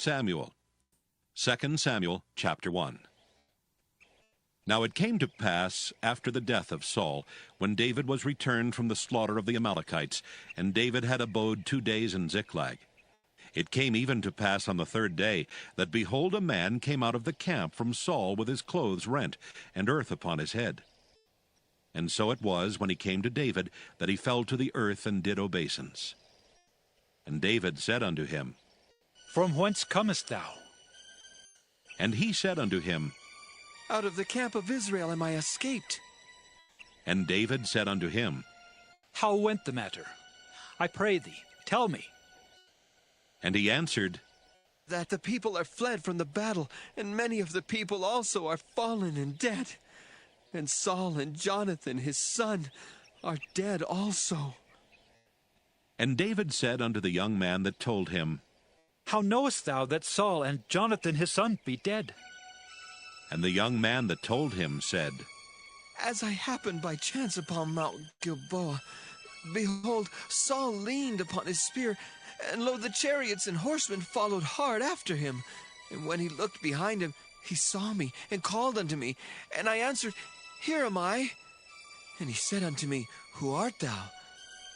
Samuel. 2 Samuel chapter 1. Now it came to pass after the death of Saul, when David was returned from the slaughter of the Amalekites, and David had abode 2 days in Ziklag. It came even to pass on the 3rd day, that behold, a man came out of the camp from Saul with his clothes rent, and earth upon his head. And so it was, when he came to David, that he fell to the earth and did obeisance. And David said unto him, From whence comest thou? And he said unto him, Out of the camp of Israel am I escaped. And David said unto him, How went the matter? I pray thee, tell me. And he answered, That the people are fled from the battle, and many of the people also are fallen and dead. And Saul and Jonathan his son are dead also. And David said unto the young man that told him, How knowest thou that Saul and Jonathan his son be dead? And the young man that told him said, As I happened by chance upon Mount Gilboa, behold, Saul leaned upon his spear, and lo, the chariots and horsemen followed hard after him. And when he looked behind him, he saw me, and called unto me. And I answered, Here am I. And he said unto me, Who art thou?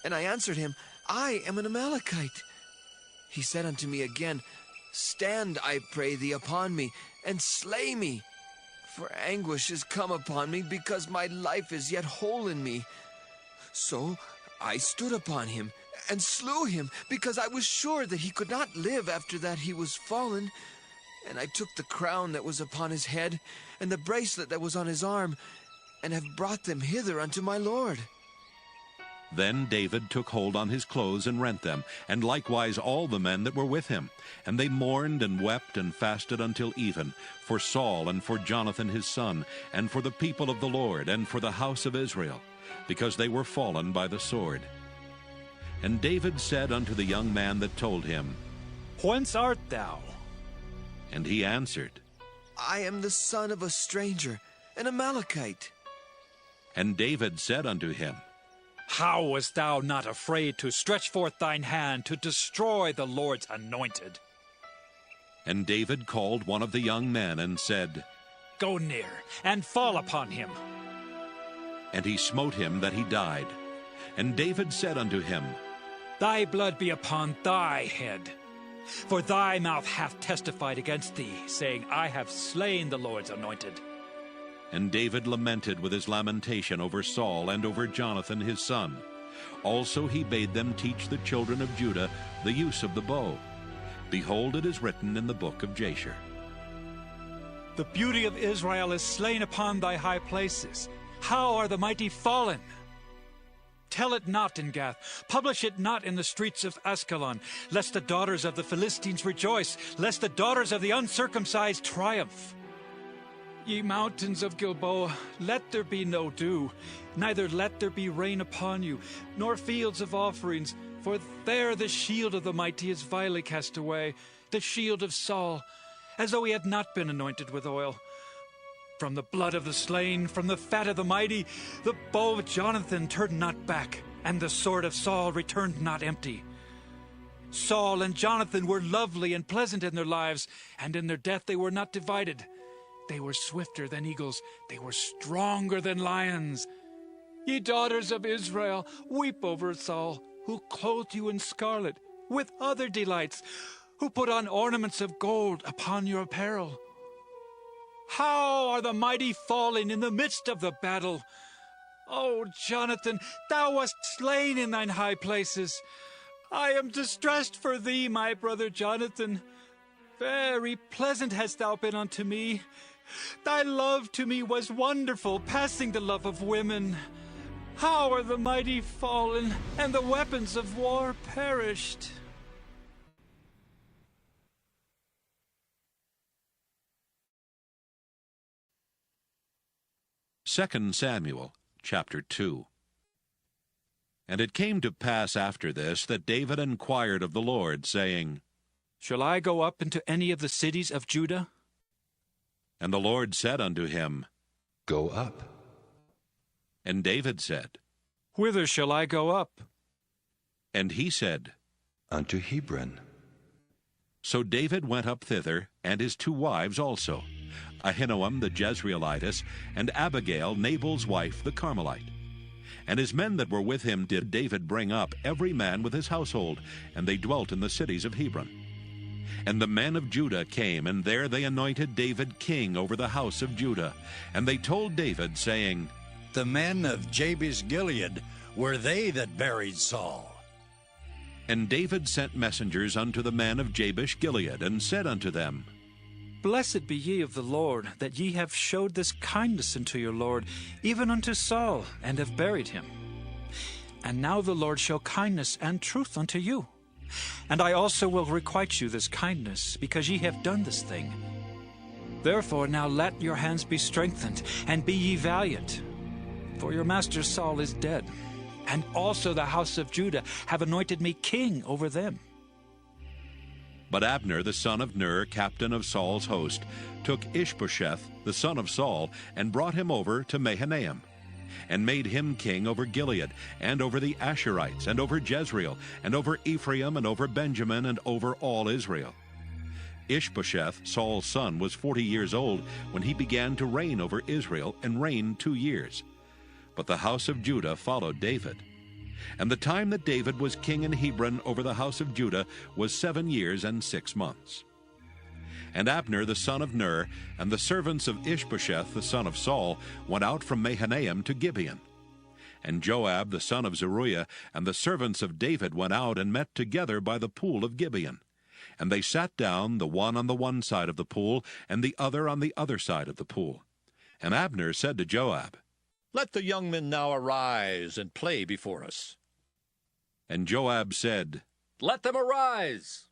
And I answered him, I am an Amalekite. He said unto me again, Stand, I pray thee, upon me, and slay me. For anguish is come upon me, because my life is yet whole in me. So I stood upon him, and slew him, because I was sure that he could not live after that he was fallen. And I took the crown that was upon his head, and the bracelet that was on his arm, and have brought them hither unto my lord. Then David took hold on his clothes and rent them, and likewise all the men that were with him. And they mourned and wept and fasted until even, for Saul and for Jonathan his son, and for the people of the Lord, and for the house of Israel, because they were fallen by the sword. And David said unto the young man that told him, Whence art thou? And he answered, I am the son of a stranger, an Amalekite. And David said unto him, How wast thou not afraid to stretch forth thine hand to destroy the Lord's anointed? And David called one of the young men and said, Go near, and fall upon him. And he smote him that he died. And David said unto him, Thy blood be upon thy head. For thy mouth hath testified against thee, saying, I have slain the Lord's anointed. And David lamented with his lamentation over Saul and over Jonathan his son. Also he bade them teach the children of Judah the use of the bow. Behold, it is written in the book of Jasher. The beauty of Israel is slain upon thy high places. How are the mighty fallen? Tell it not in Gath, publish it not in the streets of Askelon, lest the daughters of the Philistines rejoice, lest the daughters of the uncircumcised triumph. Ye mountains of Gilboa, let there be no dew, neither let there be rain upon you, nor fields of offerings, for there the shield of the mighty is vilely cast away, the shield of Saul, as though he had not been anointed with oil. From the blood of the slain, from the fat of the mighty, the bow of Jonathan turned not back, and the sword of Saul returned not empty. Saul and Jonathan were lovely and pleasant in their lives, and in their death they were not divided. They were swifter than eagles, they were stronger than lions. Ye daughters of Israel, weep over Saul, who clothed you in scarlet, with other delights, who put on ornaments of gold upon your apparel. How are the mighty fallen in the midst of the battle? O Jonathan, thou wast slain in thine high places. I am distressed for thee, my brother Jonathan. Very pleasant hast thou been unto me. Thy love to me was wonderful, passing the love of women. How are the mighty fallen, and the weapons of war perished? Second Samuel chapter 2. And it came to pass after this that David inquired of the Lord, saying, Shall I go up into any of the cities of Judah? And the Lord said unto him, Go up. And David said, Whither shall I go up? And he said, Unto Hebron. So David went up thither, and his 2 wives also, Ahinoam the Jezreelitess, and Abigail, Nabal's wife, the Carmelite. And his men that were with him did David bring up, every man with his household, and they dwelt in the cities of Hebron. And the men of Judah came, and there they anointed David king over the house of Judah. And they told David, saying, The men of Jabesh-Gilead were they that buried Saul. And David sent messengers unto the men of Jabesh-Gilead, and said unto them, Blessed be ye of the Lord, that ye have showed this kindness unto your Lord, even unto Saul, and have buried him. And now the Lord show kindness and truth unto you. And I also will requite you this kindness, because ye have done this thing. Therefore now let your hands be strengthened, and be ye valiant. For your master Saul is dead, and also the house of Judah have anointed me king over them. But Abner the son of Ner, captain of Saul's host, took Ishbosheth the son of Saul, and brought him over to Mahanaim, and made him king over Gilead, and over the Asherites, and over Jezreel, and over Ephraim, and over Benjamin, and over all Israel. Ishbosheth, Saul's son, was 40 years old when he began to reign over Israel, and reigned 2 years. But the house of Judah followed David. And the time that David was king in Hebron over the house of Judah was 7 years and 6 months. And Abner the son of Ner, and the servants of Ishbosheth the son of Saul, went out from Mahanaim to Gibeon. And Joab the son of Zeruiah, and the servants of David went out and met together by the pool of Gibeon. And they sat down, the one on the one side of the pool, and the other on the other side of the pool. And Abner said to Joab, Let the young men now arise and play before us. And Joab said, Let them arise.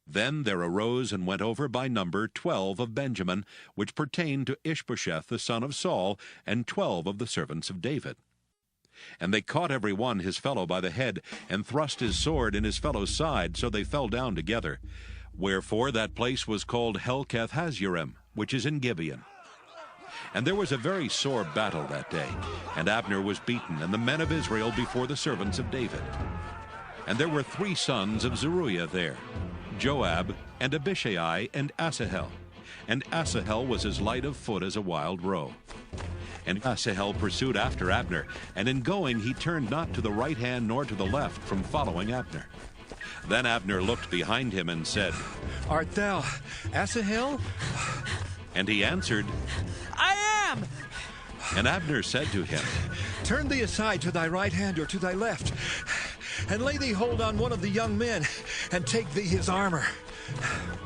Then there arose and went over by number 12 of Benjamin, which pertained to Ishbosheth the son of Saul, and 12 of the servants of David. And they caught every one his fellow by the head, and thrust his sword in his fellow's side, so they fell down together. Wherefore that place was called Helkath Hazurim, which is in Gibeon. And there was a very sore battle that day, and Abner was beaten, and the men of Israel before the servants of David. And there were 3 sons of Zeruiah there, Joab, and Abishai, and Asahel. And Asahel was as light of foot as a wild roe. And Asahel pursued after Abner, and in going he turned not to the right hand nor to the left from following Abner. Then Abner looked behind him and said, Art thou Asahel? And he answered, I am! And Abner said to him, Turn thee aside to thy right hand or to thy left, and lay thee hold on one of the young men, and take thee his armor.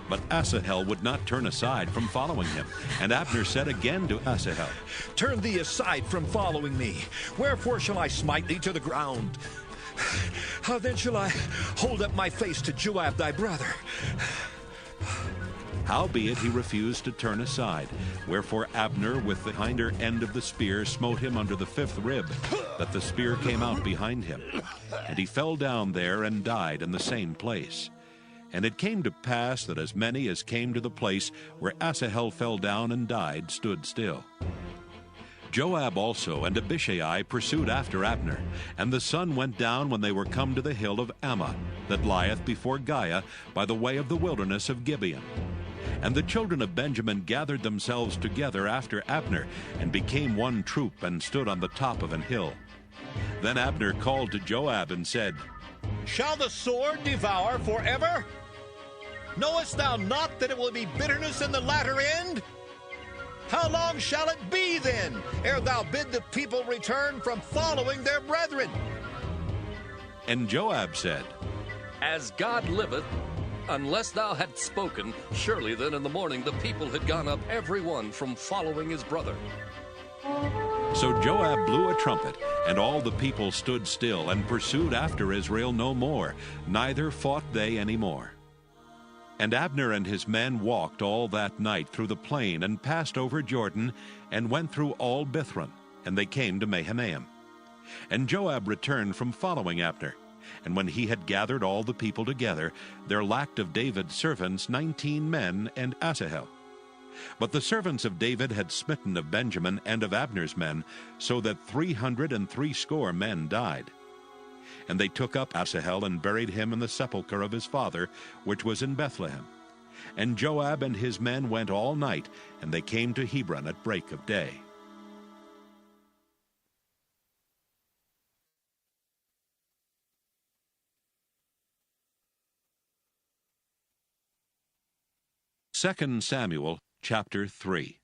But Asahel would not turn aside from following him. And Abner said again to Asahel, Turn thee aside from following me. Wherefore shall I smite thee to the ground? How then shall I hold up my face to Joab thy brother? Howbeit he refused to turn aside. Wherefore Abner with the hinder end of the spear smote him under the 5th rib, that the spear came out behind him. And he fell down there and died in the same place. And it came to pass that as many as came to the place where Asahel fell down and died stood still. Joab also and Abishai pursued after Abner, and the sun went down when they were come to the hill of Ammah, that lieth before Giah, by the way of the wilderness of Gibeon. And the children of Benjamin gathered themselves together after Abner, and became one troop, and stood on the top of an hill. Then Abner called to Joab and said, Shall the sword devour forever? Knowest thou not that it will be bitterness in the latter end? How long shall it be then, ere thou bid the people return from following their brethren? And Joab said, As God liveth, unless thou hadst spoken, surely then in the morning the people had gone up every one from following his brother. So Joab blew a trumpet, and all the people stood still, and pursued after Israel no more, neither fought they any more. And Abner and his men walked all that night through the plain, and passed over Jordan, and went through all Bithron, and they came to Mahanaim. And Joab returned from following Abner. And when he had gathered all the people together, there lacked of David's servants 19 men and Asahel. But the servants of David had smitten of Benjamin and of Abner's men, so that 360 men died. And they took up Asahel and buried him in the sepulchre of his father, which was in Bethlehem. And Joab and his men went all night, and they came to Hebron at break of day. Second Samuel chapter 3.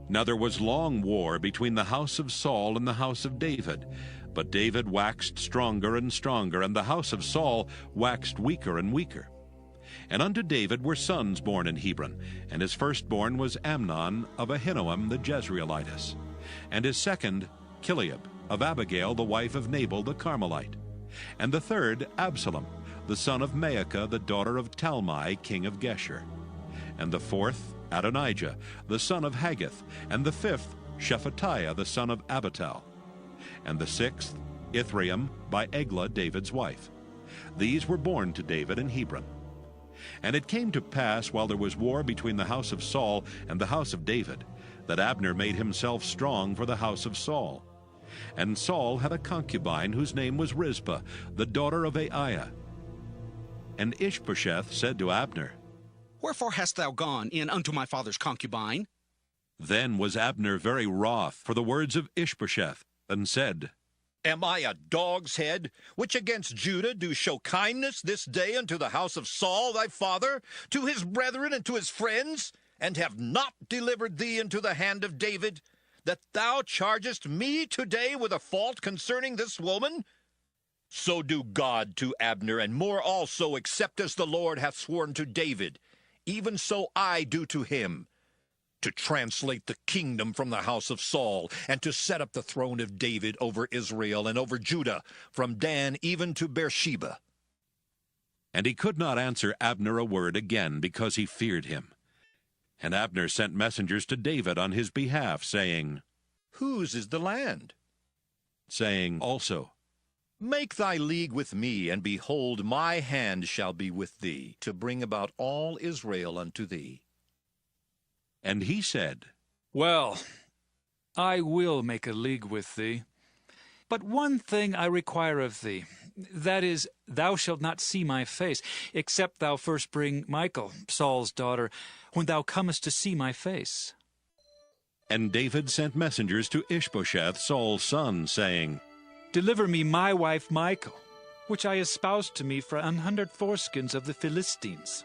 Now there was long war between the house of Saul and the house of David. But David waxed stronger and stronger, and the house of Saul waxed weaker and weaker. And unto David were sons born in Hebron, and his firstborn was Amnon of Ahinoam the Jezreelitess, and his second Chileab of Abigail the wife of Nabal the Carmelite, and the third Absalom, the son of Maacah the daughter of Talmai king of Geshur, and the fourth Adonijah the son of Haggith, and the fifth Shephatiah the son of Abital, and the sixth Ithream by Eglah David's wife. These were born to David in Hebron. And it came to pass, while there was war between the house of Saul and the house of David, that Abner made himself strong for the house of Saul. And Saul had a concubine whose name was Rizpah, the daughter of Aiah. And Ishbosheth said to Abner, Wherefore hast thou gone in unto my father's concubine? Then was Abner very wroth for the words of Ishbosheth, and said, Am I a dog's head, which against Judah do show kindness this day unto the house of Saul thy father, to his brethren and to his friends, and have not delivered thee into the hand of David, that thou chargest me today with a fault concerning this woman? So do God to Abner, and more also, except as the Lord hath sworn to David. Even so I do to him, to translate the kingdom from the house of Saul, and to set up the throne of David over Israel and over Judah, from Dan even to Beersheba. And he could not answer Abner a word again, because he feared him. And Abner sent messengers to David on his behalf, saying, Whose is the land? Saying also, Make thy league with me, and behold, my hand shall be with thee, to bring about all Israel unto thee. And he said, Well, I will make a league with thee. But one thing I require of thee, that is, thou shalt not see my face, except thou first bring Michal, Saul's daughter, when thou comest to see my face. And David sent messengers to Ishbosheth, Saul's son, saying, Deliver me my wife Michal, which I espoused to me for 100 foreskins of the Philistines.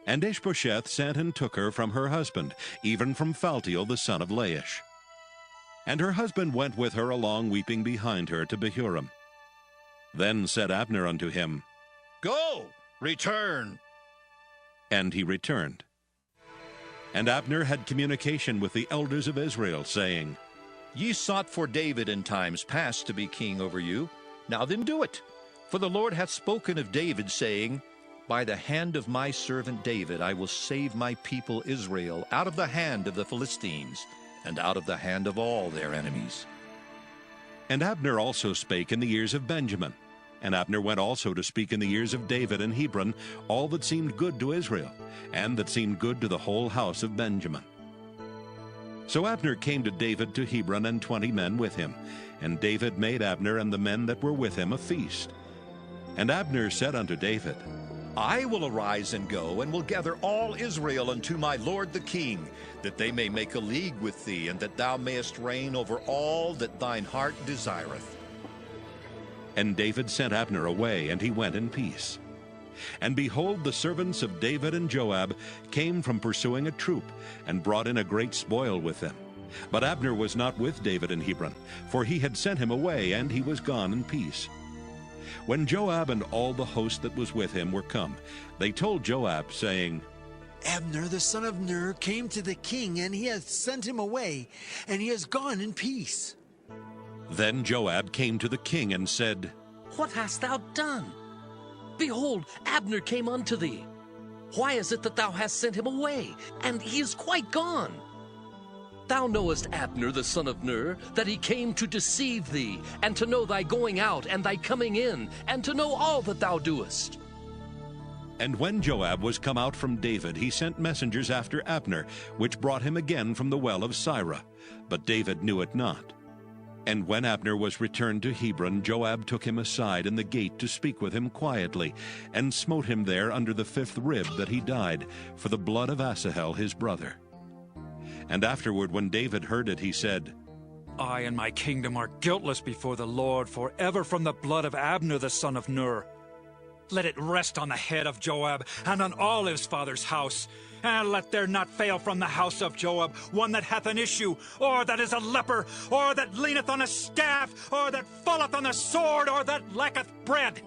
And Ishbosheth sent and took her from her husband, even from Phaltiel the son of Laish. And her husband went with her along, weeping behind her, to Bahurim. Then said Abner unto him, Go, return. And he returned. And Abner had communication with the elders of Israel, saying, Ye sought for David in times past to be king over you. Now then do it. For the Lord hath spoken of David, saying, By the hand of my servant David I will save my people Israel out of the hand of the Philistines, and out of the hand of all their enemies. And Abner also spake in the ears of Benjamin. And Abner went also to speak in the ears of David in Hebron all that seemed good to Israel, and that seemed good to the whole house of Benjamin. So Abner came to David to Hebron, and 20 men with him. And David made Abner and the men that were with him a feast. And Abner said unto David, I will arise and go, and will gather all Israel unto my lord the king, that they may make a league with thee, and that thou mayest reign over all that thine heart desireth. And David sent Abner away, and he went in peace. And behold, the servants of David and Joab came from pursuing a troop, and brought in a great spoil with them. But Abner was not with David in Hebron, for he had sent him away, and he was gone in peace. When Joab and all the host that was with him were come, they told Joab, saying, Abner the son of Ner came to the king, and he hath sent him away, and he has gone in peace. Then Joab came to the king and said, What hast thou done? Behold, Abner came unto thee. Why is it that thou hast sent him away, and he is quite gone? Thou knowest Abner the son of Ner, that he came to deceive thee, and to know thy going out and thy coming in, and to know all that thou doest. And when Joab was come out from David, he sent messengers after Abner, which brought him again from the well of Sirah. But David knew it not. And when Abner was returned to Hebron, Joab took him aside in the gate to speak with him quietly, and smote him there under the 5th rib, that he died, for the blood of Asahel his brother. And afterward, when David heard it, he said, I and my kingdom are guiltless before the Lord forever from the blood of Abner the son of Ner. Let it rest on the head of Joab and on all his father's house. And let there not fail from the house of Joab one that hath an issue, or that is a leper, or that leaneth on a staff, or that falleth on the sword, or that lacketh bread.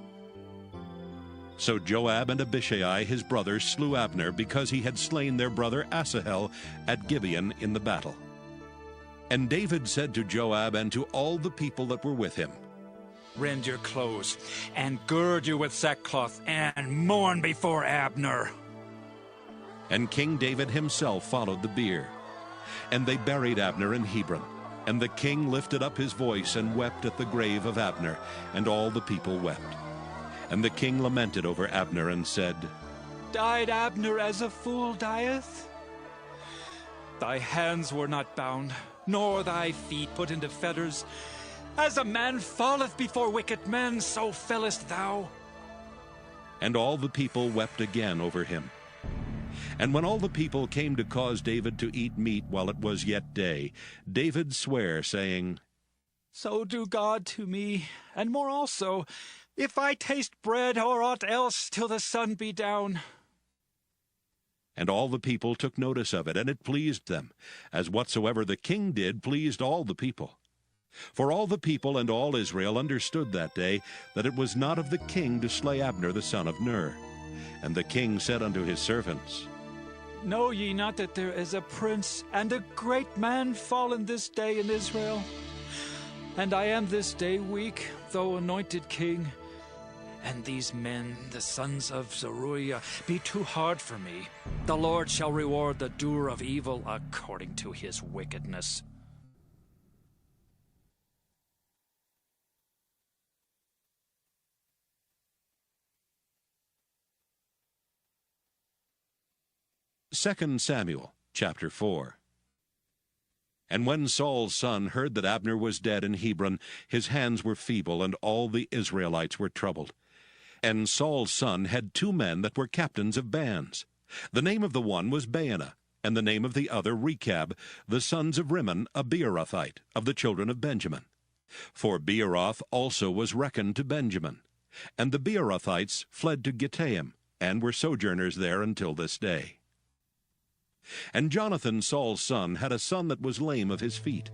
So Joab and Abishai his brother slew Abner, because he had slain their brother Asahel at Gibeon in the battle. And David said to Joab and to all the people that were with him, Rend your clothes, and gird you with sackcloth, and mourn before Abner. And King David himself followed the bier. And they buried Abner in Hebron. And the king lifted up his voice and wept at the grave of Abner, and all the people wept. And the king lamented over Abner and said, Died Abner as a fool dieth? Thy hands were not bound, nor thy feet put into fetters. As a man falleth before wicked men, so fellest thou. And all the people wept again over him. And when all the people came to cause David to eat meat while it was yet day, David sware, saying, So do God to me, and more also, if I taste bread or aught else till the sun be down. And all the people took notice of it, and it pleased them, as whatsoever the king did pleased all the people. For all the people and all Israel understood that day that it was not of the king to slay Abner the son of Ner. And the king said unto his servants, Know ye not that there is a prince and a great man fallen this day in Israel? And I am this day weak, though anointed king. And these men, the sons of Zeruiah, be too hard for me. The Lord shall reward the doer of evil according to his wickedness. Second Samuel, chapter 4. And when Saul's son heard that Abner was dead in Hebron, his hands were feeble, and all the Israelites were troubled. And Saul's son had 2 men that were captains of bands. The name of the one was Baanah, and the name of the other Rechab, the sons of Rimmon, a Beerothite, of the children of Benjamin. For Beeroth also was reckoned to Benjamin. And the Beerothites fled to Gittaim, and were sojourners there until this day. And Jonathan, Saul's son, had a son that was lame of his feet.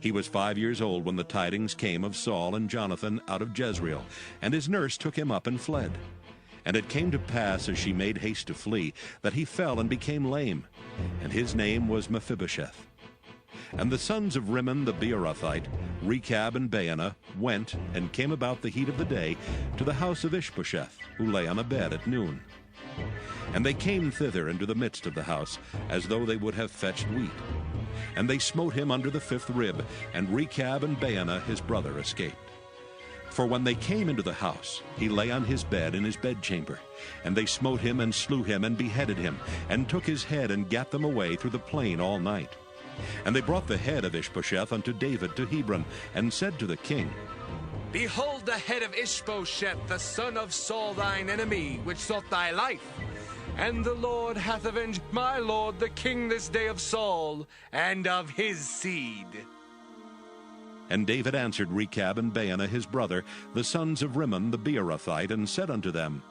He was 5 years old when the tidings came of Saul and Jonathan out of Jezreel, and his nurse took him up and fled. And it came to pass, as she made haste to flee, that he fell and became lame, and his name was Mephibosheth. And the sons of Rimmon the Beerothite, Rechab and Baanah, went and came about the heat of the day to the house of Ishbosheth, who lay on a bed at noon. And they came thither into the midst of the house, as though they would have fetched wheat. And they smote him under the 5th rib, and Rechab and Baanah his brother escaped. For when they came into the house, he lay on his bed in his bedchamber. And they smote him and slew him and beheaded him, and took his head and gat them away through the plain all night. And they brought the head of Ishbosheth unto David to Hebron, and said to the king, Behold the head of Ishbosheth, the son of Saul thine enemy, which sought thy life. And the Lord hath avenged my lord the king this day of Saul, and of his seed. And David answered Rechab and Baanah his brother, the sons of Rimmon the Beerothite, and said unto them,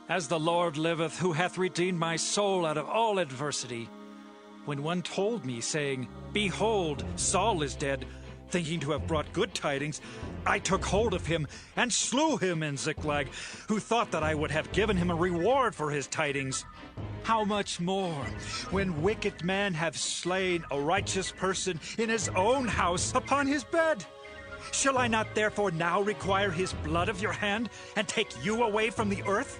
As the Lord liveth, who hath redeemed my soul out of all adversity, when one told me, saying, Behold, Saul is dead, thinking to have brought good tidings, I took hold of him and slew him in Ziklag, who thought that I would have given him a reward for his tidings. How much more, when wicked men have slain a righteous person in his own house upon his bed? Shall I not therefore now require his blood of your hand, and take you away from the earth?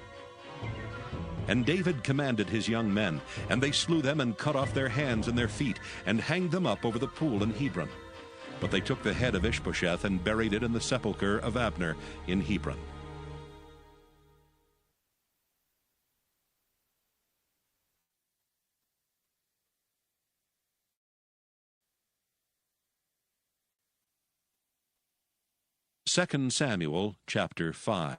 And David commanded his young men, and they slew them and cut off their hands and their feet, and hanged them up over the pool in Hebron. But they took the head of Ishbosheth and buried it in the sepulchre of Abner in Hebron. 2 Samuel chapter 5.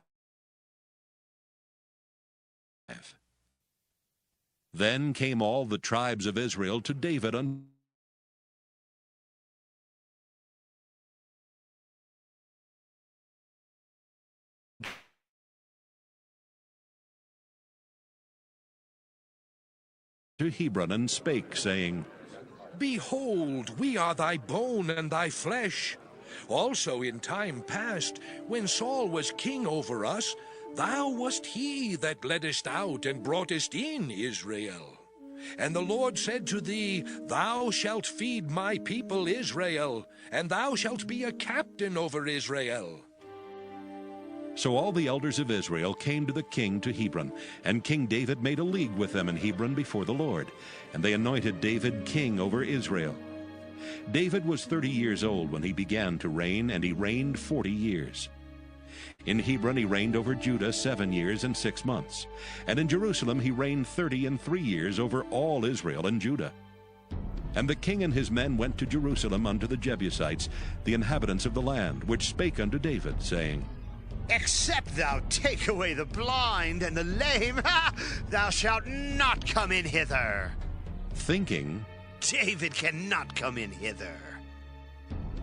Then came all the tribes of Israel to David unto Hebron, and spake, saying, Behold, we are thy bone and thy flesh. Also in time past, when Saul was king over us, thou wast he that leddest out and broughtest in Israel. And the Lord said to thee, Thou shalt feed my people Israel, and thou shalt be a captain over Israel. So all the elders of Israel came to the king to Hebron, and King David made a league with them in Hebron before the Lord, and they anointed David king over Israel. David was 30 years old when he began to reign, and he reigned 40 years. In Hebron he reigned over Judah 7 years and 6 months, and in Jerusalem he reigned 33 years over all Israel and Judah. And the king and his men went to Jerusalem unto the Jebusites, the inhabitants of the land, which spake unto David, saying, Except thou take away the blind and the lame, thou shalt not come in hither. Thinking, David cannot come in hither.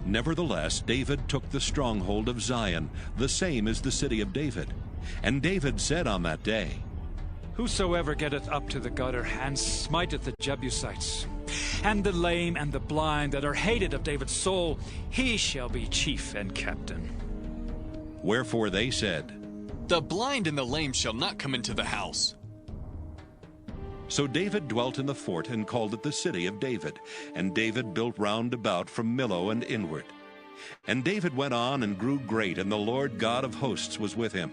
Nevertheless, David took the stronghold of Zion, the same is the city of David. And David said on that day, Whosoever getteth up to the gutter, and smiteth the Jebusites, and the lame and the blind that are hated of David's soul, he shall be chief and captain. Wherefore they said, The blind and the lame shall not come into the house. So David dwelt in the fort, and called it the city of David. And David built round about from Millo and inward. And David went on and grew great, and the Lord God of hosts was with him.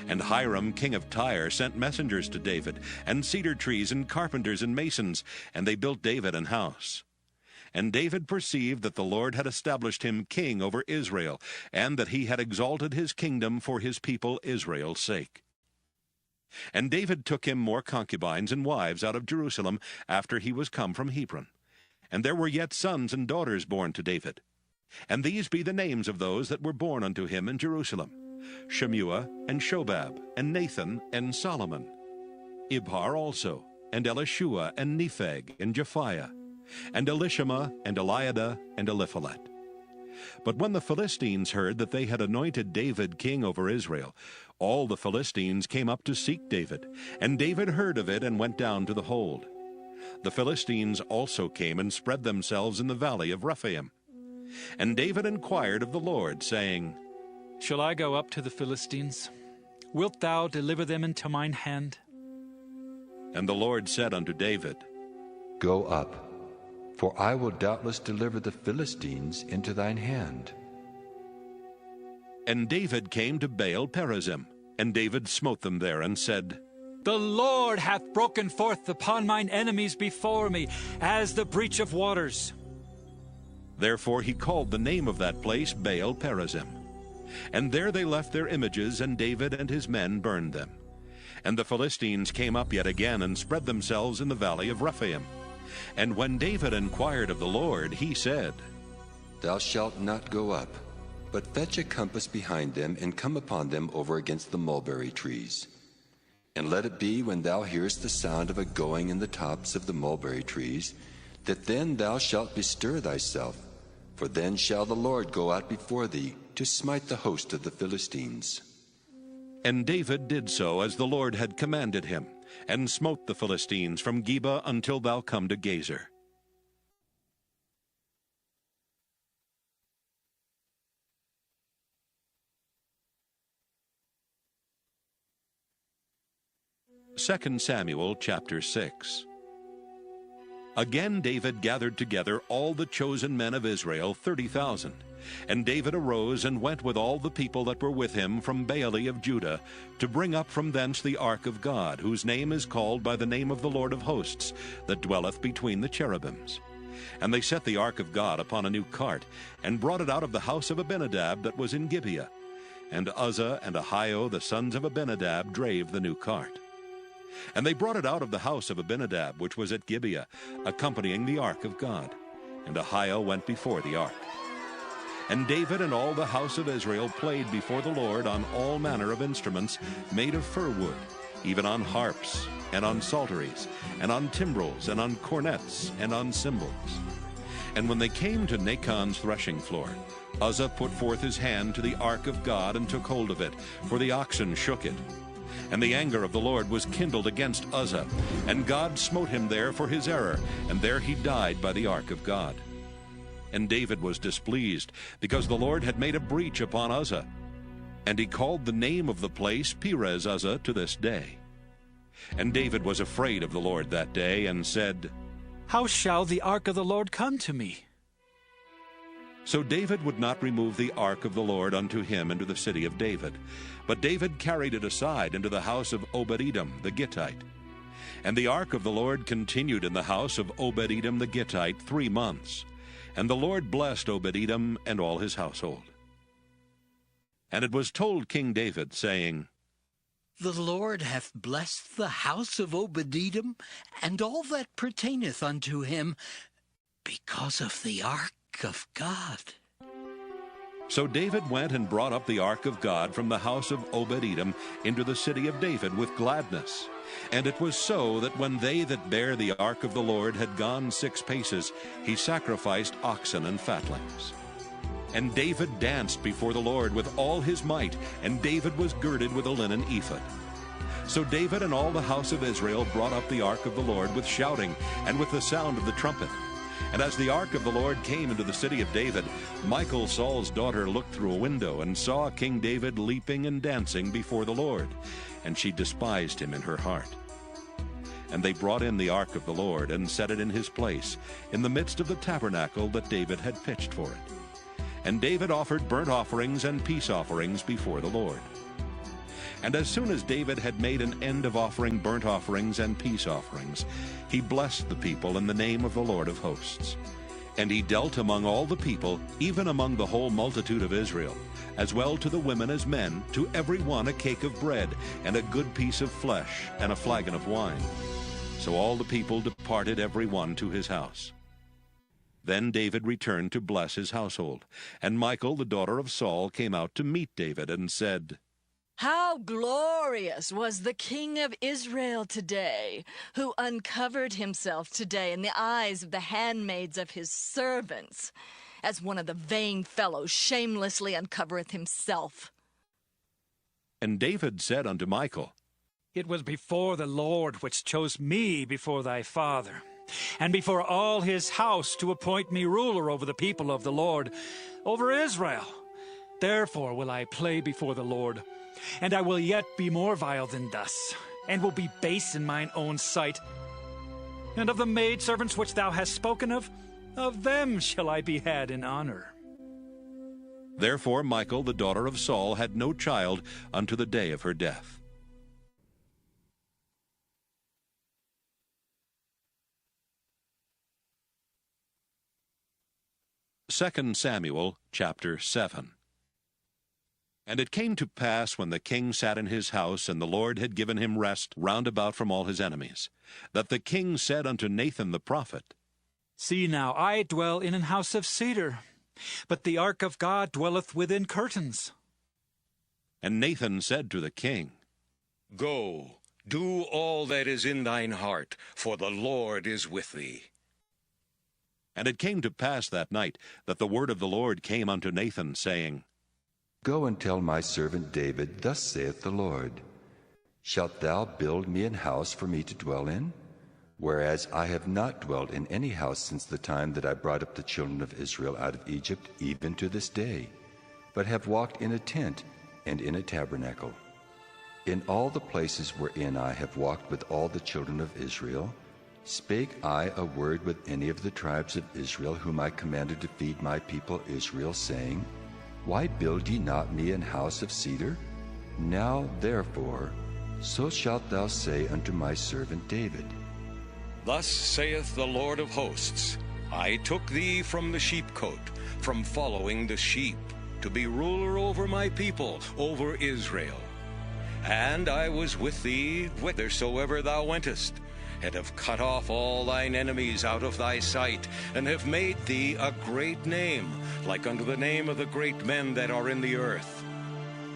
And Hiram king of Tyre sent messengers to David, and cedar trees, and carpenters, and masons, and they built David an house. And David perceived that the Lord had established him king over Israel, and that he had exalted his kingdom for his people Israel's sake. And David took him more concubines and wives out of Jerusalem after he was come from Hebron. And there were yet sons and daughters born to David. And these be the names of those that were born unto him in Jerusalem: Shemua, and Shobab, and Nathan, and Solomon. Ibhar also, and Elishua, and Nepheg, and Japhiah, and Elishama, and Eliada, and Eliphalet. But when the Philistines heard that they had anointed David king over Israel, all the Philistines came up to seek David, and David heard of it and went down to the hold. The Philistines also came and spread themselves in the valley of Rephaim. And David inquired of the Lord, saying, Shall I go up to the Philistines? Wilt thou deliver them into mine hand? And the Lord said unto David, Go up, for I will doubtless deliver the Philistines into thine hand. And David came to Baal Perazim, and David smote them there, and said, The Lord hath broken forth upon mine enemies before me, as the breach of waters. Therefore he called the name of that place Baal Perazim. And there they left their images, and David and his men burned them. And the Philistines came up yet again, and spread themselves in the valley of Rephaim. And when David inquired of the Lord, he said, Thou shalt not go up, but fetch a compass behind them, and come upon them over against the mulberry trees. And let it be, when thou hearest the sound of a going in the tops of the mulberry trees, that then thou shalt bestir thyself, for then shall the Lord go out before thee to smite the host of the Philistines. And David did so as the Lord had commanded him, and smote the Philistines from Geba until thou come to Gezer. Second Samuel chapter 6. Again David gathered together all the chosen men of Israel, 30,000. And David arose and went with all the people that were with him from Baale of Judah, to bring up from thence the ark of God, whose name is called by the name of the Lord of hosts, that dwelleth between the cherubims. And they set the ark of God upon a new cart, and brought it out of the house of Abinadab that was in Gibeah. And Uzzah and Ahio the sons of Abinadab drave the new cart. And they brought it out of the house of Abinadab, which was at Gibeah, accompanying the ark of God. And Ahio went before the ark. And David and all the house of Israel played before the Lord on all manner of instruments made of fir wood, even on harps, and on psalteries, and on timbrels, and on cornets, and on cymbals. And when they came to Nachon's threshing floor, Uzzah put forth his hand to the ark of God and took hold of it, for the oxen shook it. And the anger of the Lord was kindled against Uzzah, and God smote him there for his error, and there he died by the ark of God. And David was displeased, because the Lord had made a breach upon Uzzah. And he called the name of the place Perez Uzzah to this day. And David was afraid of the Lord that day, and said, How shall the ark of the Lord come to me? So David would not remove the ark of the Lord unto him into the city of David, but David carried it aside into the house of Obed-Edom the Gittite. And the ark of the Lord continued in the house of Obed-Edom the Gittite 3 months. And the Lord blessed Obed-Edom and all his household. And it was told King David, saying, The Lord hath blessed the house of Obed-Edom, and all that pertaineth unto him, because of the ark of God. So David went and brought up the ark of God from the house of Obed-Edom into the city of David with gladness. And it was so that when they that bare the ark of the Lord had gone 6 paces, he sacrificed oxen and fatlings. And David danced before the Lord with all his might, and David was girded with a linen ephod. So David and all the house of Israel brought up the ark of the Lord with shouting, and with the sound of the trumpet. And as the ark of the Lord came into the city of David, Michal, Saul's daughter, looked through a window, and saw King David leaping and dancing before the Lord. And she despised him in her heart. And they brought in the ark of the Lord, and set it in his place, in the midst of the tabernacle that David had pitched for it. And David offered burnt offerings and peace offerings before the Lord. And as soon as David had made an end of offering burnt offerings and peace offerings, he blessed the people in the name of the Lord of hosts. And he dealt among all the people, even among the whole multitude of Israel, as well to the women as men, to every one a cake of bread, and a good piece of flesh, and a flagon of wine. So all the people departed every one to his house. Then David returned to bless his household. And Michal, the daughter of Saul, came out to meet David, and said, How glorious was the King of Israel today, who uncovered himself today in the eyes of the handmaids of his servants, as one of the vain fellows shamelessly uncovereth himself. And David said unto Michal, It was before the Lord which chose me before thy father, and before all his house, to appoint me ruler over the people of the Lord, over Israel. Therefore will I play before the Lord, and I will yet be more vile than thus, and will be base in mine own sight. And of the maidservants which thou hast spoken of them shall I be had in honor. Therefore Michal, the daughter of Saul, had no child unto the day of her death. 2 Samuel chapter 7. And it came to pass, when the king sat in his house, and the Lord had given him rest round about from all his enemies, that the king said unto Nathan the prophet, See now, I dwell in an house of cedar, but the ark of God dwelleth within curtains. And Nathan said to the king, Go, do all that is in thine heart, for the Lord is with thee. And it came to pass that night that the word of the Lord came unto Nathan, saying, Go and tell my servant David, Thus saith the Lord, Shalt thou build me an house for me to dwell in? Whereas I have not dwelt in any house since the time that I brought up the children of Israel out of Egypt, even to this day, but have walked in a tent and in a tabernacle. In all the places wherein I have walked with all the children of Israel, spake I a word with any of the tribes of Israel, whom I commanded to feed my people Israel, saying, Why build ye not me an house of cedar? Now therefore, so shalt thou say unto my servant David, Thus saith the Lord of hosts, I took thee from the sheepcote, from following the sheep, to be ruler over my people, over Israel. And I was with thee whithersoever thou wentest, and have cut off all thine enemies out of thy sight, and have made thee a great name, like unto the name of the great men that are in the earth.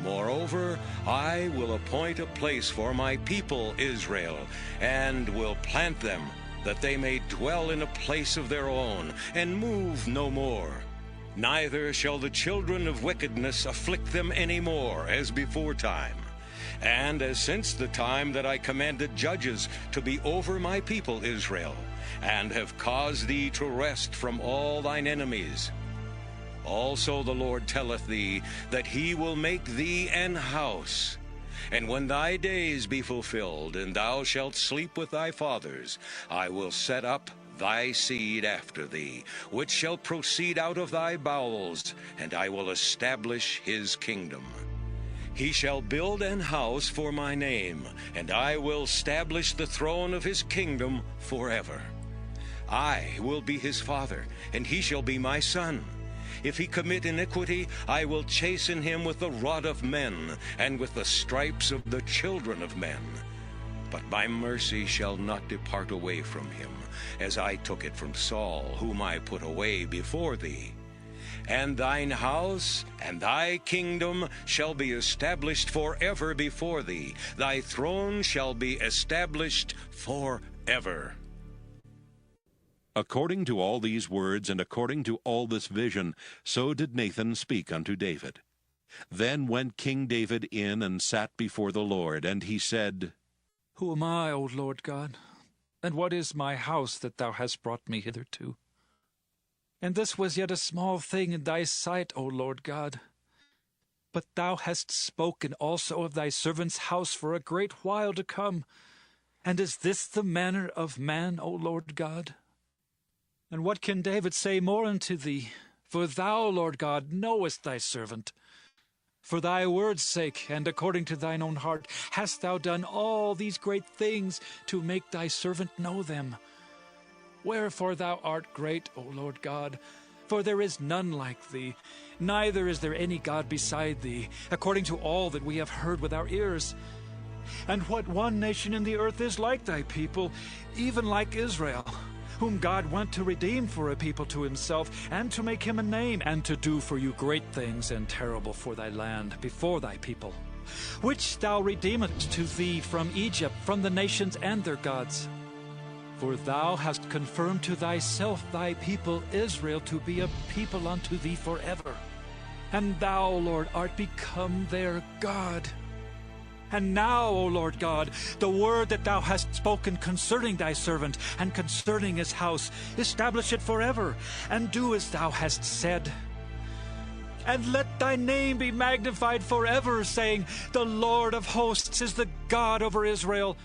Moreover, I will appoint a place for my people Israel, and will plant them, that they may dwell in a place of their own, and move no more. Neither shall the children of wickedness afflict them any more, as before time. And as since the time that I commanded judges to be over my people Israel, and have caused thee to rest from all thine enemies. Also the Lord telleth thee that he will make thee an house. And when thy days be fulfilled, and thou shalt sleep with thy fathers, I will set up thy seed after thee, which shall proceed out of thy bowels, and I will establish his kingdom. He shall build an house for my name, and I will establish the throne of his kingdom forever. I will be his father, and he shall be my son. If he commit iniquity, I will chasten him with the rod of men, and with the stripes of the children of men. But my mercy shall not depart away from him, as I took it from Saul, whom I put away before thee. And thine house and thy kingdom shall be established forever before thee. Thy throne shall be established forever. According to all these words, and according to all this vision, so did Nathan speak unto David. Then went King David in and sat before the Lord, and he said, Who am I, O Lord God? And what is my house that thou hast brought me hitherto? And this was yet a small thing in thy sight, O Lord God. But thou hast spoken also of thy servant's house for a great while to come. And is this the manner of man, O Lord God? And what can David say more unto thee? For thou, Lord God, knowest thy servant. For thy word's sake, and according to thine own heart, hast thou done all these great things to make thy servant know them. Wherefore thou art great, O Lord God, for there is none like thee, neither is there any God beside thee, according to all that we have heard with our ears. And what one nation in the earth is like thy people, even like Israel, whom God went to redeem for a people to himself, and to make him a name, and to do for you great things and terrible for thy land before thy people, which thou redeemest to thee from Egypt, from the nations and their gods. For thou hast confirmed to thyself thy people Israel to be a people unto thee forever. And thou, Lord, art become their God. And now, O Lord God, the word that thou hast spoken concerning thy servant and concerning his house, establish it forever, and do as thou hast said. And let thy name be magnified forever, saying, The Lord of hosts is the God over Israel.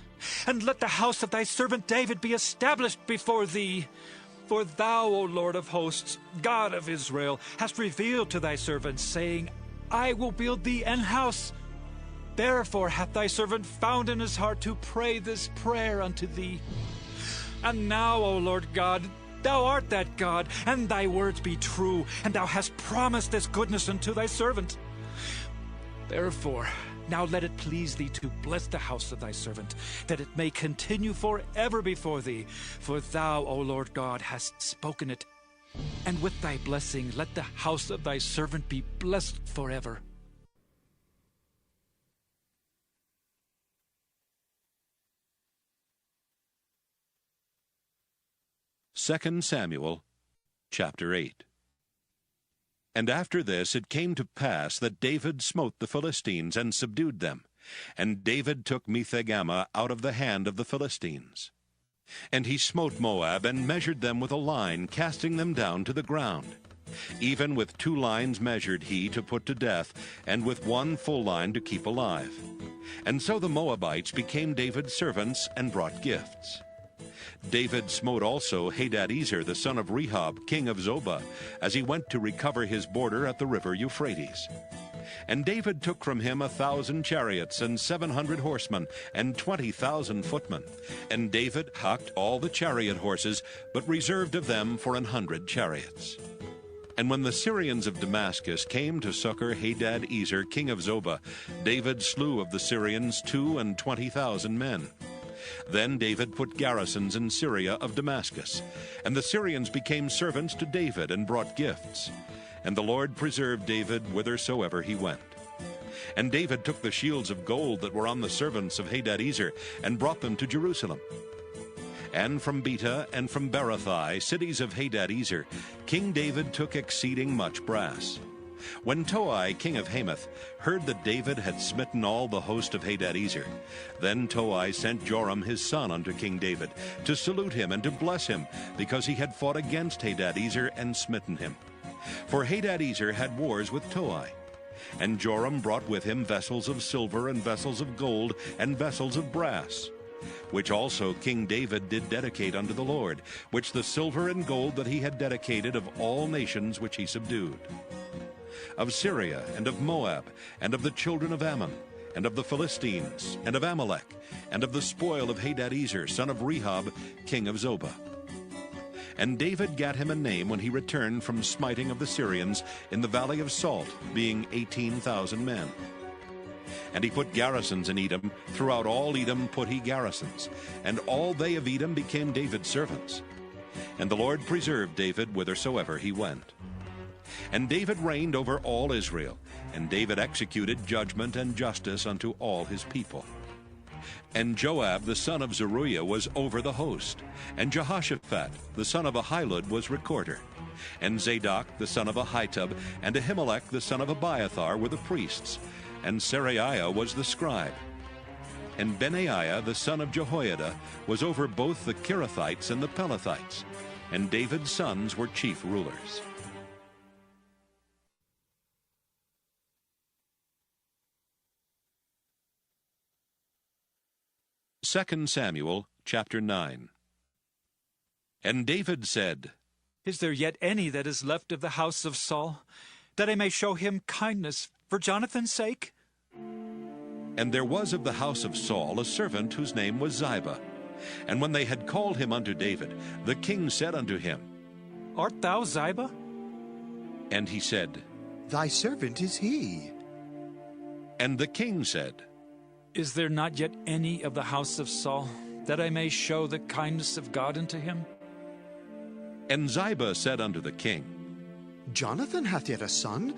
And let the house of thy servant David be established before thee. For thou, O Lord of hosts, God of Israel, hast revealed to thy servant, saying, I will build thee an house. Therefore hath thy servant found in his heart to pray this prayer unto thee. And now, O Lord God, thou art that God, and thy words be true, and thou hast promised this goodness unto thy servant. Therefore, now let it please thee to bless the house of thy servant, that it may continue forever before thee. For thou, O Lord God, hast spoken it. And with thy blessing let the house of thy servant be blessed forever. Second Samuel, chapter 8. And after this it came to pass that David smote the Philistines and subdued them. And David took Metheg-ammah out of the hand of the Philistines. And he smote Moab, and measured them with a line, casting them down to the ground. Even with 2 lines measured he to put to death, and with 1 full line to keep alive. And so the Moabites became David's servants, and brought gifts. David smote also Hadadezer the son of Rehob, king of Zobah, as he went to recover his border at the river Euphrates. And David took from him 1,000 chariots, and 700 horsemen, and 20,000 footmen. And David hocked all the chariot horses, but reserved of them for 100 chariots. And when the Syrians of Damascus came to succor Hadadezer king of Zobah, David slew of the Syrians 22,000 men. Then David put garrisons in Syria of Damascus, and the Syrians became servants to David and brought gifts. And the Lord preserved David whithersoever he went. And David took the shields of gold that were on the servants of Hadadezer, and brought them to Jerusalem. And from Beta and from Berothai, cities of Hadadezer, King David took exceeding much brass. When Toi, king of Hamath, heard that David had smitten all the host of Hadadezer, then Toi sent Joram his son unto King David, to salute him and to bless him, because he had fought against Hadadezer and smitten him. For Hadadezer had wars with Toi. And Joram brought with him vessels of silver and vessels of gold and vessels of brass, which also King David did dedicate unto the Lord, which the silver and gold that he had dedicated of all nations which he subdued, of Syria and of Moab, and of the children of Ammon, and of the Philistines, and of Amalek, and of the spoil of Hadadezer, son of Rehob, king of Zobah. And David gat him a name when he returned from smiting of the Syrians in the valley of Salt, being 18,000 men. And he put garrisons in Edom. Throughout all Edom put he garrisons. And all they of Edom became David's servants. And the Lord preserved David whithersoever he went. And David reigned over all Israel. And David executed judgment and justice unto all his people. And Joab the son of Zeruiah was over the host. And Jehoshaphat the son of Ahilud was recorder. And Zadok the son of Ahitub and Ahimelech the son of Abiathar were the priests. And Seraiah was the scribe. And Benaiah the son of Jehoiada was over both the Kerethites and the Pelethites. And David's sons were chief rulers. Second Samuel, chapter 9. And David said, Is there yet any that is left of the house of Saul, that I may show him kindness for Jonathan's sake? And there was of the house of Saul a servant whose name was Ziba. And when they had called him unto David, the king said unto him, Art thou Ziba? And he said, Thy servant is he. And the king said, Is there not yet any of the house of Saul, that I may show the kindness of God unto him? And Ziba said unto the king, Jonathan hath yet a son,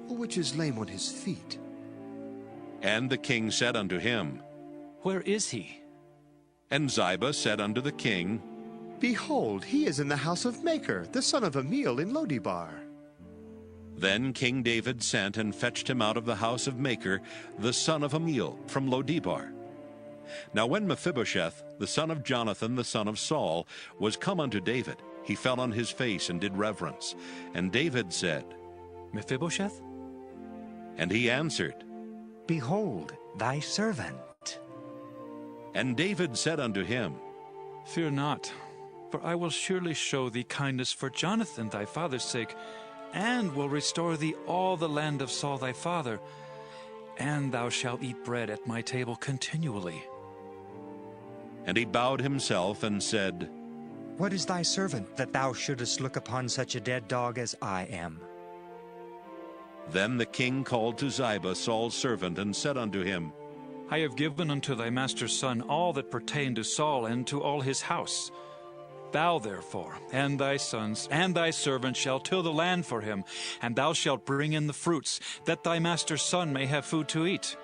which is lame on his feet. And the king said unto him, Where is he? And Ziba said unto the king, Behold, he is in the house of Machir, the son of Amiel in Lodibar. Then King David sent and fetched him out of the house of Machir, the son of Amiel, from Lodibar. Now when Mephibosheth, the son of Jonathan, the son of Saul, was come unto David, he fell on his face and did reverence. And David said, Mephibosheth? And he answered, Behold, thy servant. And David said unto him, Fear not, for I will surely show thee kindness for Jonathan thy father's sake, and will restore thee all the land of Saul thy father, and thou shalt eat bread at my table continually. And he bowed himself and said, What is thy servant, that thou shouldest look upon such a dead dog as I am? Then the king called to Ziba, Saul's servant, and said unto him, I have given unto thy master's son all that pertained to Saul and to all his house. Thou therefore, and thy sons, and thy servants shall till the land for him, and thou shalt bring in the fruits, that thy master's son may have food to eat.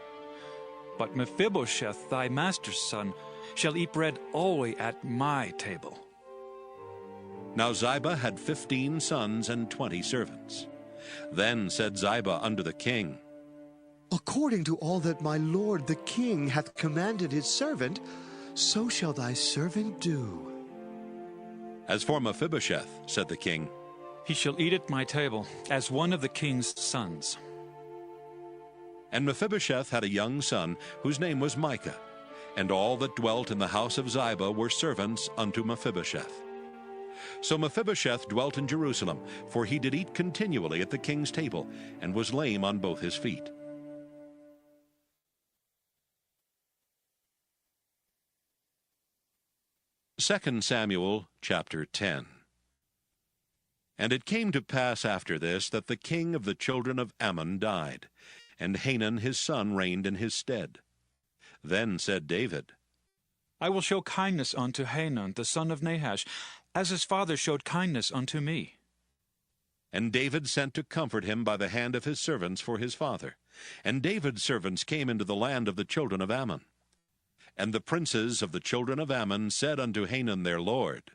But Mephibosheth, thy master's son, shall eat bread always at my table. Now Ziba had 15 sons and 20 servants. Then said Ziba unto the king, According to all that my lord the king hath commanded his servant, so shall thy servant do. As for Mephibosheth, said the king, he shall eat at my table, as one of the king's sons. And Mephibosheth had a young son, whose name was Micah, and all that dwelt in the house of Ziba were servants unto Mephibosheth. So Mephibosheth dwelt in Jerusalem, for he did eat continually at the king's table, and was lame on both his feet. Second Samuel chapter 10. And it came to pass after this that the king of the children of Ammon died, and Hanun his son reigned in his stead. Then said David, I will show kindness unto Hanun the son of Nahash, as his father showed kindness unto me. And David sent to comfort him by the hand of his servants for his father. And David's servants came into the land of the children of Ammon. And the princes of the children of Ammon said unto Hanun their lord,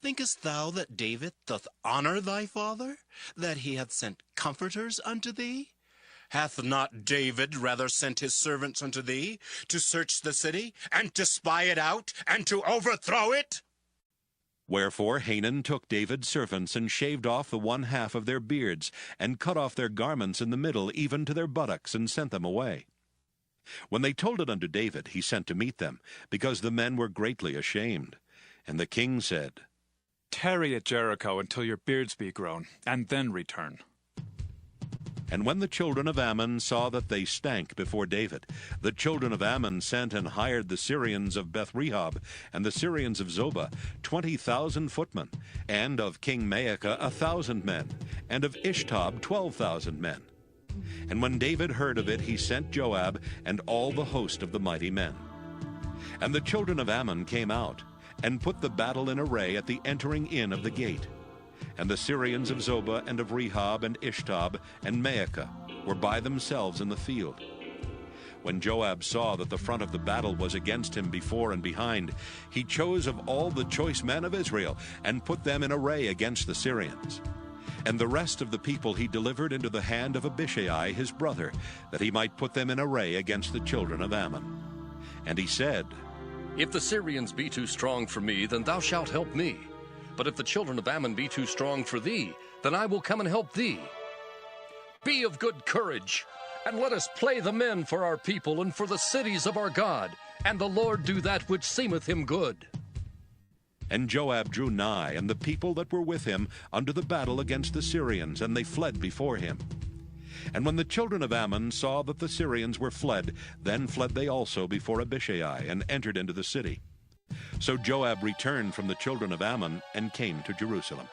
Thinkest thou that David doth honor thy father, that he hath sent comforters unto thee? Hath not David rather sent his servants unto thee, to search the city, and to spy it out, and to overthrow it? Wherefore Hanun took David's servants, and shaved off the one half of their beards, and cut off their garments in the middle, even to their buttocks, and sent them away. When they told it unto David, he sent to meet them, because the men were greatly ashamed. And the king said, Tarry at Jericho until your beards be grown, and then return. And when the children of Ammon saw that they stank before David, the children of Ammon sent and hired the Syrians of Beth-rehob and the Syrians of Zobah 20,000 footmen, and of King Maacah 1,000 men, and of Ishtob 12,000 men. And when David heard of it, he sent Joab and all the host of the mighty men. And the children of Ammon came out, and put the battle in array at the entering in of the gate. And the Syrians of Zobah and of Rehob and Ishtob and Maacah were by themselves in the field. When Joab saw that the front of the battle was against him before and behind, he chose of all the choice men of Israel, and put them in array against the Syrians. And the rest of the people he delivered into the hand of Abishai his brother, that he might put them in array against the children of Ammon. And he said, If the Syrians be too strong for me, then thou shalt help me. But if the children of Ammon be too strong for thee, then I will come and help thee. Be of good courage, and let us play the men for our people and for the cities of our God, and the Lord do that which seemeth him good. And Joab drew nigh, and the people that were with him, unto the battle against the Syrians, and they fled before him. And when the children of Ammon saw that the Syrians were fled, then fled they also before Abishai, and entered into the city. So Joab returned from the children of Ammon, and came to Jerusalem.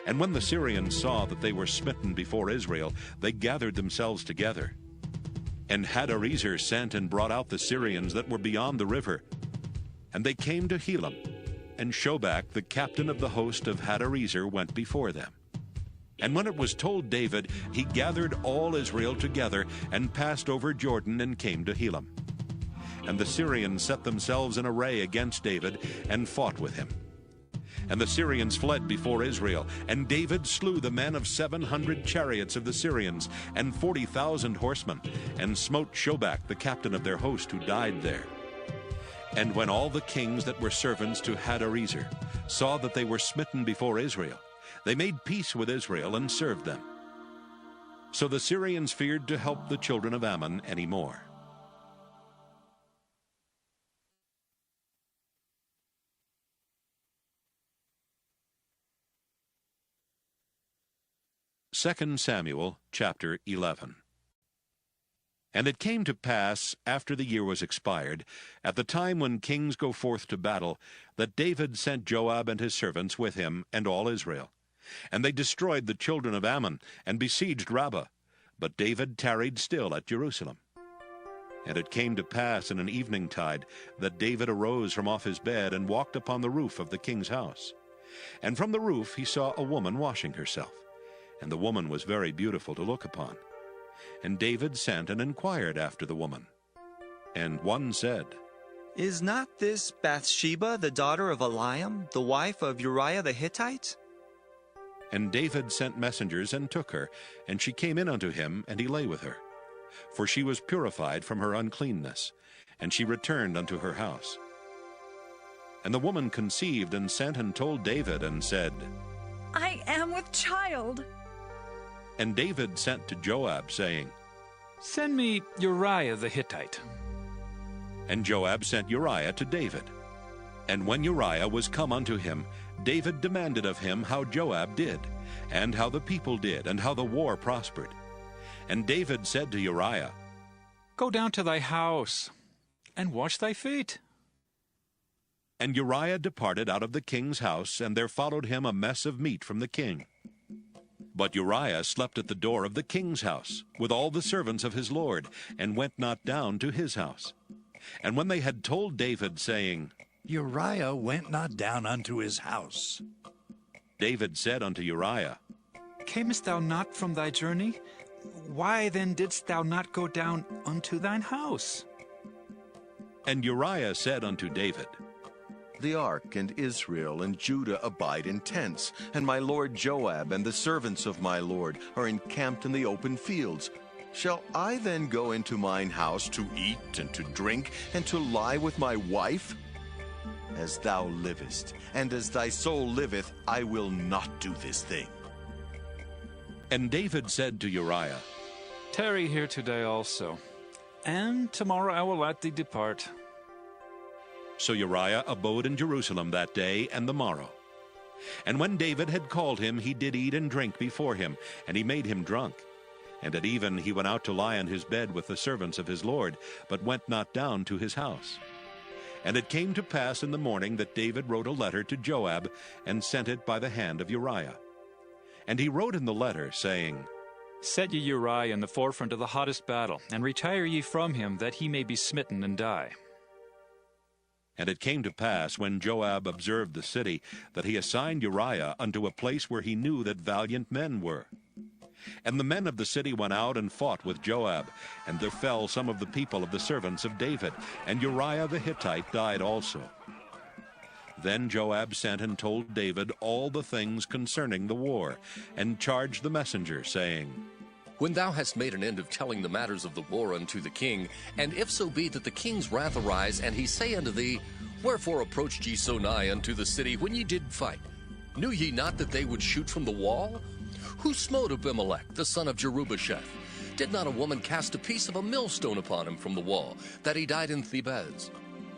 And when the Syrians saw that they were smitten before Israel, they gathered themselves together. And Hadarezer sent and brought out the Syrians that were beyond the river. And they came to Helam, and Shobach, the captain of the host of Hadarezer, went before them. And when it was told David, he gathered all Israel together, and passed over Jordan, and came to Helam. And the Syrians set themselves in array against David, and fought with him. And the Syrians fled before Israel, and David slew the men of 700 chariots of the Syrians, and 40,000 horsemen, and smote Shobach, the captain of their host, who died there. And when all the kings that were servants to Hadarezer saw that they were smitten before Israel, they made peace with Israel, and served them. So the Syrians feared to help the children of Ammon any more. Second Samuel chapter 11. And it came to pass, after the year was expired, at the time when kings go forth to battle, that David sent Joab and his servants with him, and all Israel. And they destroyed the children of Ammon, and besieged Rabbah. But David tarried still at Jerusalem. And it came to pass in an eveningtide, that David arose from off his bed, and walked upon the roof of the king's house. And from the roof he saw a woman washing herself. And the woman was very beautiful to look upon. And David sent and inquired after the woman. And one said, Is not this Bathsheba the daughter of Eliam, the wife of Uriah the Hittite? And David sent messengers, and took her, and she came in unto him, and he lay with her. For she was purified from her uncleanness, and she returned unto her house. And the woman conceived, and sent and told David, and said, I am with child. And David sent to Joab, saying, Send me Uriah the Hittite. And Joab sent Uriah to David. And when Uriah was come unto him, David demanded of him how Joab did, and how the people did, and how the war prospered. And David said to Uriah, Go down to thy house, and wash thy feet. And Uriah departed out of the king's house, and there followed him a mess of meat from the king. But Uriah slept at the door of the king's house, with all the servants of his lord, and went not down to his house. And when they had told David, saying, Uriah went not down unto his house, David said unto Uriah, Camest thou not from thy journey? Why then didst thou not go down unto thine house? And Uriah said unto David, The ark and Israel and Judah abide in tents, and my lord Joab and the servants of my lord are encamped in the open fields. Shall I then go into mine house to eat and to drink and to lie with my wife? As thou livest, and as thy soul liveth, I will not do this thing. And David said to Uriah, Tarry here today also, and tomorrow I will let thee depart. So Uriah abode in Jerusalem that day and the morrow. And when David had called him, he did eat and drink before him, and he made him drunk. And at even he went out to lie on his bed with the servants of his lord, but went not down to his house. And it came to pass in the morning that David wrote a letter to Joab, and sent it by the hand of Uriah. And he wrote in the letter, saying, Set ye Uriah in the forefront of the hottest battle, and retire ye from him, that he may be smitten and die. And it came to pass, when Joab observed the city, that he assigned Uriah unto a place where he knew that valiant men were. And the men of the city went out and fought with Joab, and there fell some of the people of the servants of David, and Uriah the Hittite died also. Then Joab sent and told David all the things concerning the war, and charged the messenger, saying, When thou hast made an end of telling the matters of the war unto the king, and if so be that the king's wrath arise, and he say unto thee, Wherefore approached ye so nigh unto the city when ye did fight? Knew ye not that they would shoot from the wall? Who smote Abimelech, the son of Jerubbesheth? Did not a woman cast a piece of a millstone upon him from the wall, that he died in Thebez?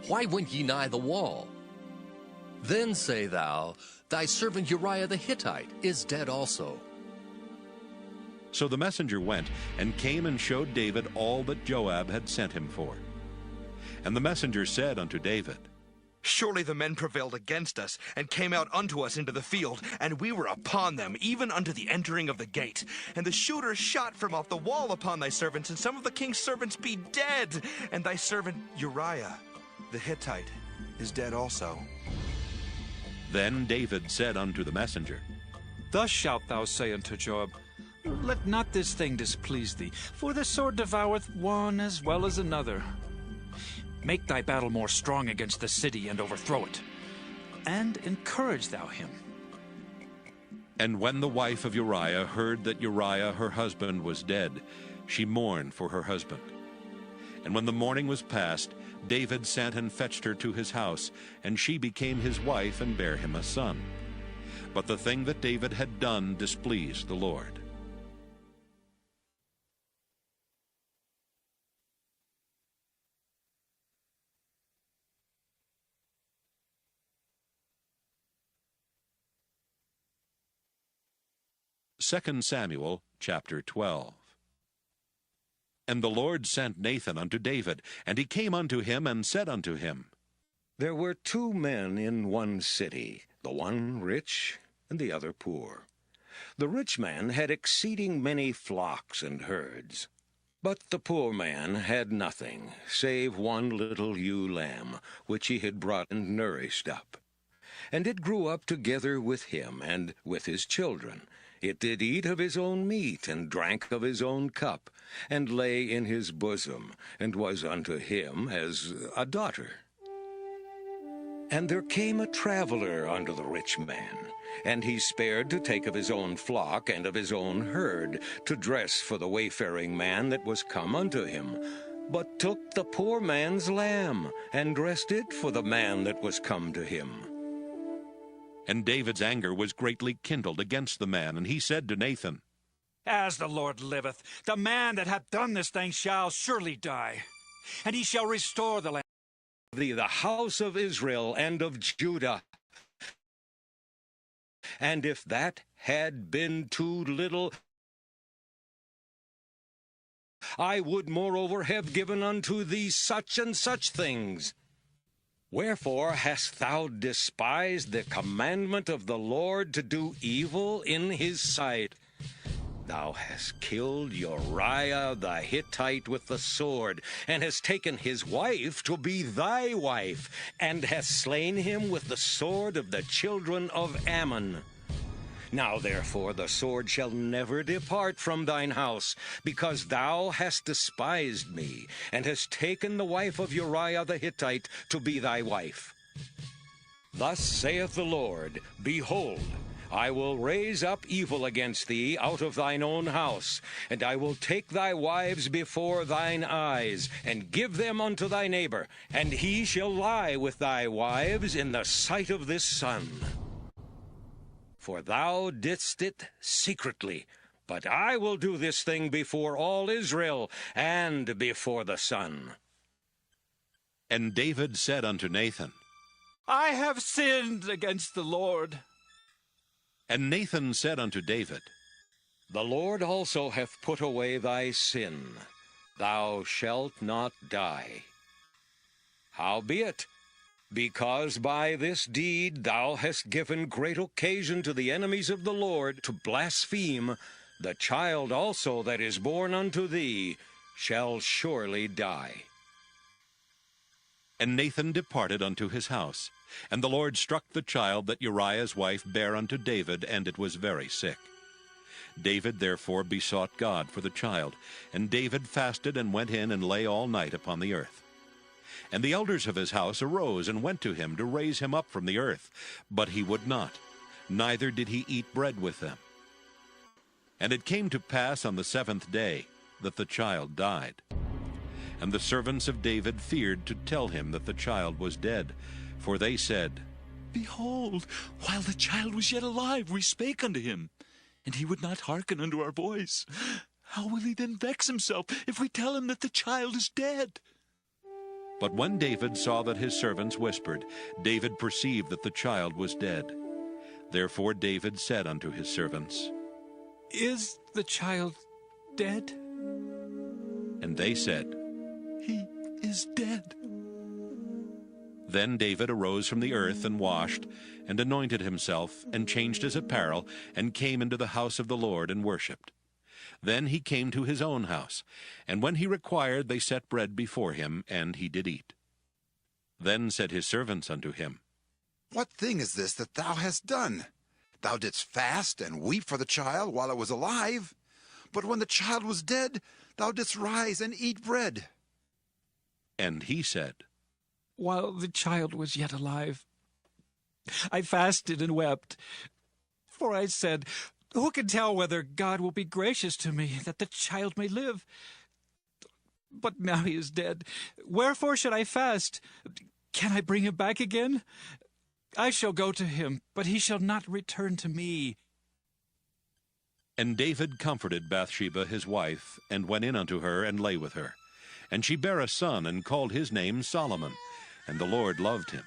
Why went ye nigh the wall? Then say thou, Thy servant Uriah the Hittite is dead also. So the messenger went, and came and showed David all that Joab had sent him for. And the messenger said unto David, Surely the men prevailed against us, and came out unto us into the field, and we were upon them, even unto the entering of the gate. And the shooters shot from off the wall upon thy servants, and some of the king's servants be dead, and thy servant Uriah the Hittite is dead also. Then David said unto the messenger, Thus shalt thou say unto Joab, Let not this thing displease thee, for the sword devoureth one as well as another. Make thy battle more strong against the city, and overthrow it, and encourage thou him. And when the wife of Uriah heard that Uriah her husband was dead, she mourned for her husband. And when the mourning was past, David sent and fetched her to his house, and she became his wife, and bare him a son. But the thing that David had done displeased the Lord. Second Samuel chapter 12. And the Lord sent Nathan unto David, and he came unto him, and said unto him, There were 2 men in one city, the one rich and the other poor. The rich man had exceeding many flocks and herds, but the poor man had nothing, save one little ewe lamb, which he had brought and nourished up. And it grew up together with him and with his children. It did eat of his own meat, and drank of his own cup, and lay in his bosom, and was unto him as a daughter. And there came a traveler unto the rich man, and he spared to take of his own flock and of his own herd, to dress for the wayfaring man that was come unto him, but took the poor man's lamb, and dressed it for the man that was come to him. And David's anger was greatly kindled against the man, and he said to Nathan, As the Lord liveth, the man that hath done this thing shall surely die, and he shall restore the land. The house of Israel and of Judah. And if that had been too little, I would moreover have given unto thee such and such things. Wherefore hast thou despised the commandment of the Lord to do evil in his sight? Thou hast killed Uriah the Hittite with the sword, and hast taken his wife to be thy wife, and hast slain him with the sword of the children of Ammon. Now therefore the sword shall never depart from thine house, because thou hast despised me, and hast taken the wife of Uriah the Hittite to be thy wife. Thus saith the Lord, Behold, I will raise up evil against thee out of thine own house, and I will take thy wives before thine eyes, and give them unto thy neighbor, and he shall lie with thy wives in the sight of this sun. For thou didst it secretly, but I will do this thing before all Israel, and before the sun. And David said unto Nathan, I have sinned against the Lord. And Nathan said unto David, The Lord also hath put away thy sin. Thou shalt not die. Howbeit, because by this deed thou hast given great occasion to the enemies of the Lord to blaspheme, the child also that is born unto thee shall surely die. And Nathan departed unto his house. And the Lord struck the child that Uriah's wife bare unto David, and it was very sick. David therefore besought God for the child, and David fasted and went in and lay all night upon the earth. And the elders of his house arose and went to him to raise him up from the earth, but he would not, neither did he eat bread with them. And it came to pass on the 7th day that the child died. And the servants of David feared to tell him that the child was dead, for they said, Behold, while the child was yet alive, we spake unto him, and he would not hearken unto our voice. How will he then vex himself if we tell him that the child is dead? But when David saw that his servants whispered, David perceived that the child was dead. Therefore David said unto his servants, Is the child dead? And they said, He is dead. Then David arose from the earth and washed, and anointed himself, and changed his apparel, and came into the house of the Lord and worshipped. Then he came to his own house, and when he required, they set bread before him, and he did eat. Then said his servants unto him, What thing is this that thou hast done? Thou didst fast and weep for the child while it was alive, but when the child was dead, thou didst rise and eat bread. And he said, While the child was yet alive, I fasted and wept, for I said, Who can tell whether God will be gracious to me, that the child may live? But now he is dead. Wherefore should I fast? Can I bring him back again? I shall go to him, but he shall not return to me. And David comforted Bathsheba his wife, and went in unto her, and lay with her. And she bare a son, and called his name Solomon. And the Lord loved him.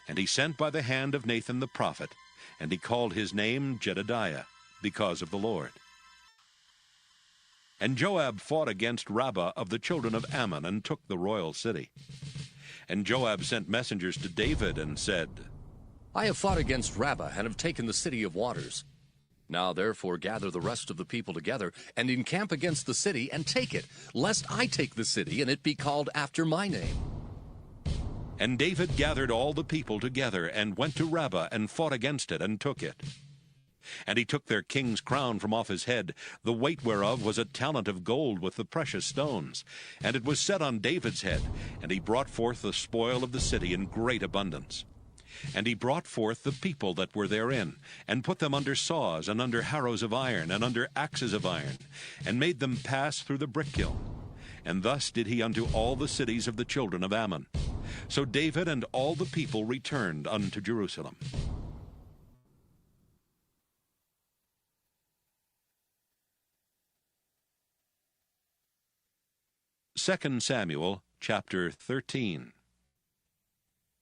And he sent by the hand of Nathan the prophet, and he called his name Jedediah, because of the Lord. And Joab fought against Rabbah of the children of Ammon, and took the royal city. And Joab sent messengers to David, and said, I have fought against Rabbah, and have taken the city of waters. Now therefore gather the rest of the people together, and encamp against the city, and take it, lest I take the city, and it be called after my name. And David gathered all the people together, and went to Rabbah, and fought against it, and took it. And he took their king's crown from off his head, the weight whereof was a talent of gold with the precious stones. And it was set on David's head, and he brought forth the spoil of the city in great abundance. And he brought forth the people that were therein, and put them under saws, and under harrows of iron, and under axes of iron, and made them pass through the brickkiln. And thus did he unto all the cities of the children of Ammon. So David and all the people returned unto Jerusalem. 2 Samuel chapter 13.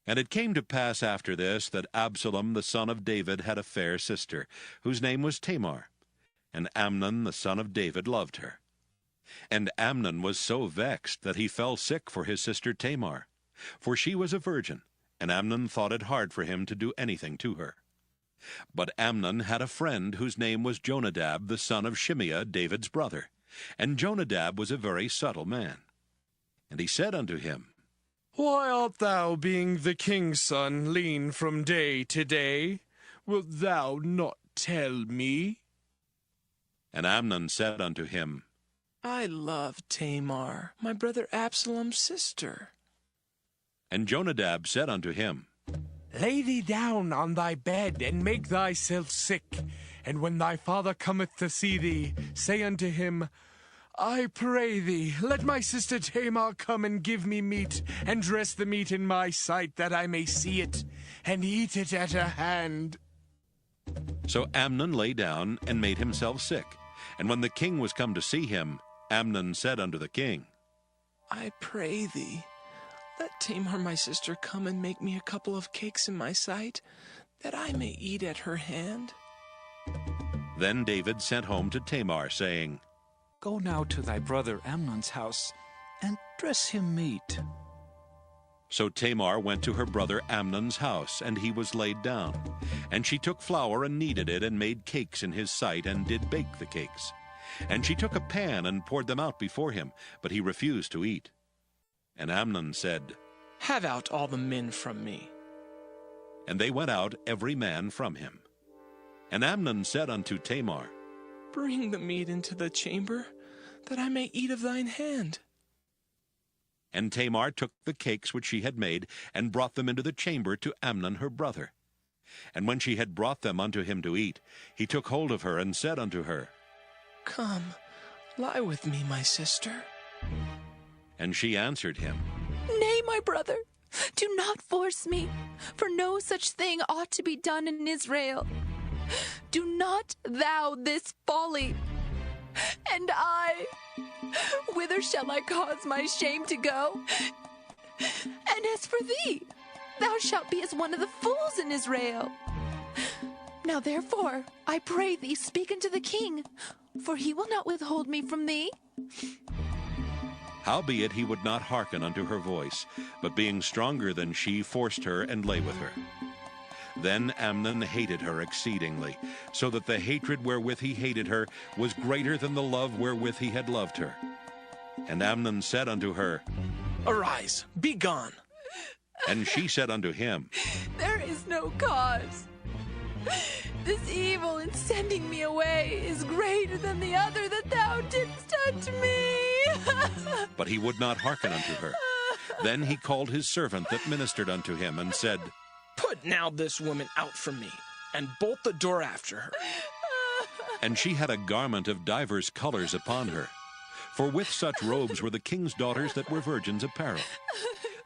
And it came to pass after this that Absalom the son of David had a fair sister, whose name was Tamar. And Amnon the son of David loved her. And Amnon was so vexed that he fell sick for his sister Tamar, for she was a virgin, and Amnon thought it hard for him to do anything to her. But Amnon had a friend whose name was Jonadab the son of Shimeah, David's brother, and Jonadab was a very subtle man. And he said unto him, Why art thou, being the king's son, lean from day to day? Wilt thou not tell me? And Amnon said unto him, I love Tamar, my brother Absalom's sister. And Jonadab said unto him, Lay thee down on thy bed, and make thyself sick. And when thy father cometh to see thee, say unto him, I pray thee, let my sister Tamar come and give me meat, and dress the meat in my sight, that I may see it, and eat it at her hand. So Amnon lay down and made himself sick. And when the king was come to see him, Amnon said unto the king, I pray thee, let Tamar my sister come and make me a couple of cakes in my sight, that I may eat at her hand. Then David sent home to Tamar, saying, Go now to thy brother Amnon's house, and dress him meat. So Tamar went to her brother Amnon's house, and he was laid down. And she took flour and kneaded it, and made cakes in his sight, and did bake the cakes. And she took a pan and poured them out before him, but he refused to eat. And Amnon said, Have out all the men from me. And they went out every man from him. And Amnon said unto Tamar, Bring the meat into the chamber, that I may eat of thine hand. And Tamar took the cakes which she had made, and brought them into the chamber to Amnon her brother. And when she had brought them unto him to eat, he took hold of her, and said unto her, Come, lie with me, my sister. And she answered him, Nay, my brother, do not force me, for no such thing ought to be done in Israel. Do not thou this folly. And I, whither shall I cause my shame to go? And as for thee, thou shalt be as one of the fools in Israel. Now therefore, I pray thee, speak unto the king, for he will not withhold me from thee. Howbeit he would not hearken unto her voice, but being stronger than she, forced her, and lay with her. Then Amnon hated her exceedingly, so that the hatred wherewith he hated her was greater than the love wherewith he had loved her. And Amnon said unto her, Arise, be gone. And she said unto him, There is no cause. This evil in sending me away is greater than the other that thou didst unto me. But he would not hearken unto her. Then he called his servant that ministered unto him, and said, Put now this woman out from me, and bolt the door after her. And she had a garment of divers colors upon her. For with such robes were the king's daughters that were virgins apparel.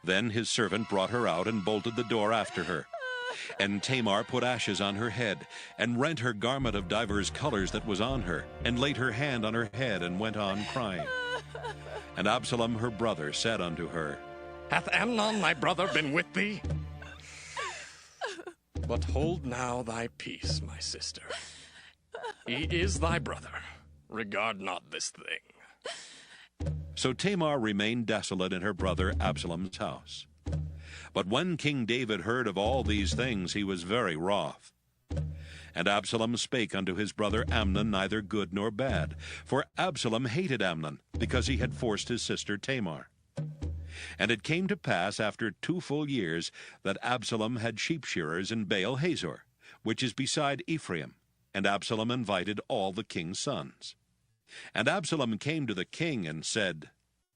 Then his servant brought her out, and bolted the door after her. And Tamar put ashes on her head, and rent her garment of divers colors that was on her, and laid her hand on her head, and went on crying. And Absalom her brother said unto her, Hath Amnon thy brother been with thee? But hold now thy peace, my sister. He is thy brother. Regard not this thing. So Tamar remained desolate in her brother Absalom's house. But when King David heard of all these things, he was very wroth. And Absalom spake unto his brother Amnon neither good nor bad, for Absalom hated Amnon, because he had forced his sister Tamar. And it came to pass after 2 full years that Absalom had sheep shearers in Baal Hazor, which is beside Ephraim, and Absalom invited all the king's sons. And Absalom came to the king and said,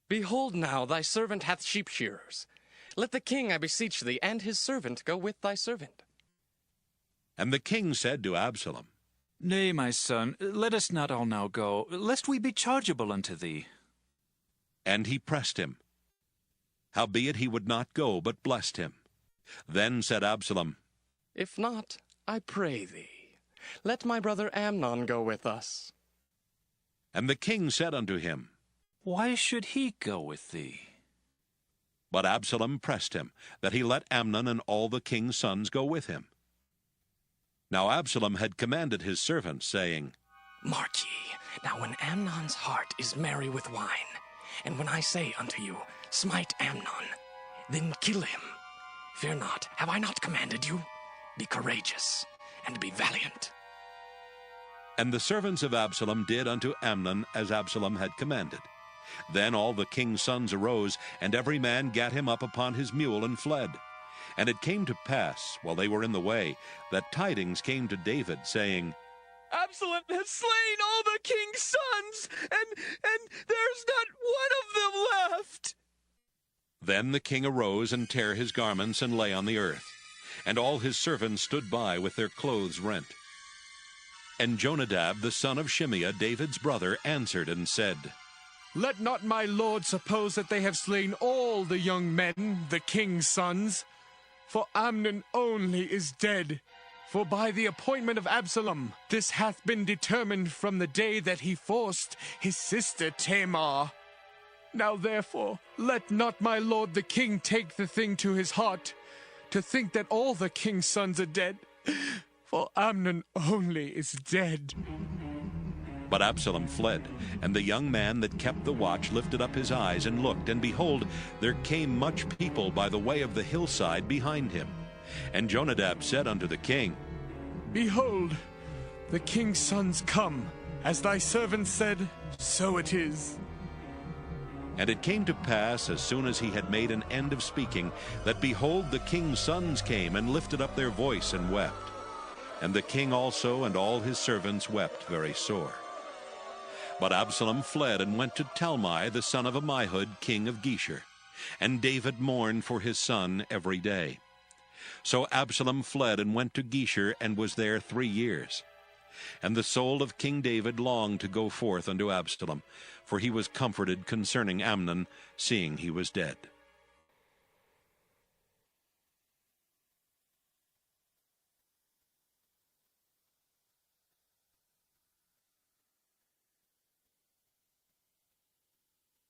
Behold now, thy servant hath sheep shearers. Let the king, I beseech thee, and his servant go with thy servant. And the king said to Absalom, Nay, my son, let us not all now go, lest we be chargeable unto thee. And he pressed him. Howbeit he would not go, but blessed him. Then said Absalom, If not, I pray thee, let my brother Amnon go with us. And the king said unto him, Why should he go with thee? But Absalom pressed him, that he let Amnon and all the king's sons go with him. Now Absalom had commanded his servants, saying, Mark ye, now when Amnon's heart is merry with wine, and when I say unto you, Smite Amnon, then kill him. Fear not, have I not commanded you? Be courageous, and be valiant. And the servants of Absalom did unto Amnon as Absalom had commanded. Then all the king's sons arose, and every man gat him up upon his mule and fled. And it came to pass, while they were in the way, that tidings came to David, saying, Absalom has slain all the king's sons, and there's not one of them left. Then the king arose and tare his garments and lay on the earth. And all his servants stood by with their clothes rent. And Jonadab, the son of Shimeah, David's brother, answered and said, Let not my lord suppose that they have slain all the young men, the king's sons. For Amnon only is dead. For by the appointment of Absalom, this hath been determined from the day that he forced his sister Tamar. Now therefore, let not my lord the king take the thing to his heart, to think that all the king's sons are dead, for Amnon only is dead. But Absalom fled, and the young man that kept the watch lifted up his eyes and looked, and behold, there came much people by the way of the hillside behind him. And Jonadab said unto the king, Behold, the king's sons come. As thy servant said, so it is. And it came to pass, as soon as he had made an end of speaking, that behold, the king's sons came and lifted up their voice and wept. And the king also and all his servants wept very sore. But Absalom fled and went to Talmai, the son of Ammihud, king of Geshur. And David mourned for his son every day. So Absalom fled and went to Geshur, and was there 3 years. And the soul of King David longed to go forth unto Absalom, for he was comforted concerning Amnon, seeing he was dead.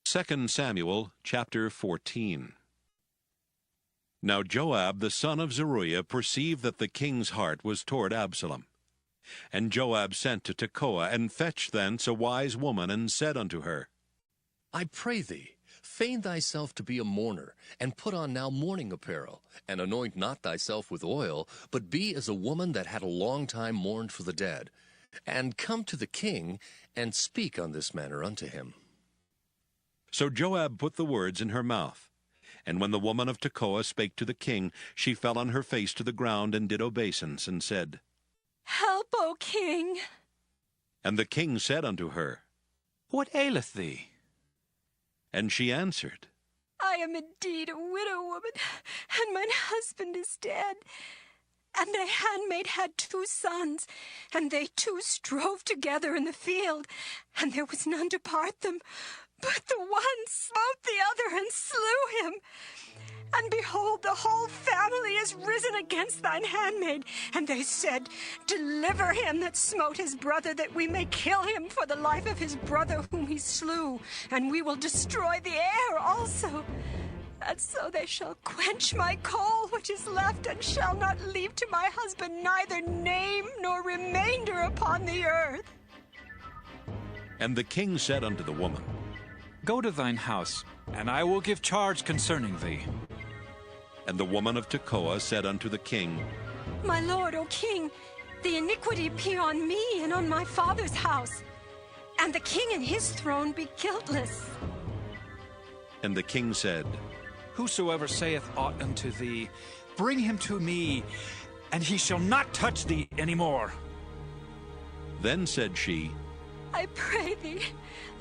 Second Samuel chapter 14. Now Joab the son of Zeruiah perceived that the king's heart was toward Absalom. And Joab sent to Tekoa, and fetched thence a wise woman, and said unto her, I pray thee, feign thyself to be a mourner, and put on now mourning apparel, and anoint not thyself with oil, but be as a woman that had a long time mourned for the dead, and come to the king, and speak on this manner unto him. So Joab put the words in her mouth. And when the woman of Tekoa spake to the king, she fell on her face to the ground, and did obeisance, and said, Help, O king. And the king said unto her, What aileth thee? And she answered, I am indeed a widow woman, and mine husband is dead. And a handmaid had 2 sons, and they 2 strove together in the field, and there was none to part them. But the one smote the other and slew him. And behold, the whole family is risen against thine handmaid. And they said, Deliver him that smote his brother, that we may kill him for the life of his brother whom he slew, and we will destroy the heir also. And so they shall quench my coal which is left, and shall not leave to my husband neither name nor remainder upon the earth. And the king said unto the woman, Go to thine house, and I will give charge concerning thee. And the woman of Tekoa said unto the king, My lord, O king, the iniquity be on me and on my father's house, and the king and his throne be guiltless. And the king said, Whosoever saith aught unto thee, bring him to me, and he shall not touch thee any more. Then said she, I pray thee,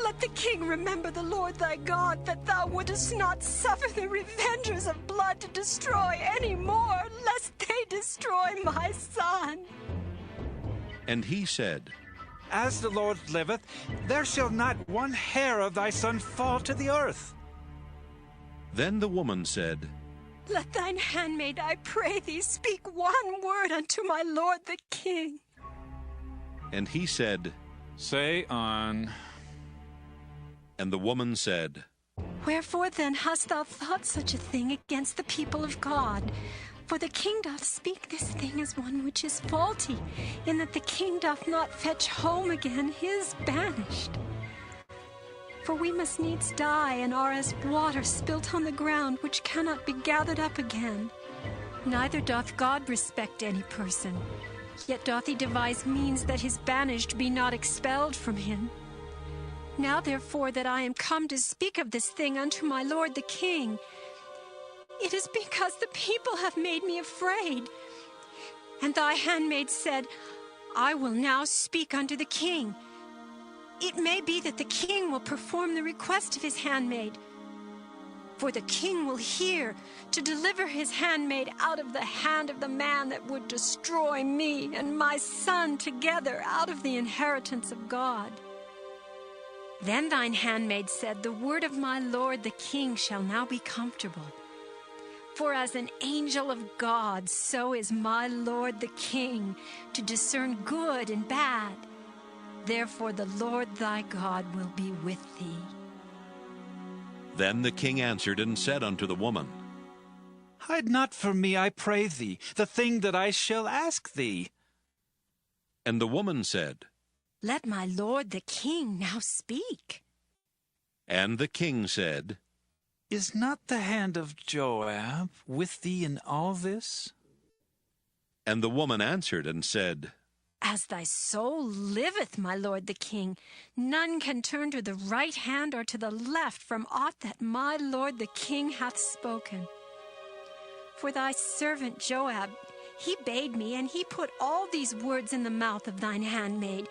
let the king remember the Lord thy God, that thou wouldest not suffer the revengers of blood to destroy any more, lest they destroy my son. And he said, As the Lord liveth, there shall not one hair of thy son fall to the earth. Then the woman said, Let thine handmaid, I pray thee, speak one word unto my lord the king. And he said, Say on. And the woman said, Wherefore then hast thou thought such a thing against the people of God? For the king doth speak this thing as one which is faulty, in that the king doth not fetch home again his banished. For we must needs die, and are as water spilt on the ground, which cannot be gathered up again. Neither doth God respect any person, yet doth he devise means that his banished be not expelled from him. Now therefore that I am come to speak of this thing unto my lord the king, it is because the people have made me afraid. And thy handmaid said, I will now speak unto the king. It may be that the king will perform the request of his handmaid. For the king will hear to deliver his handmaid out of the hand of the man that would destroy me and my son together out of the inheritance of God. Then thine handmaid said, The word of my lord the king shall now be comfortable. For as an angel of God, so is my lord the king, to discern good and bad. Therefore the Lord thy God will be with thee. Then the king answered and said unto the woman, Hide not from me, I pray thee, the thing that I shall ask thee. And the woman said, Let my lord the king now speak. And the king said, Is not the hand of Joab with thee in all this? And the woman answered and said, As thy soul liveth, my lord the king, none can turn to the right hand or to the left from aught that my lord the king hath spoken. For thy servant Joab, he bade me, and he put all these words in the mouth of thine handmaid.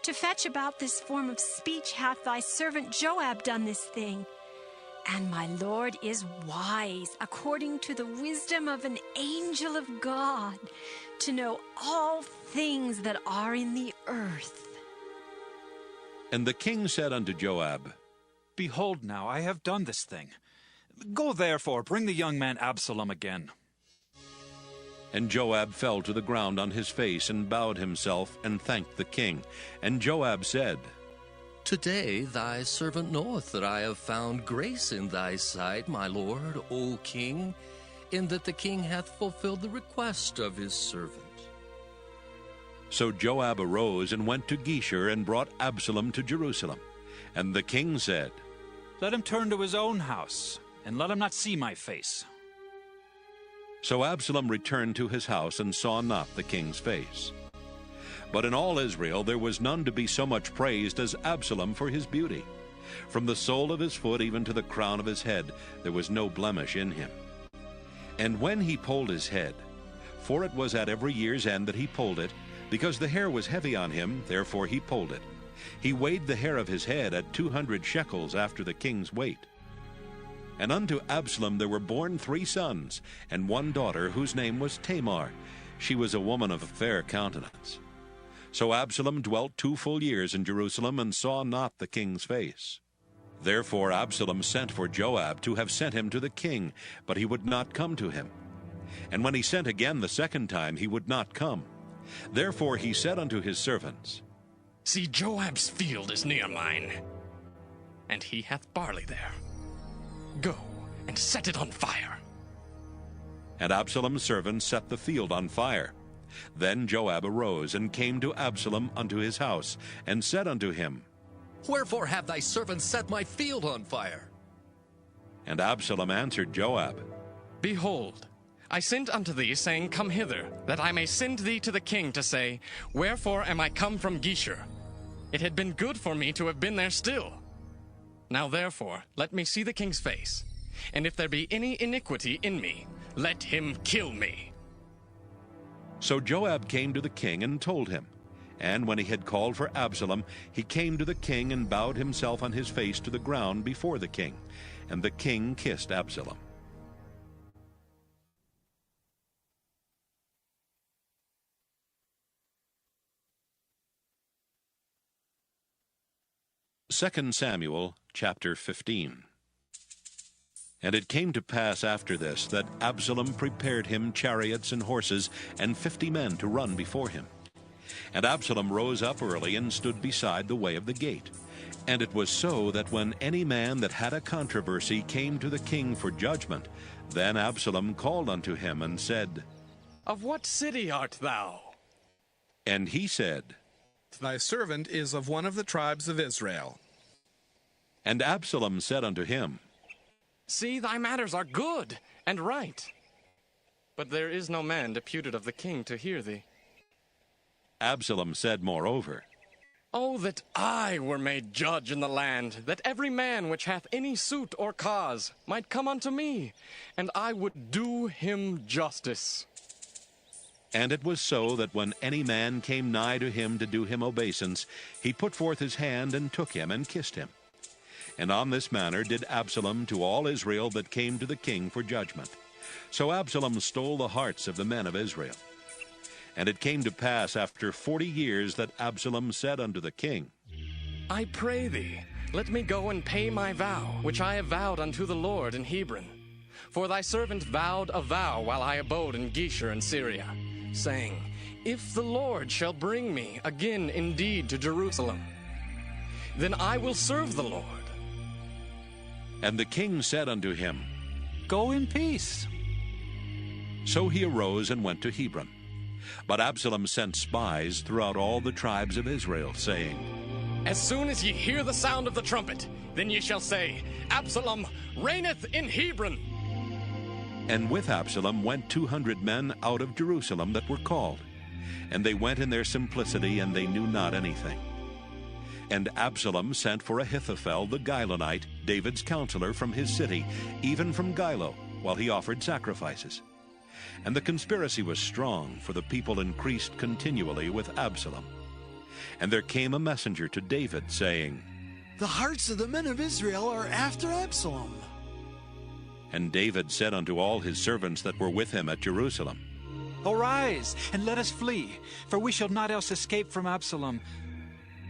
To fetch about this form of speech hath thy servant Joab done this thing. And my lord is wise, according to the wisdom of an angel of God, to know all things that are in the earth. And the king said unto Joab, Behold now, I have done this thing. Go therefore, bring the young man Absalom again. And Joab fell to the ground on his face and bowed himself and thanked the king. And Joab said, Today thy servant knoweth that I have found grace in thy sight, my lord, O king, in that the king hath fulfilled the request of his servant. So Joab arose and went to Geshur and brought Absalom to Jerusalem. And the king said, Let him turn to his own house, and let him not see my face. So Absalom returned to his house and saw not the king's face. But in all Israel there was none to be so much praised as Absalom for his beauty. From the sole of his foot even to the crown of his head there was no blemish in him. And when he polled his head, for it was at every year's end that he polled it, because the hair was heavy on him, therefore he polled it. He weighed the hair of his head at 200 shekels after the king's weight. And unto Absalom there were born 3 sons, and 1 daughter, whose name was Tamar. She was a woman of a fair countenance. So Absalom dwelt 2 full years in Jerusalem, and saw not the king's face. Therefore Absalom sent for Joab to have sent him to the king, but he would not come to him. And when he sent again the second time, he would not come. Therefore he said unto his servants, See, Joab's field is near mine, and he hath barley there. Go and set it on fire. And Absalom's servants set the field on fire. Then Joab arose and came to Absalom unto his house, and said unto him, Wherefore have thy servants set my field on fire? And Absalom answered Joab, Behold, I sent unto thee, saying, Come hither, that I may send thee to the king to say, Wherefore am I come from Geshur? It had been good for me to have been there still. Now therefore, let me see the king's face, and if there be any iniquity in me, let him kill me. So Joab came to the king and told him. And when he had called for Absalom, he came to the king and bowed himself on his face to the ground before the king. And the king kissed Absalom. Second Samuel chapter 15. And it came to pass after this that Absalom prepared him chariots and horses and 50 men to run before him. And Absalom rose up early and stood beside the way of the gate. And it was so that when any man that had a controversy came to the king for judgment, then Absalom called unto him and said, Of what city art thou? And he said, Thy servant is of one of the tribes of Israel. And Absalom said unto him, See, thy matters are good and right. But there is no man deputed of the king to hear thee. Absalom said moreover, Oh, that I were made judge in the land, that every man which hath any suit or cause might come unto me, and I would do him justice. And it was so that when any man came nigh to him to do him obeisance, he put forth his hand and took him and kissed him. And on this manner did Absalom to all Israel that came to the king for judgment. So Absalom stole the hearts of the men of Israel. And it came to pass after 40 years that Absalom said unto the king, I pray thee, let me go and pay my vow, which I have vowed unto the Lord in Hebron. For thy servant vowed a vow while I abode in Geshur in Syria, saying, If the Lord shall bring me again indeed to Jerusalem, then I will serve the Lord. And the king said unto him, Go in peace. So he arose and went to Hebron. But Absalom sent spies throughout all the tribes of Israel, saying, As soon as ye hear the sound of the trumpet, then ye shall say, Absalom reigneth in Hebron. And with Absalom went 200 men out of Jerusalem that were called. And they went in their simplicity, and they knew not anything. And Absalom sent for Ahithophel the Gilonite, David's counselor, from his city, even from Gilo, while he offered sacrifices. And the conspiracy was strong, for the people increased continually with Absalom. And there came a messenger to David, saying, The hearts of the men of Israel are after Absalom. And David said unto all his servants that were with him at Jerusalem, Arise, and let us flee, for we shall not else escape from Absalom.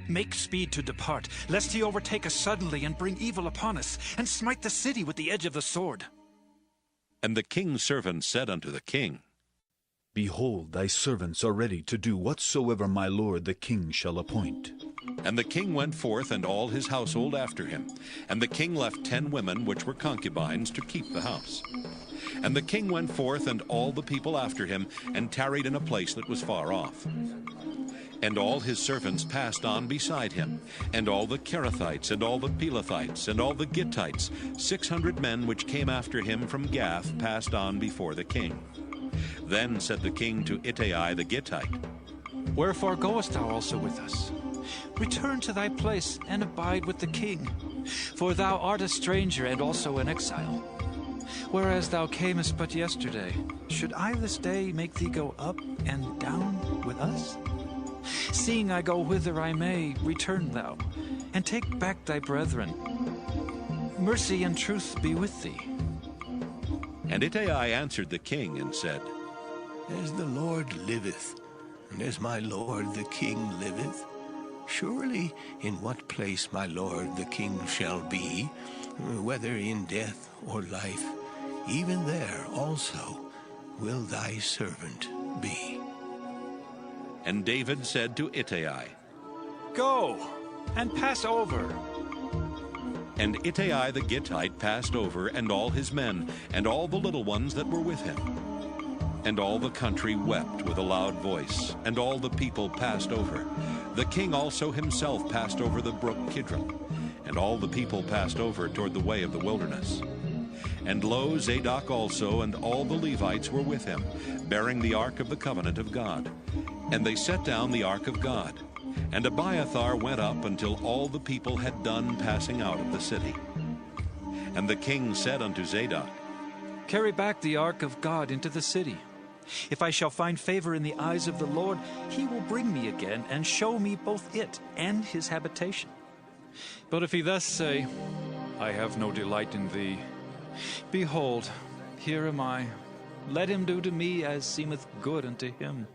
Make speed to depart, lest he overtake us suddenly and bring evil upon us, and smite the city with the edge of the sword. And the king's servants said unto the king, Behold, thy servants are ready to do whatsoever my lord the king shall appoint. And the king went forth, and all his household after him. And the king left 10 women which were concubines to keep the house. And the king went forth, and all the people after him, and tarried in a place that was far off. And all his servants passed on beside him, and all the Kerethites, and all the Pelethites, and all the Gittites, 600 men which came after him from Gath, passed on before the king. Then said the king to Ittai the Gittite, Wherefore goest thou also with us? Return to thy place, and abide with the king, for thou art a stranger and also an exile. Whereas thou camest but yesterday, should I this day make thee go up and down with us? Seeing I go whither I may, return thou, and take back thy brethren. Mercy and truth be with thee. And Ittai answered the king and said, As the Lord liveth, and as my lord the king liveth, surely in what place my lord the king shall be, whether in death or life, even there also will thy servant be. And David said to Ittai, Go, and pass over. And Ittai the Gittite passed over, and all his men, and all the little ones that were with him. And all the country wept with a loud voice, and all the people passed over. The king also himself passed over the brook Kidron, and all the people passed over toward the way of the wilderness. And lo, Zadok also and all the Levites were with him, bearing the ark of the covenant of God. And they set down the ark of God. And Abiathar went up until all the people had done passing out of the city. And the king said unto Zadok, Carry back the ark of God into the city. If I shall find favor in the eyes of the Lord, he will bring me again and show me both it and his habitation. But if he thus say, I have no delight in thee, behold, here am I. Let him do to me as seemeth good unto him.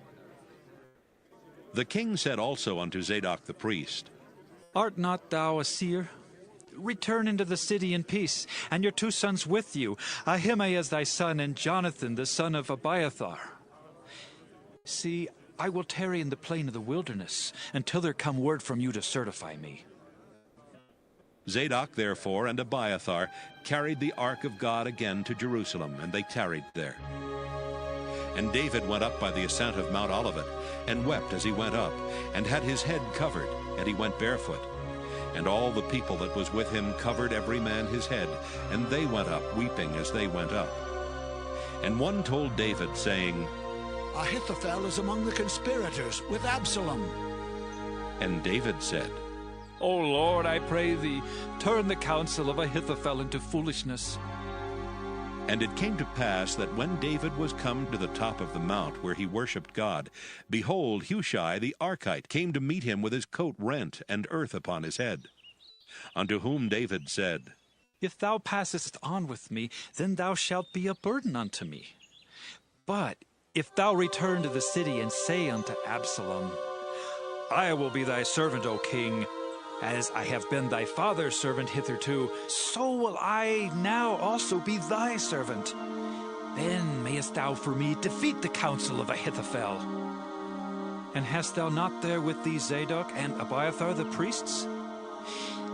The king said also unto Zadok the priest, Art not thou a seer? Return into the city in peace, and your 2 sons with you, Ahimaaz thy son, and Jonathan the son of Abiathar. See, I will tarry in the plain of the wilderness, until there come word from you to certify me. Zadok therefore and Abiathar carried the ark of God again to Jerusalem, and they tarried there. And David went up by the ascent of Mount Olivet, and wept as he went up, and had his head covered, and he went barefoot. And all the people that was with him covered every man his head, and they went up weeping as they went up. And one told David, saying, Ahithophel is among the conspirators with Absalom. And David said, O Lord, I pray thee, turn the counsel of Ahithophel into foolishness. And it came to pass that when David was come to the top of the mount where he worshipped God, behold, Hushai the Archite came to meet him with his coat rent and earth upon his head. Unto whom David said, If thou passest on with me, then thou shalt be a burden unto me. But if thou return to the city and say unto Absalom, I will be thy servant, O king, as I have been thy father's servant hitherto, so will I now also be thy servant. Then mayest thou for me defeat the counsel of Ahithophel. And hast thou not there with thee Zadok and Abiathar the priests?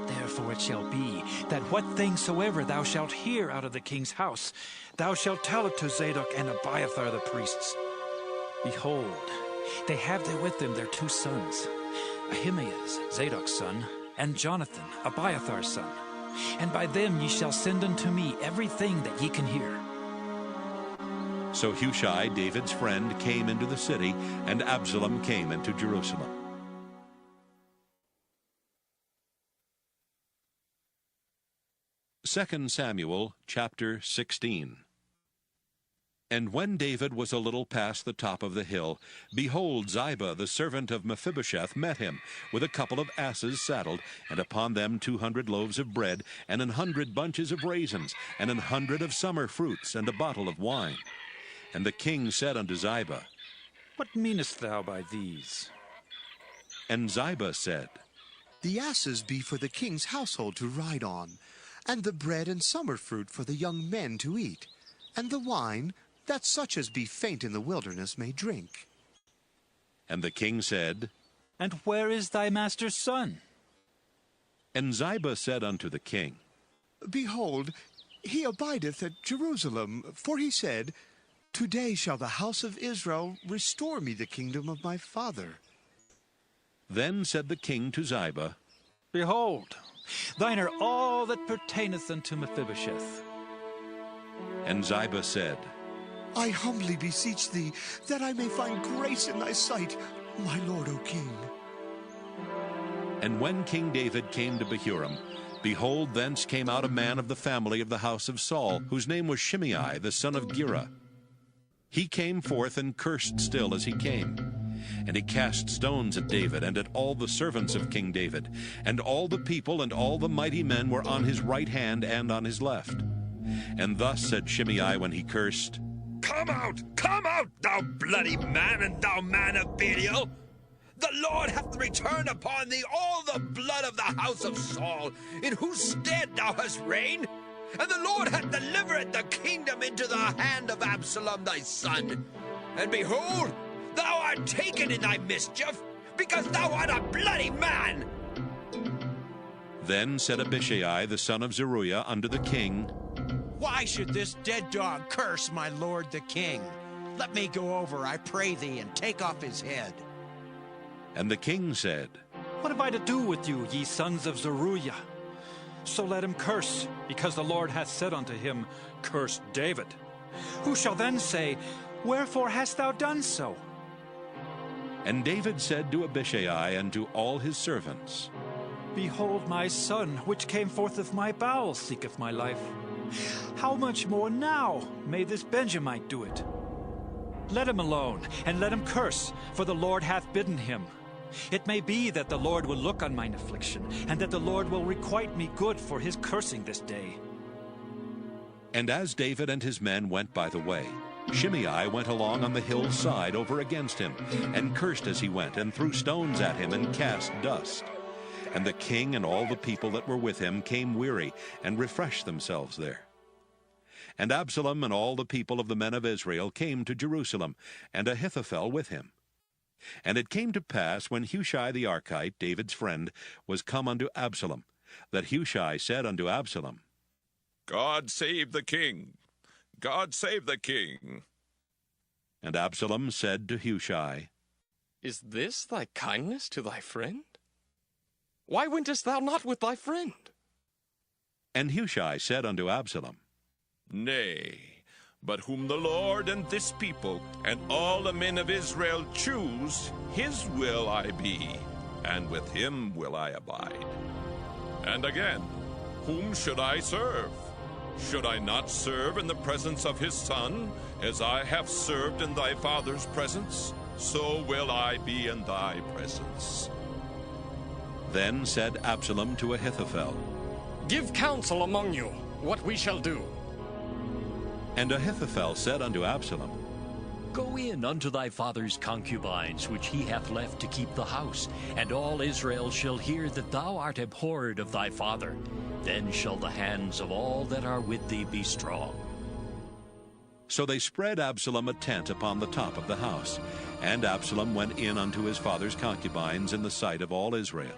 Therefore it shall be, that what thing soever thou shalt hear out of the king's house, thou shalt tell it to Zadok and Abiathar the priests. Behold, they have there with them their 2 sons, Ahimaaz, Zadok's son, and Jonathan, Abiathar's son. And by them ye shall send unto me everything that ye can hear. So Hushai, David's friend, came into the city, and Absalom came into Jerusalem. Second Samuel chapter 16. And when David was a little past the top of the hill, behold, Ziba, the servant of Mephibosheth, met him, with a couple of asses saddled, and upon them 200 loaves of bread, and 100 bunches of raisins, and 100 of summer fruits, and a bottle of wine. And the king said unto Ziba, What meanest thou by these? And Ziba said, The asses be for the king's household to ride on, and the bread and summer fruit for the young men to eat, and the wine, that such as be faint in the wilderness may drink. And the king said, And where is thy master's son? And Ziba said unto the king, Behold, he abideth at Jerusalem, for he said, Today shall the house of Israel restore me the kingdom of my father. Then said the king to Ziba, Behold, thine are all that pertaineth unto Mephibosheth. And Ziba said, I humbly beseech thee, that I may find grace in thy sight, my lord, O king. And when King David came to Bahurim, behold, thence came out a man of the family of the house of Saul, whose name was Shimei, the son of Gera. He came forth and cursed still as he came. And he cast stones at David and at all the servants of King David. And all the people and all the mighty men were on his right hand and on his left. And thus said Shimei when he cursed, Come out, thou bloody man, and thou man of Belial! The Lord hath returned upon thee all the blood of the house of Saul, in whose stead thou hast reigned. And the Lord hath delivered the kingdom into the hand of Absalom thy son. And behold, thou art taken in thy mischief, because thou art a bloody man. Then said Abishai the son of Zeruiah unto the king, Why should this dead dog curse my lord the king? Let me go over, I pray thee, and take off his head. And the king said, What have I to do with you, ye sons of Zeruiah? So let him curse, because the Lord hath said unto him, Curse David. Who shall then say, Wherefore hast thou done so? And David said to Abishai and to all his servants, Behold, my son, which came forth of my bowels, seeketh my life. How much more now may this Benjamite do it? Let him alone, and let him curse, for the Lord hath bidden him. It may be that the Lord will look on mine affliction, and that the Lord will requite me good for his cursing this day. And as David and his men went by the way, Shimei went along on the hill's side over against him, and cursed as he went, and threw stones at him, and cast dust. And the king and all the people that were with him came weary, and refreshed themselves there. And Absalom and all the people of the men of Israel came to Jerusalem, and Ahithophel with him. And it came to pass, when Hushai the Archite, David's friend, was come unto Absalom, that Hushai said unto Absalom, God save the king! God save the king! And Absalom said to Hushai, Is this thy kindness to thy friend? Why wentest thou not with thy friend? And Hushai said unto Absalom, Nay, but whom the Lord and this people and all the men of Israel choose, his will I be, and with him will I abide. And again, whom should I serve? Should I not serve in the presence of his son, as I have served in thy father's presence? So will I be in thy presence. Then said Absalom to Ahithophel, Give counsel among you what we shall do. And Ahithophel said unto Absalom, Go in unto thy father's concubines, which he hath left to keep the house, and all Israel shall hear that thou art abhorred of thy father. Then shall the hands of all that are with thee be strong. So they spread Absalom a tent upon the top of the house, and Absalom went in unto his father's concubines in the sight of all Israel.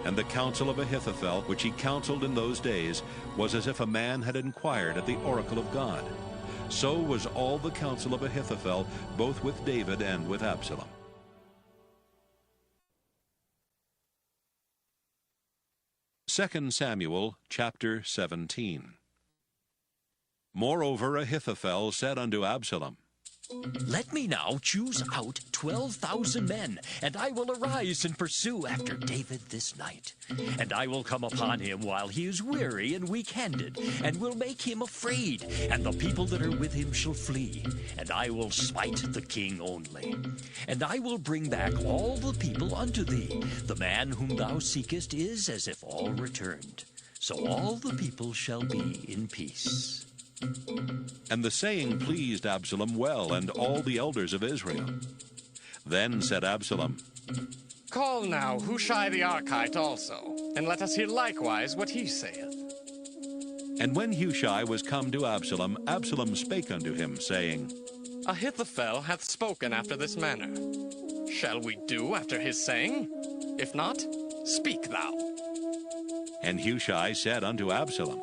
And the counsel of Ahithophel, which he counseled in those days, was as if a man had inquired at the oracle of God. So was all the counsel of Ahithophel, both with David and with Absalom. Second Samuel chapter 17. Moreover Ahithophel said unto Absalom, Let me now choose out 12,000 men, and I will arise and pursue after David this night. And I will come upon him while he is weary and weak-handed, and will make him afraid, and the people that are with him shall flee. And I will smite the king only. And I will bring back all the people unto thee. The man whom thou seekest is as if all returned. So all the people shall be in peace. And the saying pleased Absalom well, and all the elders of Israel. Then said Absalom, Call now Hushai the Archite also, and let us hear likewise what he saith. And when Hushai was come to Absalom, Absalom spake unto him, saying, Ahithophel hath spoken after this manner. Shall we do after his saying? If not, speak thou. And Hushai said unto Absalom,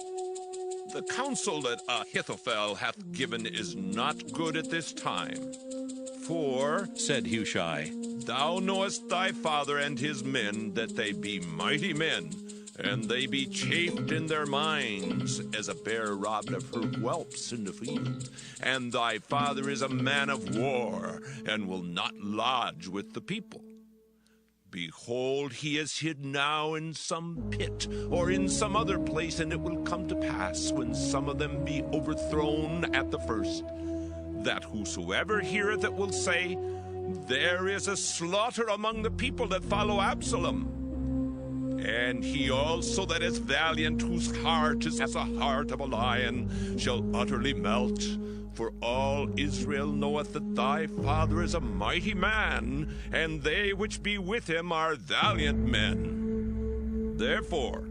The counsel that Ahithophel hath given is not good at this time. For, said Hushai, thou knowest thy father and his men, that they be mighty men, and they be chafed in their minds, as a bear robbed of her whelps in the field. And thy father is a man of war, and will not lodge with the people. Behold, he is hid now in some pit, or in some other place, and it will come to pass, when some of them be overthrown at the first, that whosoever heareth it will say, There is a slaughter among the people that follow Absalom. And he also that is valiant, whose heart is as a heart of a lion, shall utterly melt. For all Israel knoweth that thy father is a mighty man, and they which be with him are valiant men. Therefore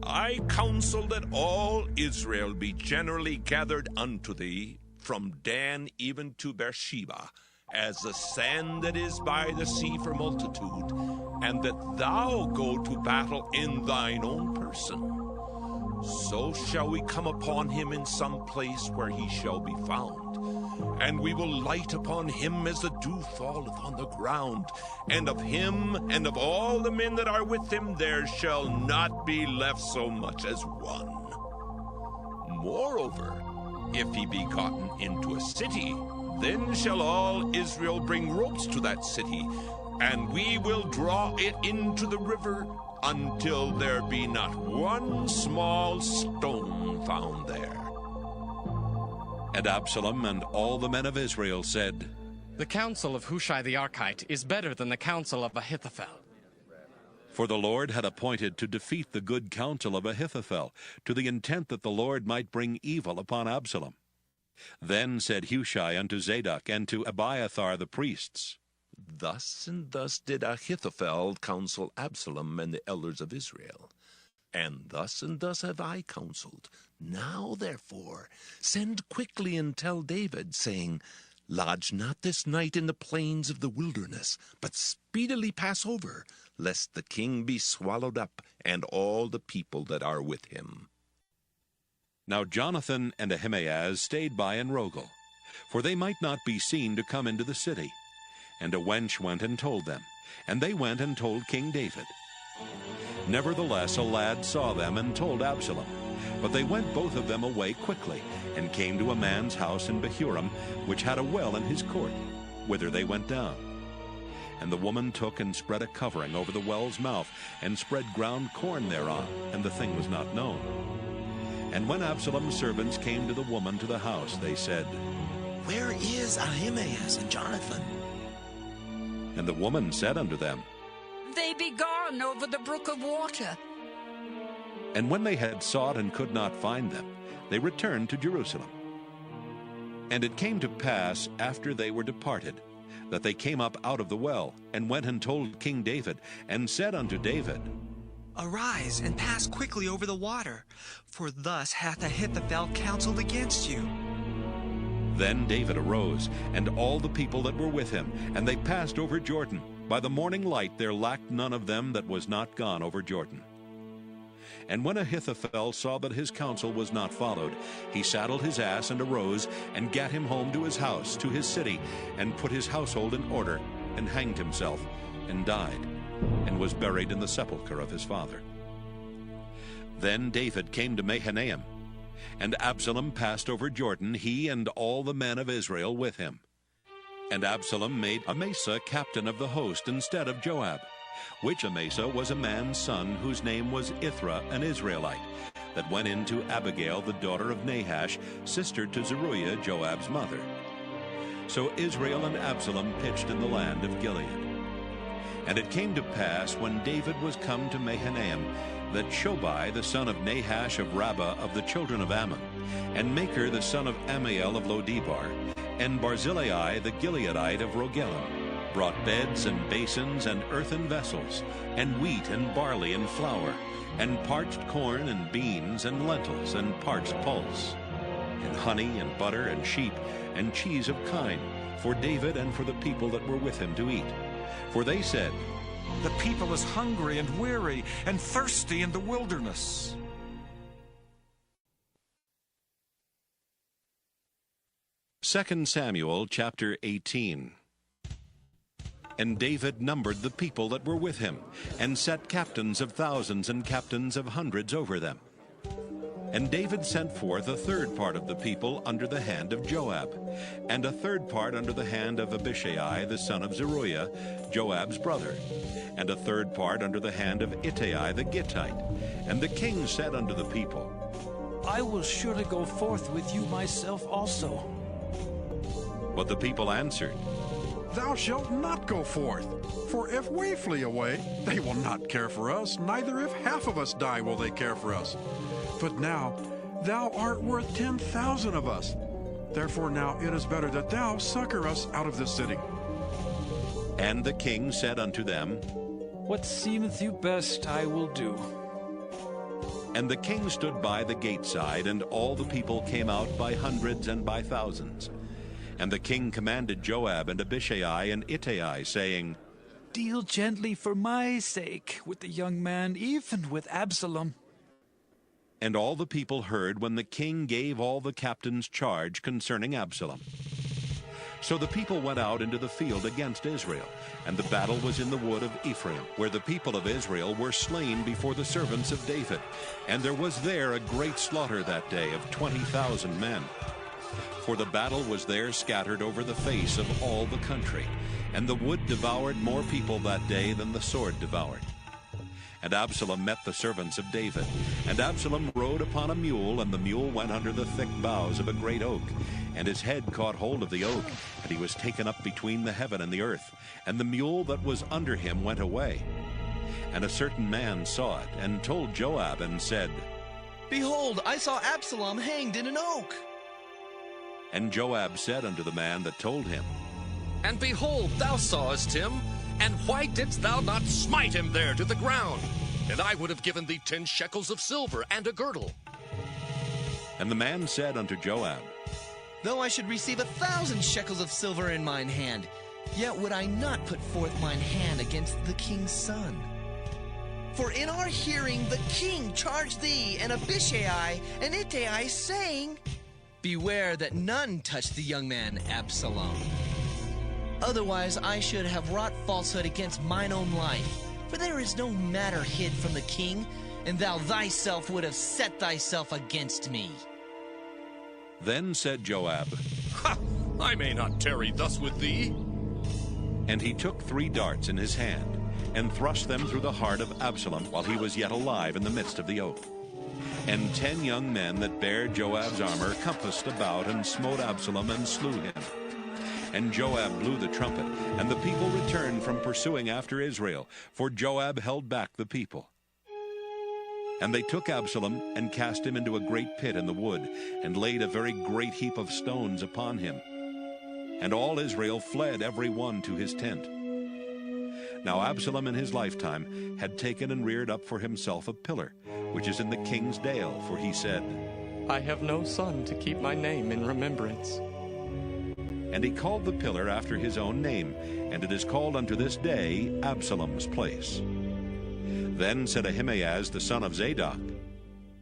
I counsel that all Israel be generally gathered unto thee, from Dan even to Beersheba, as the sand that is by the sea for multitude, and that thou go to battle in thine own person. So shall we come upon him in some place where he shall be found, and we will light upon him as the dew falleth on the ground, and of him and of all the men that are with him there shall not be left so much as one. Moreover, if he be gotten into a city, then shall all Israel bring ropes to that city, and we will draw it into the river, until there be not one small stone found there. And Absalom and all the men of Israel said, The counsel of Hushai the Archite is better than the counsel of Ahithophel. For the Lord had appointed to defeat the good counsel of Ahithophel, to the intent that the Lord might bring evil upon Absalom. Then said Hushai unto Zadok and to Abiathar the priests, Thus and thus did Ahithophel counsel Absalom and the elders of Israel. And thus have I counseled. Now, therefore, send quickly and tell David, saying, Lodge not this night in the plains of the wilderness, but speedily pass over, lest the king be swallowed up, and all the people that are with him. Now Jonathan and Ahimaaz stayed by in Rogel, for they might not be seen to come into the city. And a wench went and told them, and they went and told King David. Nevertheless a lad saw them and told Absalom. But they went both of them away quickly, and came to a man's house in Bahurim, which had a well in his court, whither they went down. And the woman took and spread a covering over the well's mouth, and spread ground corn thereon, and the thing was not known. And when Absalom's servants came to the woman to the house, they said, Where is Ahimaaz and Jonathan? And the woman said unto them, They be gone over the brook of water. And when they had sought and could not find them, they returned to Jerusalem. And it came to pass, after they were departed, that they came up out of the well, and went and told King David, and said unto David, Arise, and pass quickly over the water, for thus hath Ahithophel counseled against you. Then David arose, and all the people that were with him, and they passed over Jordan. By the morning light there lacked none of them that was not gone over Jordan. And when Ahithophel saw that his counsel was not followed, he saddled his ass and arose, and gat him home to his house, to his city, and put his household in order, and hanged himself, and died, and was buried in the sepulchre of his father. Then David came to Mahanaim, and Absalom passed over Jordan, he and all the men of Israel with him. And Absalom made Amasa captain of the host instead of Joab, which Amasa was a man's son whose name was Ithra, an Israelite, that went in to Abigail, the daughter of Nahash, sister to Zeruiah, Joab's mother. So Israel and Absalom pitched in the land of Gilead. And it came to pass, when David was come to Mahanaim, that Shobai the son of Nahash of Rabbah of the children of Ammon, and Machir the son of Ammiel of Lodebar, and Barzillai the Gileadite of Rogelim, brought beds and basins and earthen vessels, and wheat and barley and flour, and parched corn and beans and lentils and parched pulse, and honey and butter and sheep and cheese of kine, for David and for the people that were with him to eat. For they said, The people is hungry and weary and thirsty in the wilderness. 2 Samuel chapter 18. And David numbered the people that were with him, and set captains of thousands and captains of hundreds over them. And David sent forth a third part of the people under the hand of Joab, and a third part under the hand of Abishai the son of Zeruiah, Joab's brother, and a third part under the hand of Ittai the Gittite. And the king said unto the people, I will surely go forth with you myself also. But the people answered, Thou shalt not go forth, for if we flee away, they will not care for us, neither if half of us die will they care for us. But now thou art worth 10,000 of us. Therefore now it is better that thou succor us out of this city. And the king said unto them, What seemeth you best I will do. And the king stood by the gate side, and all the people came out by hundreds and by thousands. And the king commanded Joab and Abishai and Ittai, saying, Deal gently for my sake with the young man, even with Absalom. And all the people heard when the king gave all the captains charge concerning Absalom. So the people went out into the field against Israel, and the battle was in the wood of Ephraim, where the people of Israel were slain before the servants of David. And there was there a great slaughter that day of 20,000 men. For the battle was there scattered over the face of all the country, and the wood devoured more people that day than the sword devoured. And Absalom met the servants of David. And Absalom rode upon a mule, and the mule went under the thick boughs of a great oak. And his head caught hold of the oak, and he was taken up between the heaven and the earth. And the mule that was under him went away. And a certain man saw it, and told Joab, and said, Behold, I saw Absalom hanged in an oak. And Joab said unto the man that told him, And behold, thou sawest him, and why didst thou not smite him there to the ground? And I would have given thee 10 shekels of silver and a girdle. And the man said unto Joab, Though I should receive 1,000 shekels of silver in mine hand, yet would I not put forth mine hand against the king's son. For in our hearing the king charged thee and Abishai and Ittai, saying, Beware that none touch the young man Absalom. Otherwise I should have wrought falsehood against mine own life. For there is no matter hid from the king, and thou thyself would have set thyself against me. Then said Joab, Ha! I may not tarry thus with thee. And he took 3 darts in his hand, and thrust them through the heart of Absalom while he was yet alive in the midst of the oak. And 10 young men that bare Joab's armor compassed about and smote Absalom and slew him. And Joab blew the trumpet, and the people returned from pursuing after Israel, for Joab held back the people. And they took Absalom and cast him into a great pit in the wood, and laid a very great heap of stones upon him. And all Israel fled every one to his tent. Now Absalom in his lifetime had taken and reared up for himself a pillar, which is in the king's dale, for he said, I have no son to keep my name in remembrance. And he called the pillar after his own name, and it is called unto this day Absalom's place. Then said Ahimaaz the son of Zadok,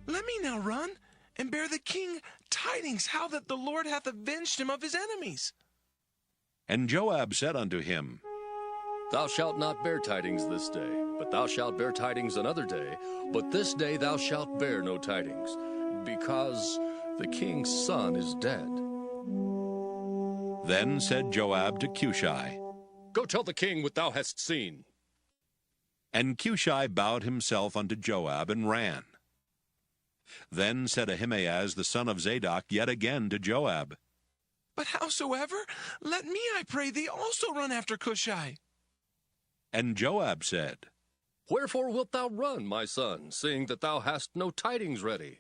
Let me now run and bear the king tidings how that the Lord hath avenged him of his enemies. And Joab said unto him, Thou shalt not bear tidings this day, but thou shalt bear tidings another day. But this day thou shalt bear no tidings, because the king's son is dead. Then said Joab to Cushai, Go tell the king what thou hast seen. And Cushai bowed himself unto Joab and ran. Then said Ahimaaz the son of Zadok yet again to Joab, But howsoever, let me, I pray thee, also run after Cushai. And Joab said, Wherefore wilt thou run, my son, seeing that thou hast no tidings ready?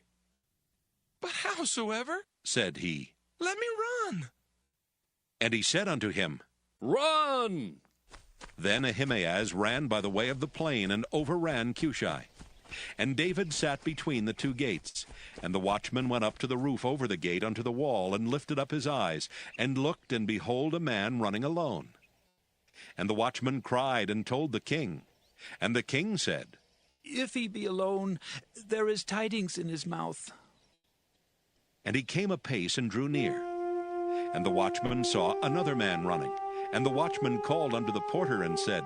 But howsoever, said he, let me run. And he said unto him, Run! Then Ahimaaz ran by the way of the plain, and overran Cushai. And David sat between the two gates. And the watchman went up to the roof over the gate unto the wall, and lifted up his eyes, and looked, and behold a man running alone. And the watchman cried and told the king. And the king said, If he be alone, there is tidings in his mouth. And he came apace and drew near. And the watchman saw another man running. And the watchman called unto the porter and said,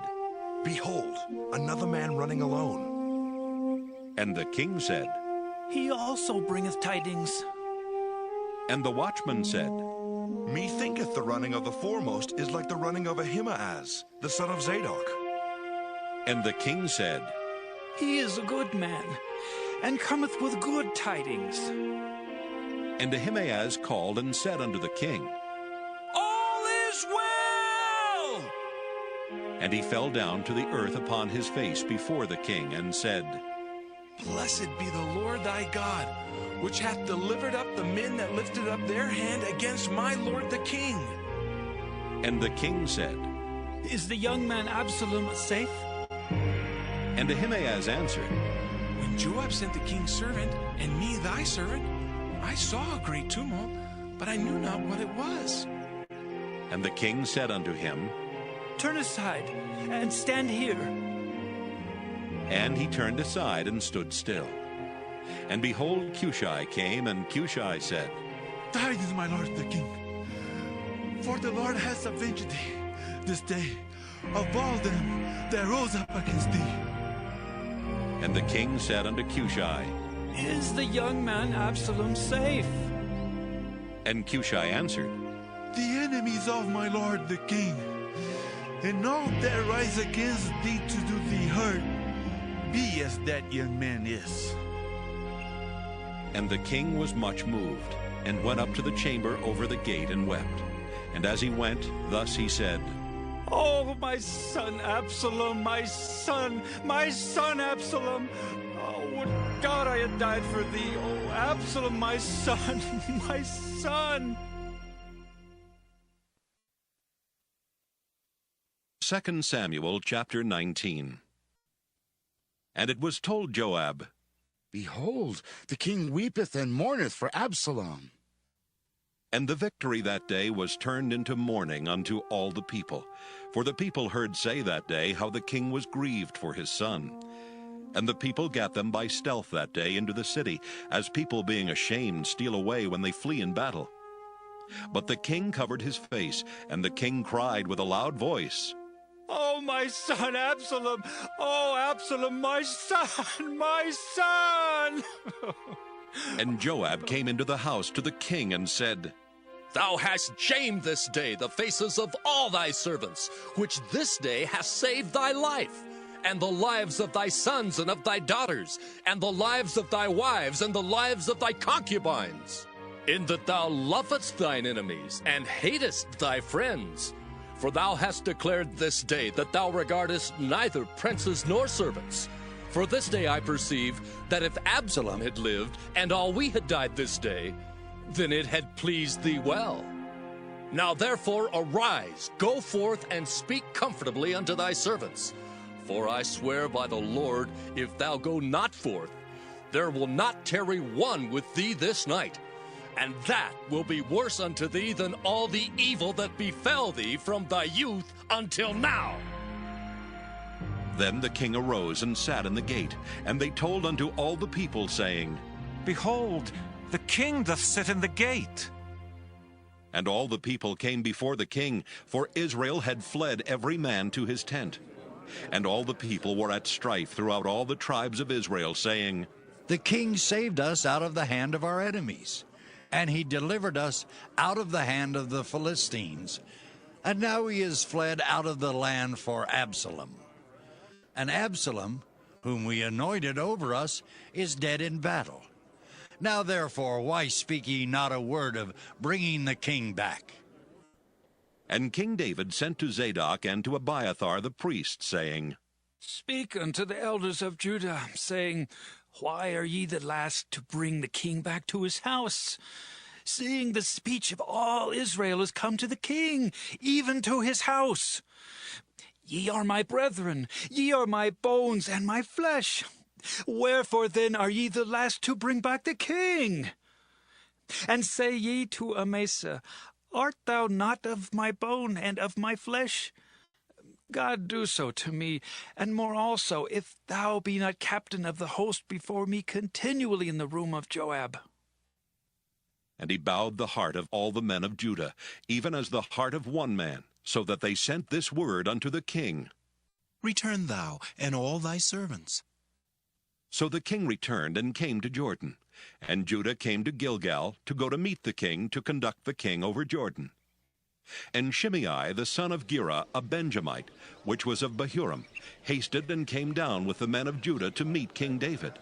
Behold, another man running alone. And the king said, He also bringeth tidings. And the watchman said, Methinketh the running of the foremost is like the running of Ahimaaz, the son of Zadok. And the king said, He is a good man, and cometh with good tidings. And Ahimaaz called and said unto the king, All is well! And he fell down to the earth upon his face before the king, and said, Blessed be the Lord thy God, which hath delivered up the men that lifted up their hand against my lord the king. And the king said, Is the young man Absalom safe? And Ahimaaz answered, When Joab sent the king's servant, and me thy servant, I saw a great tumult, but I knew not what it was. And the king said unto him, Turn aside, and stand here. And he turned aside and stood still. And behold, Cushai came, and Cushai said, Tidings, my lord the king. For the Lord has avenged thee this day of all them that rose up against thee. And the king said unto Cushai, Is the young man Absalom safe? And Cushai answered, The enemies of my lord the king, and all that rise against thee to do thee hurt, be as that young man is. And the king was much moved, and went up to the chamber over the gate, and wept. And as he went, thus he said, Oh, my son Absalom, my son Absalom. Oh, would God I had died for thee. Oh, Absalom, my son, my son. 2 Samuel chapter 19. And it was told Joab, Behold, the king weepeth and mourneth for Absalom. And the victory that day was turned into mourning unto all the people. For the people heard say that day how the king was grieved for his son. And the people gat them by stealth that day into the city, as people being ashamed steal away when they flee in battle. But the king covered his face, and the king cried with a loud voice, Oh, my son Absalom! Oh, Absalom, my son, my son! And Joab came into the house to the king and said, Thou hast shamed this day the faces of all thy servants, which this day hast saved thy life. and the lives of thy sons and of thy daughters, and the lives of thy wives, and the lives of thy concubines, in that thou lovest thine enemies, and hatest thy friends. For thou hast declared this day that thou regardest neither princes nor servants. For this day I perceive that if Absalom had lived, and all we had died this day, then it had pleased thee well. Now therefore arise, go forth, and speak comfortably unto thy servants. For I swear by the Lord, if thou go not forth, there will not tarry one with thee this night. And that will be worse unto thee than all the evil that befell thee from thy youth until now. Then the king arose and sat in the gate, and they told unto all the people, saying, Behold, the king doth sit in the gate. And all the people came before the king, for Israel had fled every man to his tent. And all the people were at strife throughout all the tribes of Israel, saying, The king saved us out of the hand of our enemies, and he delivered us out of the hand of the Philistines. And now he is fled out of the land for Absalom. And Absalom, whom we anointed over us, is dead in battle. Now therefore, why speak ye not a word of bringing the king back? And King David sent to Zadok and to Abiathar the priest, saying, Speak unto the elders of Judah, saying, Why are ye the last to bring the king back to his house? Seeing the speech of all Israel is come to the king, even to his house. Ye are my brethren, ye are my bones and my flesh. Wherefore then are ye the last to bring back the king? And say ye to Amasa, Art thou not of my bone and of my flesh? God do so to me, and more also, if thou be not captain of the host before me continually in the room of Joab. And he bowed the heart of all the men of Judah, even as the heart of one man, so that they sent this word unto the king. Return thou, and all thy servants. So the king returned and came to Jordan, and Judah came to Gilgal to go to meet the king, to conduct the king over Jordan. And Shimei the son of Gera, a Benjamite, which was of Bahurim, hasted and came down with the men of Judah to meet King David.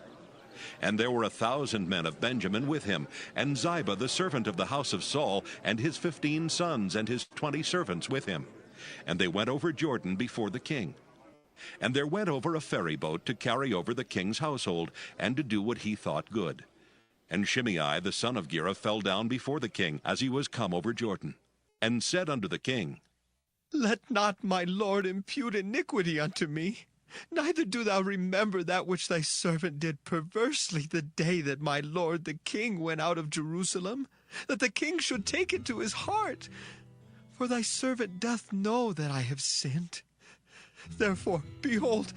And there were 1,000 men of Benjamin with him, and Ziba the servant of the house of Saul, and his 15 sons and his 20 servants with him. And they went over Jordan before the king. And there went over a ferry boat to carry over the king's household, and to do what he thought good. And Shimei the son of Gera fell down before the king, as he was come over Jordan, and said unto the king, Let not my lord impute iniquity unto me, neither do thou remember that which thy servant did perversely the day that my lord the king went out of Jerusalem, that the king should take it to his heart. For thy servant doth know that I have sinned. Therefore, behold,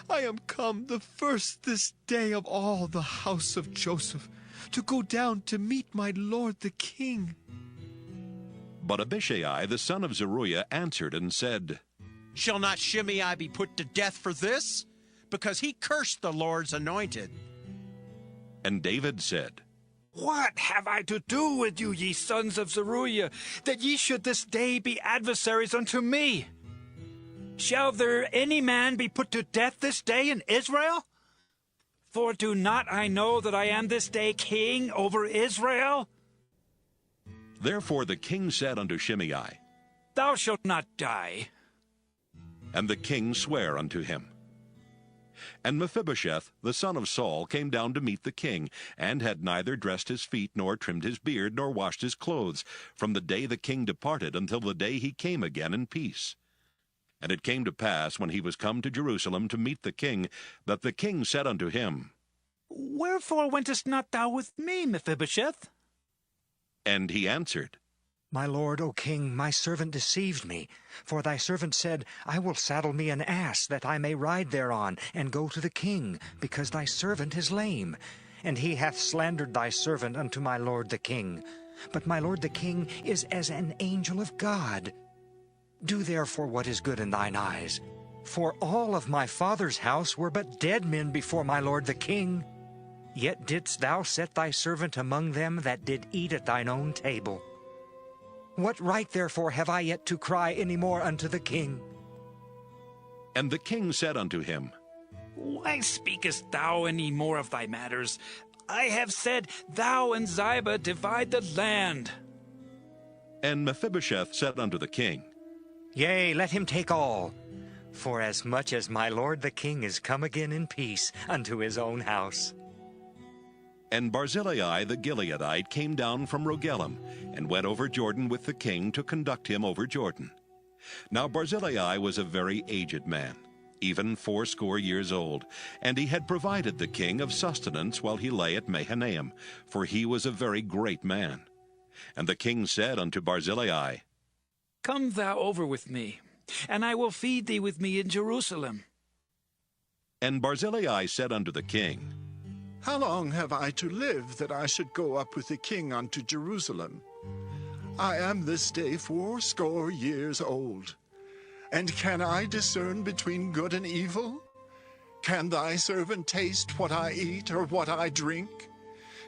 I am come the first this day of all the house of Joseph, to go down to meet my lord the king. But Abishai the son of Zeruiah answered and said, Shall not Shimei be put to death for this? Because he cursed the Lord's anointed. And David said, What have I to do with you, ye sons of Zeruiah, that ye should this day be adversaries unto me? Shall there any man be put to death this day in Israel? For do not I know that I am this day king over Israel? Therefore the king said unto Shimei, Thou shalt not die. And the king sware unto him. And Mephibosheth, the son of Saul, came down to meet the king, and had neither dressed his feet, nor trimmed his beard, nor washed his clothes, from the day the king departed until the day he came again in peace. And it came to pass, when he was come to Jerusalem to meet the king, that the king said unto him, Wherefore wentest not thou with me, Mephibosheth? And he answered, My lord, O king, my servant deceived me. For thy servant said, I will saddle me an ass, that I may ride thereon, and go to the king, because thy servant is lame. And he hath slandered thy servant unto my lord the king. But my lord the king is as an angel of God. Do therefore what is good in thine eyes. For all of my father's house were but dead men before my lord the king. Yet didst thou set thy servant among them that did eat at thine own table. What right therefore have I yet to cry any more unto the king? And the king said unto him, Why speakest thou any more of thy matters? I have said, Thou and Ziba divide the land. And Mephibosheth said unto the king, Yea, let him take all. For as much as my lord the king is come again in peace unto his own house. And Barzillai the Gileadite came down from Rogelim, and went over Jordan with the king to conduct him over Jordan. Now Barzillai was a very aged man, even 80 years old, and he had provided the king of sustenance while he lay at Mahanaim, for he was a very great man. And the king said unto Barzillai, Come thou over with me, and I will feed thee with me in Jerusalem. And Barzillai said unto the king, How long have I to live that I should go up with the king unto Jerusalem? I am this day 80 years old. And can I discern between good and evil? Can thy servant taste what I eat or what I drink?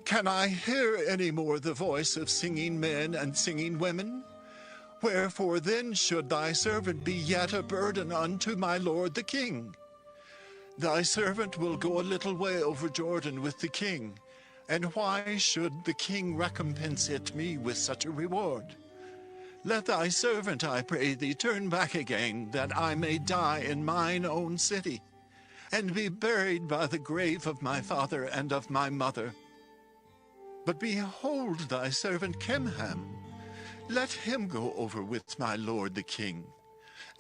Can I hear any more the voice of singing men and singing women? Wherefore then should thy servant be yet a burden unto my lord the king? Thy servant will go a little way over Jordan with the king, and why should the king recompense it me with such a reward? Let thy servant, I pray thee, turn back again, that I may die in mine own city, and be buried by the grave of my father and of my mother. But behold thy servant Kimham, let him go over with my lord the king,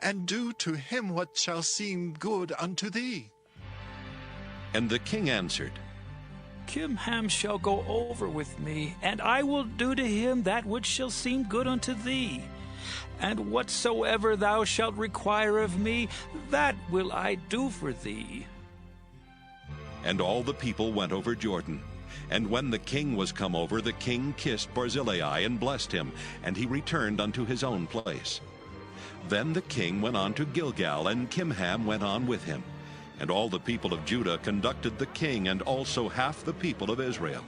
and do to him what shall seem good unto thee. And the king answered, Kimham shall go over with me, and I will do to him that which shall seem good unto thee. And whatsoever thou shalt require of me, that will I do for thee. And all the people went over Jordan. And when the king was come over, the king kissed Barzillai and blessed him, and he returned unto his own place. Then the king went on to Gilgal, and Kimham went on with him. And all the people of Judah conducted the king, and also half the people of Israel.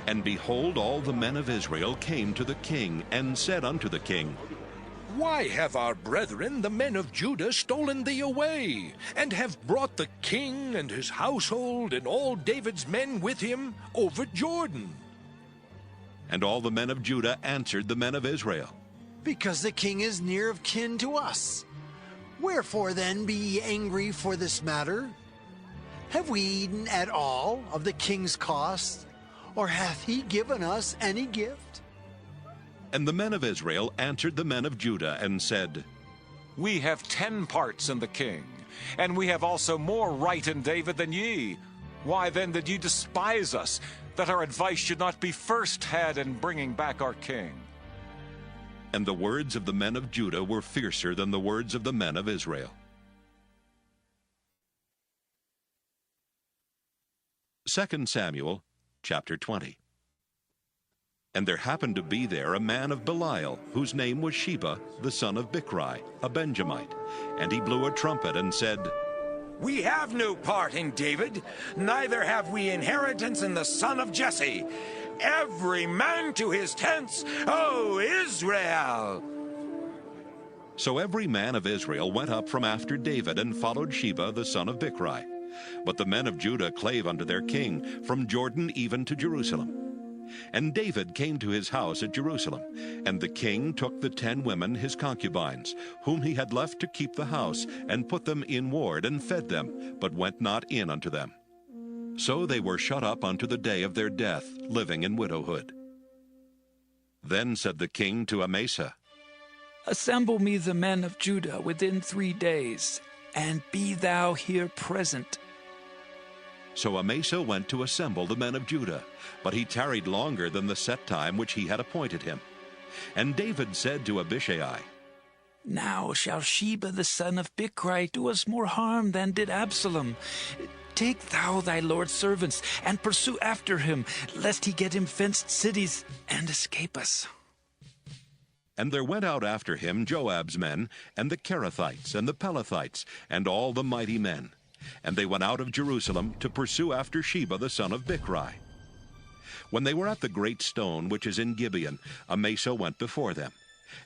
And behold, all the men of Israel came to the king, and said unto the king, Why have our brethren, the men of Judah, stolen thee away, and have brought the king and his household, and all David's men with him, over Jordan? And all the men of Judah answered the men of Israel, Because the king is near of kin to us. Wherefore then be ye angry for this matter? Have we eaten at all of the king's cost, or hath he given us any gift? And the men of Israel answered the men of Judah, and said, We have 10 parts in the king, and we have also more right in David than ye. Why then did ye despise us, that our advice should not be first had in bringing back our king? And the words of the men of Judah were fiercer than the words of the men of Israel. 2 Samuel chapter 20. And there happened to be there a man of Belial, whose name was Sheba, the son of Bichri, a Benjamite. And he blew a trumpet and said, We have no part in David, neither have we inheritance in the son of Jesse. Every man to his tents, O Israel! So every man of Israel went up from after David, and followed Sheba the son of Bichri. But the men of Judah clave unto their king, from Jordan even to Jerusalem. And David came to his house at Jerusalem, and the king took the 10 women his concubines, whom he had left to keep the house, and put them in ward, and fed them, but went not in unto them. So they were shut up unto the day of their death, living in widowhood. Then said the king to Amasa, Assemble me the men of Judah within 3 days, and be thou here present. So Amasa went to assemble the men of Judah, but he tarried longer than the set time which he had appointed him. And David said to Abishai, Now shall Sheba the son of Bichri do us more harm than did Absalom. Take thou thy lord's servants, and pursue after him, lest he get him fenced cities, and escape us. And there went out after him Joab's men, and the Kerethites, and the Pelethites, and all the mighty men. And they went out of Jerusalem to pursue after Sheba the son of Bichri. When they were at the great stone which is in Gibeon, Amasa went before them.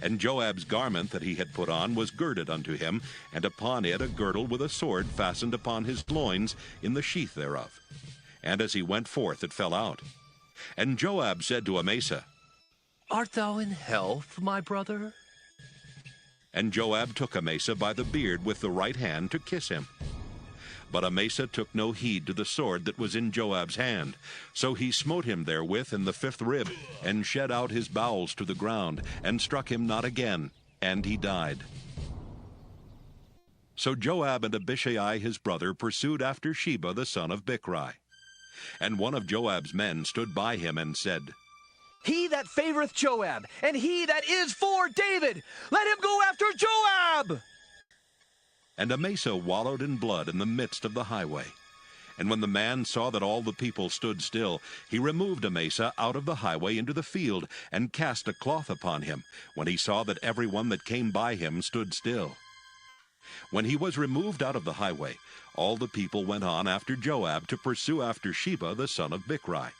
And Joab's garment that he had put on was girded unto him, and upon it a girdle with a sword fastened upon his loins in the sheath thereof. And as he went forth it fell out. And Joab said to Amasa, Art thou in health, my brother? And Joab took Amasa by the beard with the right hand to kiss him. But Amasa took no heed to the sword that was in Joab's hand. So he smote him therewith in the 5th rib, and shed out his bowels to the ground, and struck him not again, and he died. So Joab and Abishai his brother pursued after Sheba the son of Bichri. And one of Joab's men stood by him and said, He that favoreth Joab, and he that is for David, let him go after Joab! And Amasa wallowed in blood in the midst of the highway. And when the man saw that all the people stood still, he removed Amasa out of the highway into the field, and cast a cloth upon him, when he saw that every one that came by him stood still. When he was removed out of the highway, all the people went on after Joab to pursue after Sheba the son of Bichri.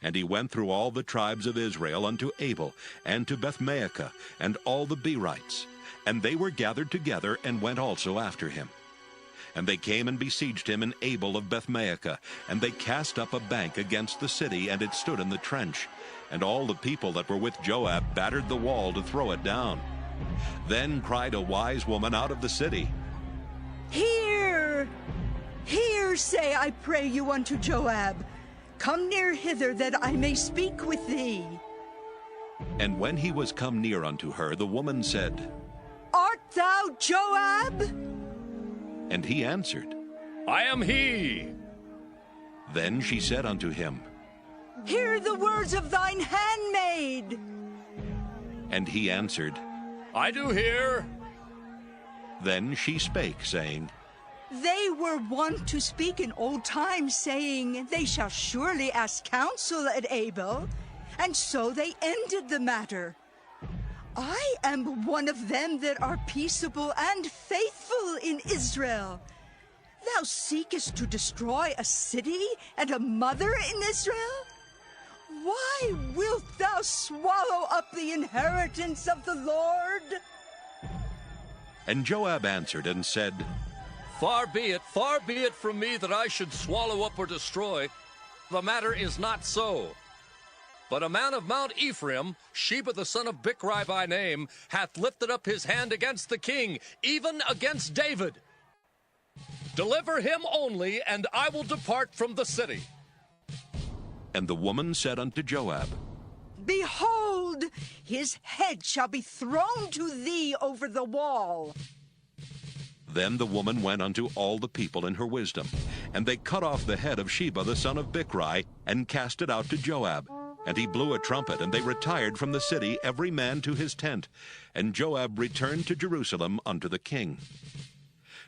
And he went through all the tribes of Israel unto Abel, and to Bethmaachah, and all the Berites. And they were gathered together, and went also after him. And they came and besieged him in Abel of Bethmaachah, and they cast up a bank against the city, and it stood in the trench. And all the people that were with Joab battered the wall to throw it down. Then cried a wise woman out of the city, Hear, hear, say, I pray you, unto Joab. Come near hither, that I may speak with thee. And when he was come near unto her, the woman said, Art thou Joab? And he answered, I am he. Then she said unto him, Hear the words of thine handmaid. And he answered, I do hear. Then she spake, saying, They were wont to speak in old times, saying, They shall surely ask counsel at Abel. And so they ended the matter. I am one of them that are peaceable and faithful in Israel. Thou seekest to destroy a city and a mother in Israel? Why wilt thou swallow up the inheritance of the Lord? And Joab answered and said, Far be it from me that I should swallow up or destroy. The matter is not so. But a man of Mount Ephraim, Sheba the son of Bichri by name, hath lifted up his hand against the king, even against David. Deliver him only, and I will depart from the city. And the woman said unto Joab, Behold, his head shall be thrown to thee over the wall. Then the woman went unto all the people in her wisdom, and they cut off the head of Sheba the son of Bichri, and cast it out to Joab. And he blew a trumpet, and they retired from the city, every man to his tent. And Joab returned to Jerusalem unto the king.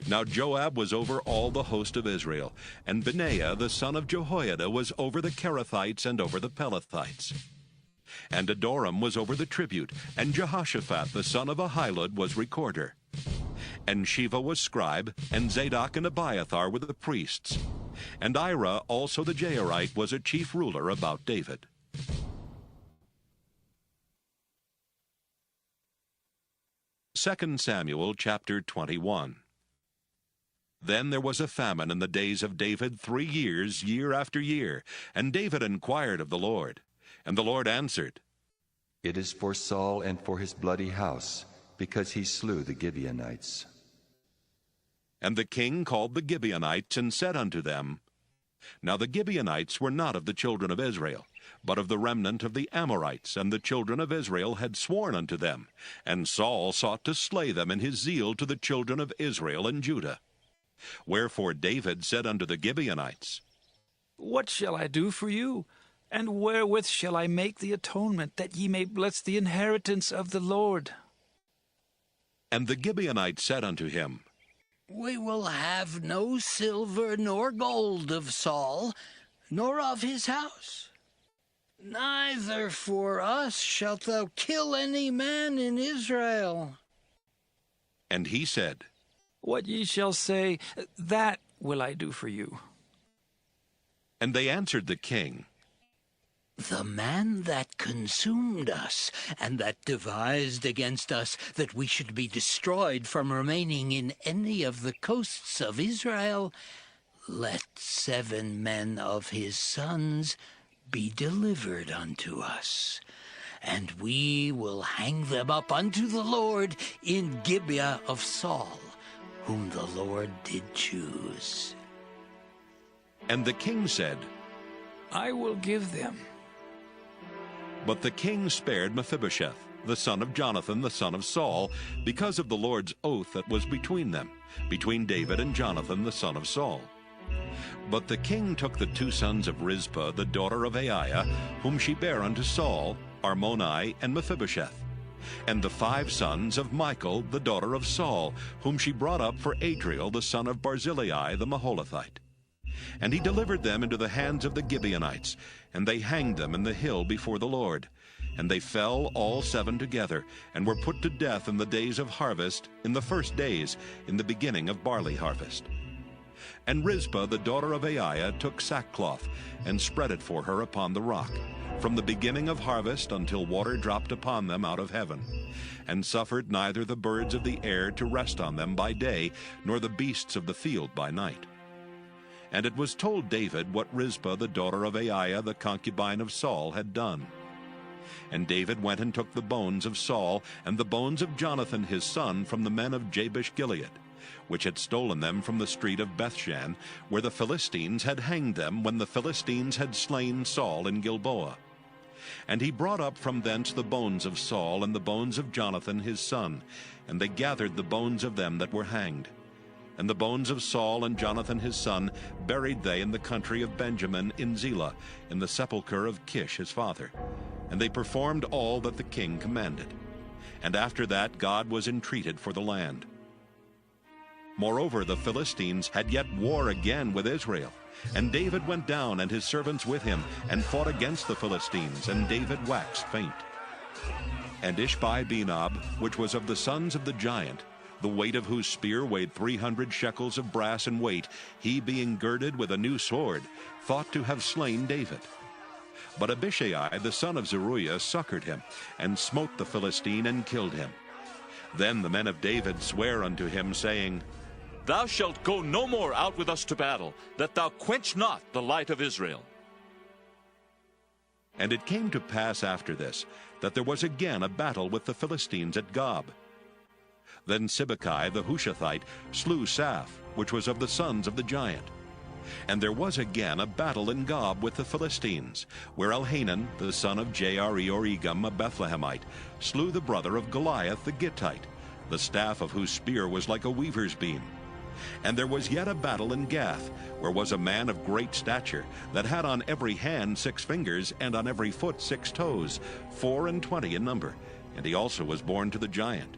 Now Joab was over all the host of Israel, and Benaiah the son of Jehoiada was over the Kerethites and over the Pelethites. And Adoram was over the tribute, and Jehoshaphat the son of Ahilud was recorder. And Sheva was scribe, and Zadok and Abiathar were the priests. And Ira also the Jairite was a chief ruler about David. Second Samuel chapter 21. Then there was a famine in the days of David 3 years, year after year. And David inquired of the Lord. And the Lord answered, It is for Saul and for his bloody house, because he slew the Gibeonites. And the king called the Gibeonites, and said unto them, Now the Gibeonites were not of the children of Israel, but of the remnant of the Amorites, and the children of Israel had sworn unto them. And Saul sought to slay them in his zeal to the children of Israel and Judah. Wherefore David said unto the Gibeonites, What shall I do for you? And wherewith shall I make the atonement, that ye may bless the inheritance of the Lord? And the Gibeonites said unto him, We will have no silver nor gold of Saul, nor of his house. Neither for us shalt thou kill any man in Israel. And he said, What ye shall say, that will I do for you. And they answered the king, The man that consumed us, and that devised against us that we should be destroyed from remaining in any of the coasts of Israel, let 7 men of his sons be delivered unto us, and we will hang them up unto the Lord in Gibeah of Saul, whom the Lord did choose. And the king said, I will give them. But the king spared Mephibosheth, the son of Jonathan, the son of Saul, because of the Lord's oath that was between them, between David and Jonathan, the son of Saul. But the king took the 2 sons of Rizpah, the daughter of Aiah, whom she bare unto Saul, Armoni and Mephibosheth, and the 5 sons of Michal, the daughter of Saul, whom she brought up for Adriel, the son of Barzillai, the Maholathite. And he delivered them into the hands of the Gibeonites, and they hanged them in the hill before the Lord. And they fell all 7 together, and were put to death in the days of harvest, in the first days, in the beginning of barley harvest. And Rizpah, the daughter of Aiah, took sackcloth, and spread it for her upon the rock, from the beginning of harvest until water dropped upon them out of heaven, and suffered neither the birds of the air to rest on them by day, nor the beasts of the field by night. And it was told David what Rizpah, the daughter of Aiah, the concubine of Saul, had done. And David went and took the bones of Saul and the bones of Jonathan his son from the men of Jabesh-Gilead, which had stolen them from the street of Bethshan, where the Philistines had hanged them when the Philistines had slain Saul in Gilboa. And he brought up from thence the bones of Saul and the bones of Jonathan his son, and they gathered the bones of them that were hanged. And the bones of Saul and Jonathan his son buried they in the country of Benjamin in Zelah, in the sepulchre of Kish his father. And they performed all that the king commanded. And after that God was entreated for the land. Moreover, the Philistines had yet war again with Israel. And David went down, and his servants with him, and fought against the Philistines, and David waxed faint. And Ishbi-Benob, which was of the sons of the giant, the weight of whose spear weighed 300 shekels of brass in weight, he being girded with a new sword, thought to have slain David. But Abishai, the son of Zeruiah, succored him, and smote the Philistine, and killed him. Then the men of David sware unto him, saying, Thou shalt go no more out with us to battle, that thou quench not the light of Israel. And it came to pass after this, that there was again a battle with the Philistines at Gob. Then Sibbecai the Hushathite slew Saph, which was of the sons of the giant. And there was again a battle in Gob with the Philistines, where Elhanan, the son of Jaare-Oregim, a Bethlehemite, slew the brother of Goliath the Gittite, the staff of whose spear was like a weaver's beam. And there was yet a battle in Gath, where was a man of great stature, that had on every hand 6 fingers, and on every foot 6 toes, 24 in number, and he also was born to the giant.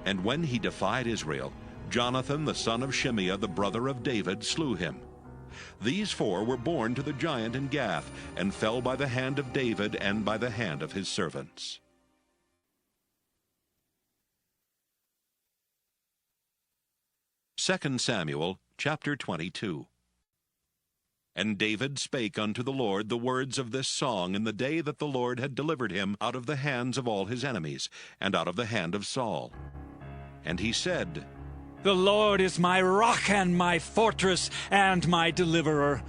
And when he defied Israel, Jonathan the son of Shimeah, the brother of David, slew him. These 4 were born to the giant in Gath, and fell by the hand of David and by the hand of his servants. 2 Samuel chapter 22. And David spake unto the Lord the words of this song in the day that the Lord had delivered him out of the hands of all his enemies, and out of the hand of Saul. And he said, The Lord is my rock and my fortress and my deliverer,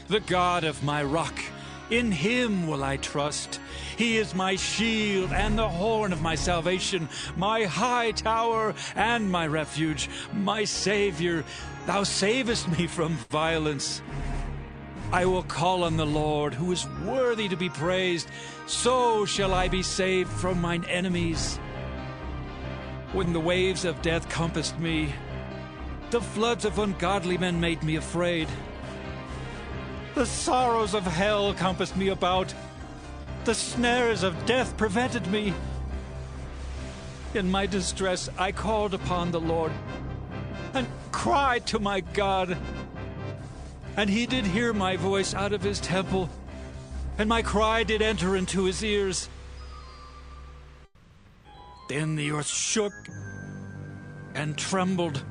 the God of my rock. In him will I trust. He is my shield and the horn of my salvation, my high tower and my refuge, my Savior. Thou savest me from violence. I will call on the Lord, who is worthy to be praised. So shall I be saved from mine enemies. When the waves of death compassed me, the floods of ungodly men made me afraid. The sorrows of hell compassed me about. The snares of death prevented me. In my distress I called upon the Lord, and cried to my God. And he did hear my voice out of his temple, and my cry did enter into his ears. Then the earth shook and trembled.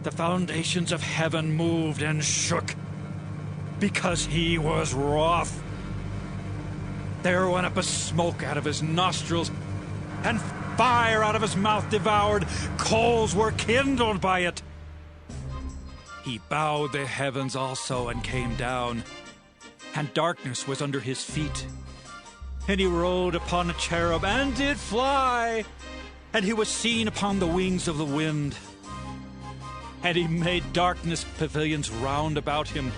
The foundations of heaven moved and shook, because he was wroth. There went up a smoke out of his nostrils, and fire out of his mouth devoured. Coals were kindled by it. He bowed the heavens also and came down, and darkness was under his feet. And he rode upon a cherub and did fly, and he was seen upon the wings of the wind. And he made darkness pavilions round about him,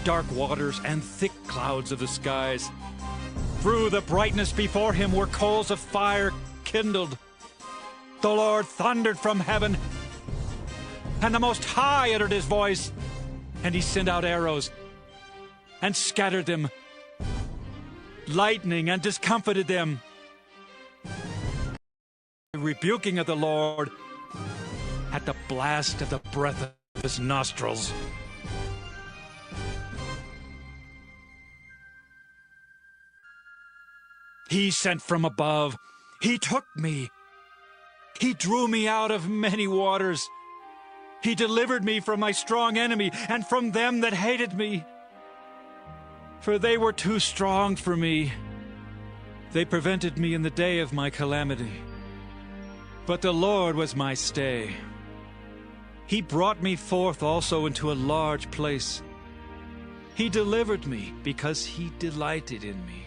dark waters and thick clouds of the skies. Through the brightness before him were coals of fire kindled. The Lord thundered from heaven, and the Most High uttered his voice, and he sent out arrows and scattered them, lightning and discomfited them. The rebuking of the Lord at the blast of the breath of his nostrils. He sent from above. He took me. He drew me out of many waters. He delivered me from my strong enemy and from them that hated me. For they were too strong for me. They prevented me in the day of my calamity. But the Lord was my stay. He brought me forth also into a large place. He delivered me because he delighted in me.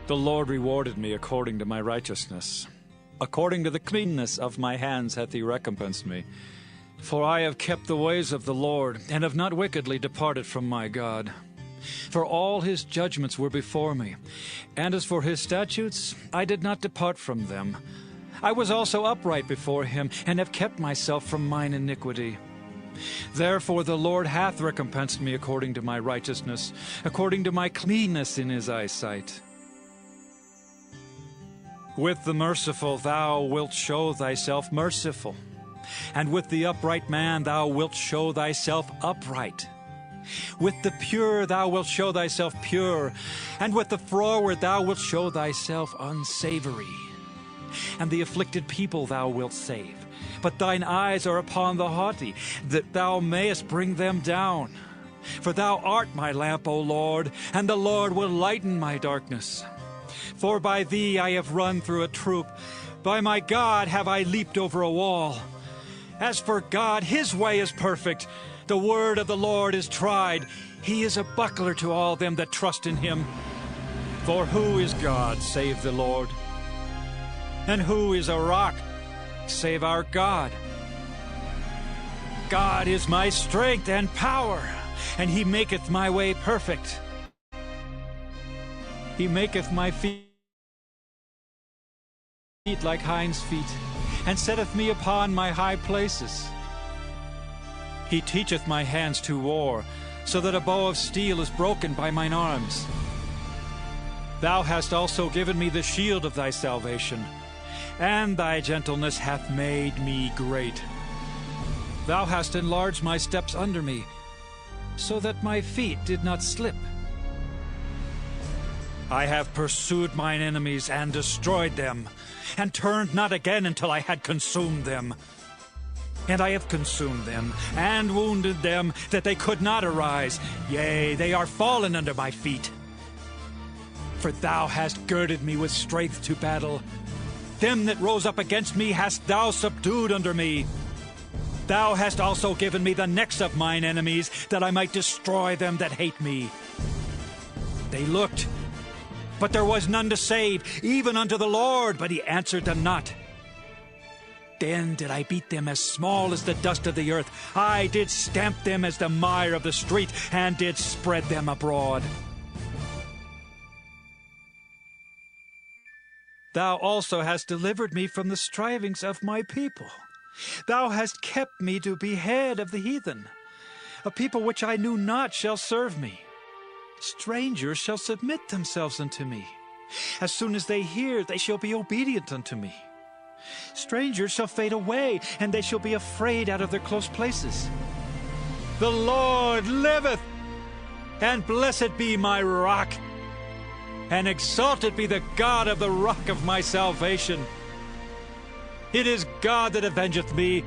The Lord rewarded me according to my righteousness. According to the cleanness of my hands hath he recompensed me. For I have kept the ways of the Lord, and have not wickedly departed from my God. For all his judgments were before me, and as for his statutes, I did not depart from them. I was also upright before him, and have kept myself from mine iniquity. Therefore the Lord hath recompensed me according to my righteousness, according to my cleanness in his eyesight. With the merciful thou wilt show thyself merciful, and with the upright man thou wilt show thyself upright. With the pure thou wilt show thyself pure, and with the froward thou wilt show thyself unsavory. And the afflicted people thou wilt save, but thine eyes are upon the haughty, that thou mayest bring them down. For thou art my lamp, O Lord, and the Lord will lighten my darkness. For by thee I have run through a troop, by my God have I leaped over a wall. As for God, his way is perfect. The word of the Lord is tried. He is a buckler to all them that trust in him. For who is God save the Lord? And who is a rock save our God? God is my strength and power, and he maketh my way perfect. He maketh my feet like hinds' feet, and setteth me upon my high places. He teacheth my hands to war, so that a bow of steel is broken by mine arms. Thou hast also given me the shield of thy salvation, and thy gentleness hath made me great. Thou hast enlarged my steps under me, so that my feet did not slip. I have pursued mine enemies and destroyed them, and turned not again until I had consumed them. And I have consumed them, and wounded them, that they could not arise. Yea, they are fallen under my feet. For thou hast girded me with strength to battle. Them that rose up against me hast thou subdued under me. Thou hast also given me the necks of mine enemies, that I might destroy them that hate me. They looked, but there was none to save, even unto the Lord, but he answered them not. Then did I beat them as small as the dust of the earth. I did stamp them as the mire of the street, and did spread them abroad. Thou also hast delivered me from the strivings of my people. Thou hast kept me to be head of the heathen. A people which I knew not shall serve me. Strangers shall submit themselves unto me. As soon as they hear, they shall be obedient unto me. Strangers shall fade away, and they shall be afraid out of their close places. The Lord liveth, and blessed be my rock, and exalted be the God of the rock of my salvation. It is God that avengeth me,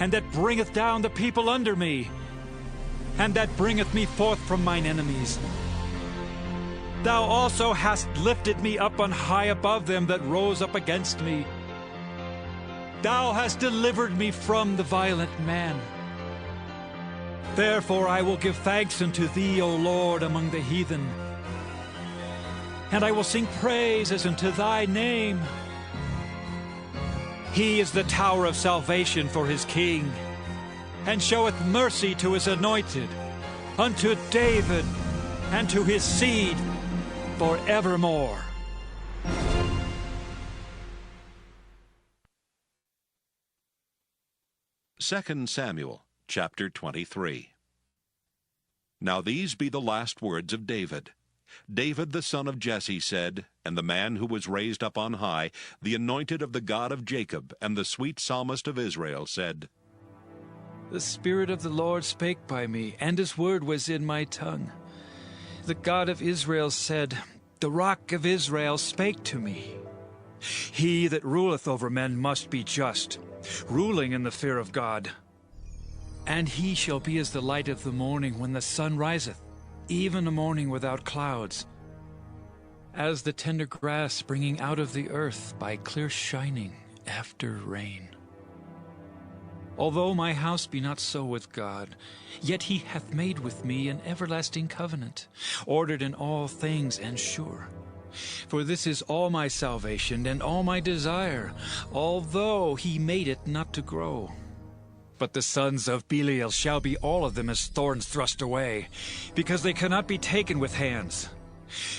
and that bringeth down the people under me, and that bringeth me forth from mine enemies. Thou also hast lifted me up on high above them that rose up against me. Thou hast delivered me from the violent man. Therefore I will give thanks unto thee, O Lord, among the heathen. And I will sing praises unto thy name. He is the tower of salvation for his king, and showeth mercy to his anointed, unto David, and to his seed forevermore. Second Samuel, chapter 23. Now these be the last words of David. David the son of Jesse said, and the man who was raised up on high, the anointed of the God of Jacob, and the sweet psalmist of Israel, said, The Spirit of the Lord spake by me, and his word was in my tongue. The God of Israel said, The rock of Israel spake to me. He that ruleth over men must be just, ruling in the fear of God. And he shall be as the light of the morning when the sun riseth, even a morning without clouds, as the tender grass springing out of the earth by clear shining after rain. Although my house be not so with God, yet he hath made with me an everlasting covenant, ordered in all things and sure. For this is all my salvation and all my desire, although he made it not to grow. But the sons of Belial shall be all of them as thorns thrust away, because they cannot be taken with hands.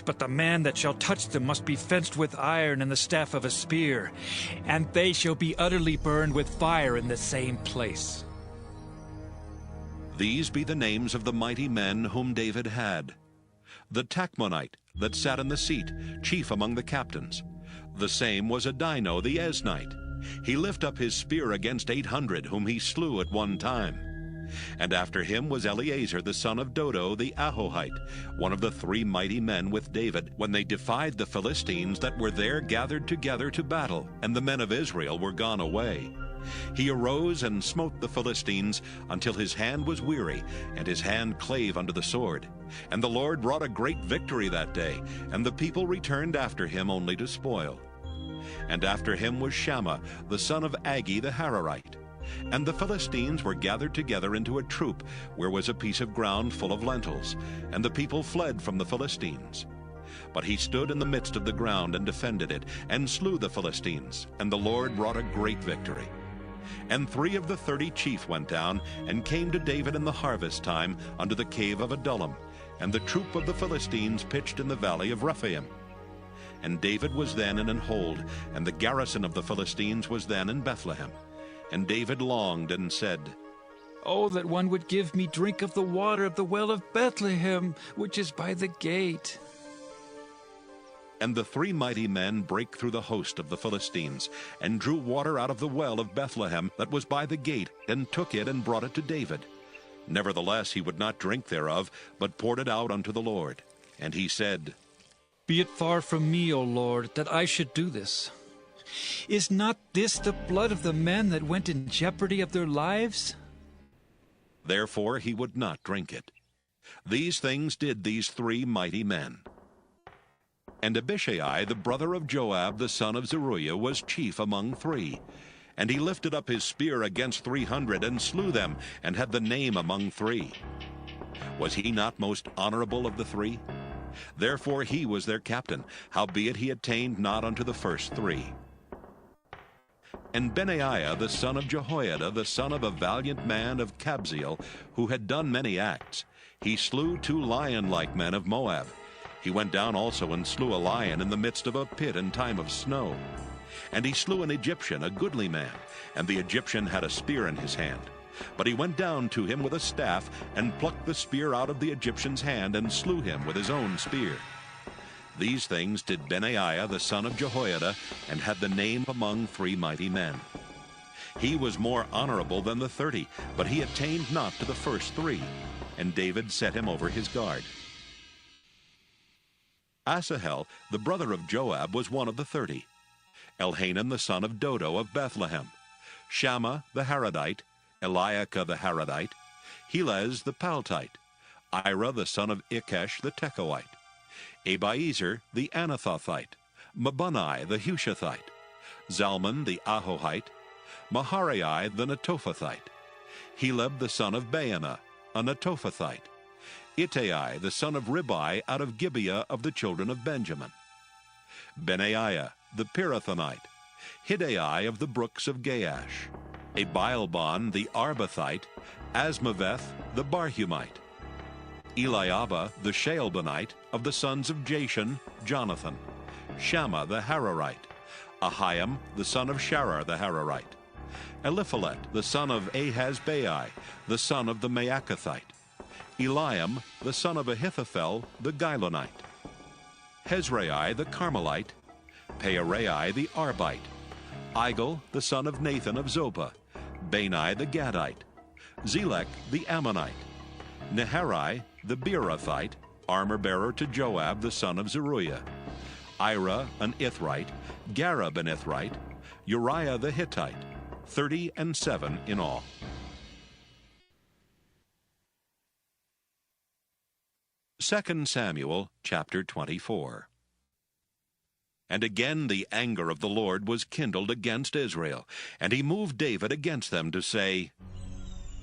But the man that shall touch them must be fenced with iron and the staff of a spear, and they shall be utterly burned with fire in the same place. These be the names of the mighty men whom David had. The Tachmonite that sat in the seat, chief among the captains. The same was Adino the Eznite. He lift up his spear against 800, whom he slew at one time. And after him was Eleazar the son of Dodo the Ahohite, one of the 3 mighty men with David, when they defied the Philistines that were there gathered together to battle, and the men of Israel were gone away. He arose and smote the Philistines until his hand was weary, and his hand clave under the sword. And the Lord wrought a great victory that day, and the people returned after him only to spoil. And after him was Shammah, the son of Agi the Hararite. And the Philistines were gathered together into a troop, where was a piece of ground full of lentils, and the people fled from the Philistines. But he stood in the midst of the ground and defended it, and slew the Philistines, and the Lord wrought a great victory. And 3 of the 30 chief went down, and came to David in the harvest time unto the cave of Adullam, and the troop of the Philistines pitched in the valley of Rephaim. And David was then in an hold, and the garrison of the Philistines was then in Bethlehem. And David longed and said, Oh, that one would give me drink of the water of the well of Bethlehem, which is by the gate. And the 3 mighty men brake through the host of the Philistines, and drew water out of the well of Bethlehem that was by the gate, and took it and brought it to David. Nevertheless he would not drink thereof, but poured it out unto the Lord. And he said, Be it far from me, O Lord, that I should do this. Is not this the blood of the men that went in jeopardy of their lives? Therefore he would not drink it. These things did these 3 mighty men. And Abishai, the brother of Joab, the son of Zeruiah, was chief among 3. And he lifted up his spear against 300, and slew them, and had the name among 3. Was he not most honorable of the 3? Therefore he was their captain, howbeit he attained not unto the first 3. And Benaiah the son of Jehoiada, the son of a valiant man of Kabzeel, who had done many acts, he slew 2 lion-like men of Moab. He went down also and slew a lion in the midst of a pit in time of snow. And he slew an Egyptian, a goodly man, and the Egyptian had a spear in his hand. But he went down to him with a staff, and plucked the spear out of the Egyptian's hand, and slew him with his own spear. These things did Benaiah the son of Jehoiada, and had the name among 3 mighty men. He was more honorable than the 30, but he attained not to the first 3, and David set him over his guard. Asahel, the brother of Joab, was one of the 30. Elhanan the son of Dodo of Bethlehem. Shammah the Haradite, Eliakah the Haradite, Helez the Paltite, Ira the son of Ikesh the Tekoite, Abiezer the Anathothite, Mabunai the Hushathite, Zalmon the Ahohite, Maharai the Netophathite, Heleb the son of Baanah, a Netophathite, Ittai the son of Ribai out of Gibeah of the children of Benjamin, Benaiah the Pirathonite, Hiddai of the brooks of Gaash, Abialbon the Arbathite, Asmaveth the Barhumite, Eliabah the Shaalbonite of the sons of Jashan, Jonathan, Shammah the Hararite, Ahiam the son of Sharar the Hararite, Eliphalet the son of Ahasbai, the son of the Maacathite, Eliam the son of Ahithophel the Gilonite, Hezrai the Carmelite, Pearai the Arbite, Igal the son of Nathan of Zobah, Bani the Gadite, Zelek the Ammonite, Neharai the Beerothite, armor-bearer to Joab the son of Zeruiah, Ira an Ithrite, Gareb an Ithrite, Uriah the Hittite, 37 in all. Second Samuel chapter 24. And again the anger of the Lord was kindled against Israel, and he moved David against them to say,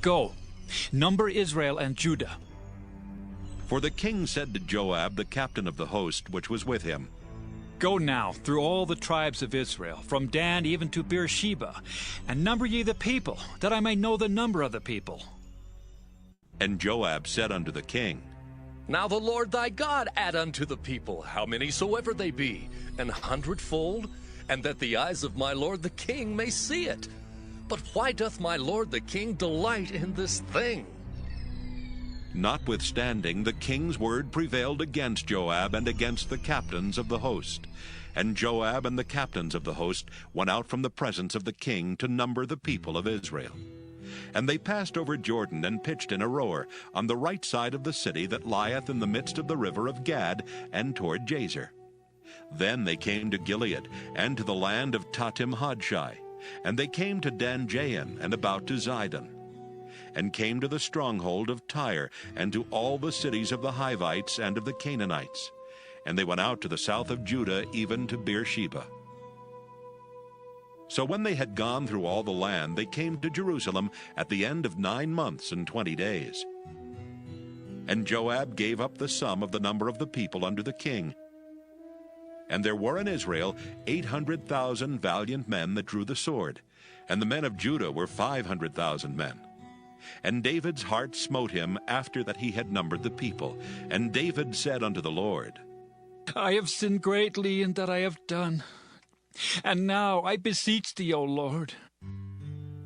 Go, number Israel and Judah. For the king said to Joab, the captain of the host which was with him, Go now through all the tribes of Israel, from Dan even to Beersheba, and number ye the people, that I may know the number of the people. And Joab said unto the king, Now the Lord thy God add unto the people, how many soever they be, 100-fold, and that the eyes of my lord the king may see it. But why doth my lord the king delight in this thing? Notwithstanding, the king's word prevailed against Joab and against the captains of the host. And Joab and the captains of the host went out from the presence of the king to number the people of Israel. And they passed over Jordan and pitched in Aroer, on the right side of the city that lieth in the midst of the river of Gad, and toward Jazer. Then they came to Gilead, and to the land of Tatim-Hodshai. And they came to Dan-Jain, and about to Zidon, and came to the stronghold of Tyre, and to all the cities of the Hivites and of the Canaanites. And they went out to the south of Judah, even to Beersheba. So when they had gone through all the land, they came to Jerusalem at the end of 9 months and 20 days. And Joab gave up the sum of the number of the people unto the king. And there were in Israel 800,000 valiant men that drew the sword, and the men of Judah were 500,000 men. And David's heart smote him after that he had numbered the people. And David said unto the Lord, I have sinned greatly in that I have done. And now I beseech thee, O Lord,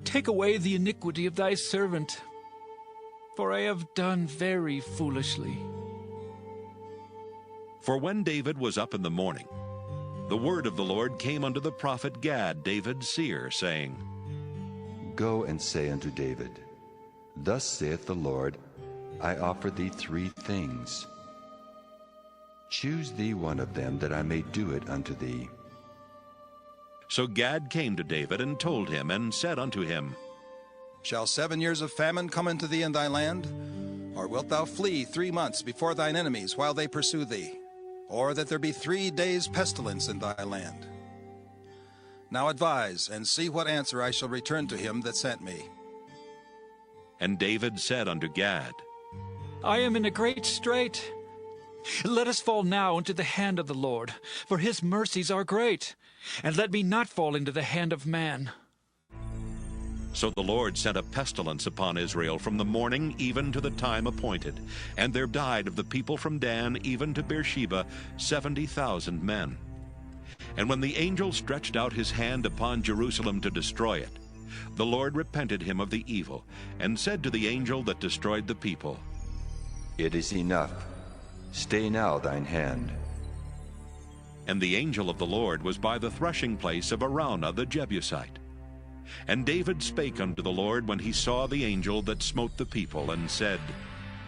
take away the iniquity of thy servant, for I have done very foolishly. For when David was up in the morning, the word of the Lord came unto the prophet Gad, David's seer, saying, Go and say unto David, Thus saith the Lord, I offer thee 3 things. Choose thee one of them, that I may do it unto thee. So Gad came to David and told him, and said unto him, Shall 7 years of famine come into thee in thy land? Or wilt thou flee 3 months before thine enemies while they pursue thee? Or that there be 3 days' pestilence in thy land? Now advise, and see what answer I shall return to him that sent me. And David said unto Gad, I am in a great strait. Let us fall now into the hand of the Lord, for his mercies are great, and let me not fall into the hand of man. So the Lord sent a pestilence upon Israel from the morning even to the time appointed, and there died of the people from Dan even to Beersheba 70,000 men. And when the angel stretched out his hand upon Jerusalem to destroy it, the Lord repented him of the evil, and said to the angel that destroyed the people, It is enough. Stay now thine hand. And the angel of the Lord was by the threshing place of Araunah the Jebusite. And David spake unto the Lord when he saw the angel that smote the people, and said,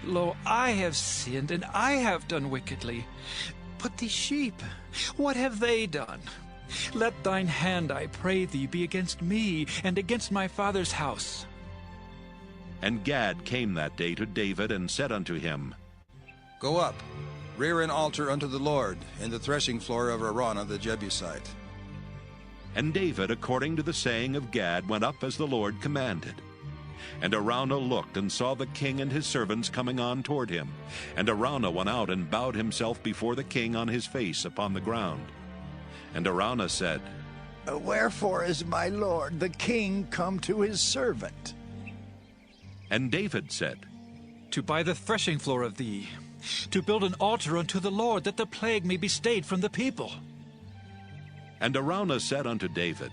Lo, I have sinned, and I have done wickedly. But these sheep, what have they done? Let thine hand, I pray thee, be against me, and against my father's house. And Gad came that day to David, and said unto him, Go up, Rear an altar unto the Lord in the threshing floor of Araunah the Jebusite. And David, according to the saying of Gad, went up as the Lord commanded. And Araunah looked and saw the king and his servants coming on toward him. And Araunah went out and bowed himself before the king on his face upon the ground. And Araunah said, Wherefore is my lord the king come to his servant? And David said, To buy the threshing floor of thee, to build an altar unto the Lord, that the plague may be stayed from the people. And Araunah said unto David,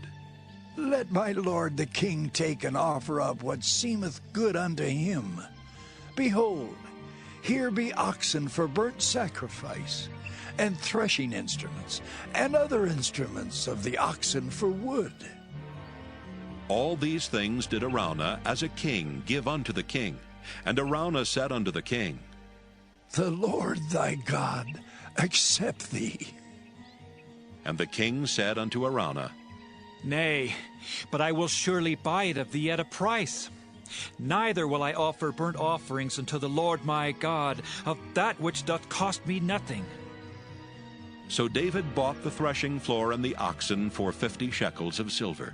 Let my lord the king take and offer up what seemeth good unto him. Behold, here be oxen for burnt sacrifice, and threshing instruments, and other instruments of the oxen for wood. All these things did Araunah as a king give unto the king. And Araunah said unto the king, The Lord thy God accept thee. And the king said unto Araunah, Nay, but I will surely buy it of thee at a price. Neither will I offer burnt offerings unto the Lord my God of that which doth cost me nothing. So David bought the threshing floor and the oxen for 50 shekels of silver.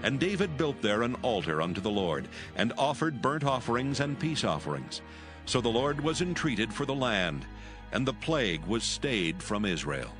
And David built there an altar unto the Lord, and offered burnt offerings and peace offerings. So the Lord was entreated for the land, and the plague was stayed from Israel.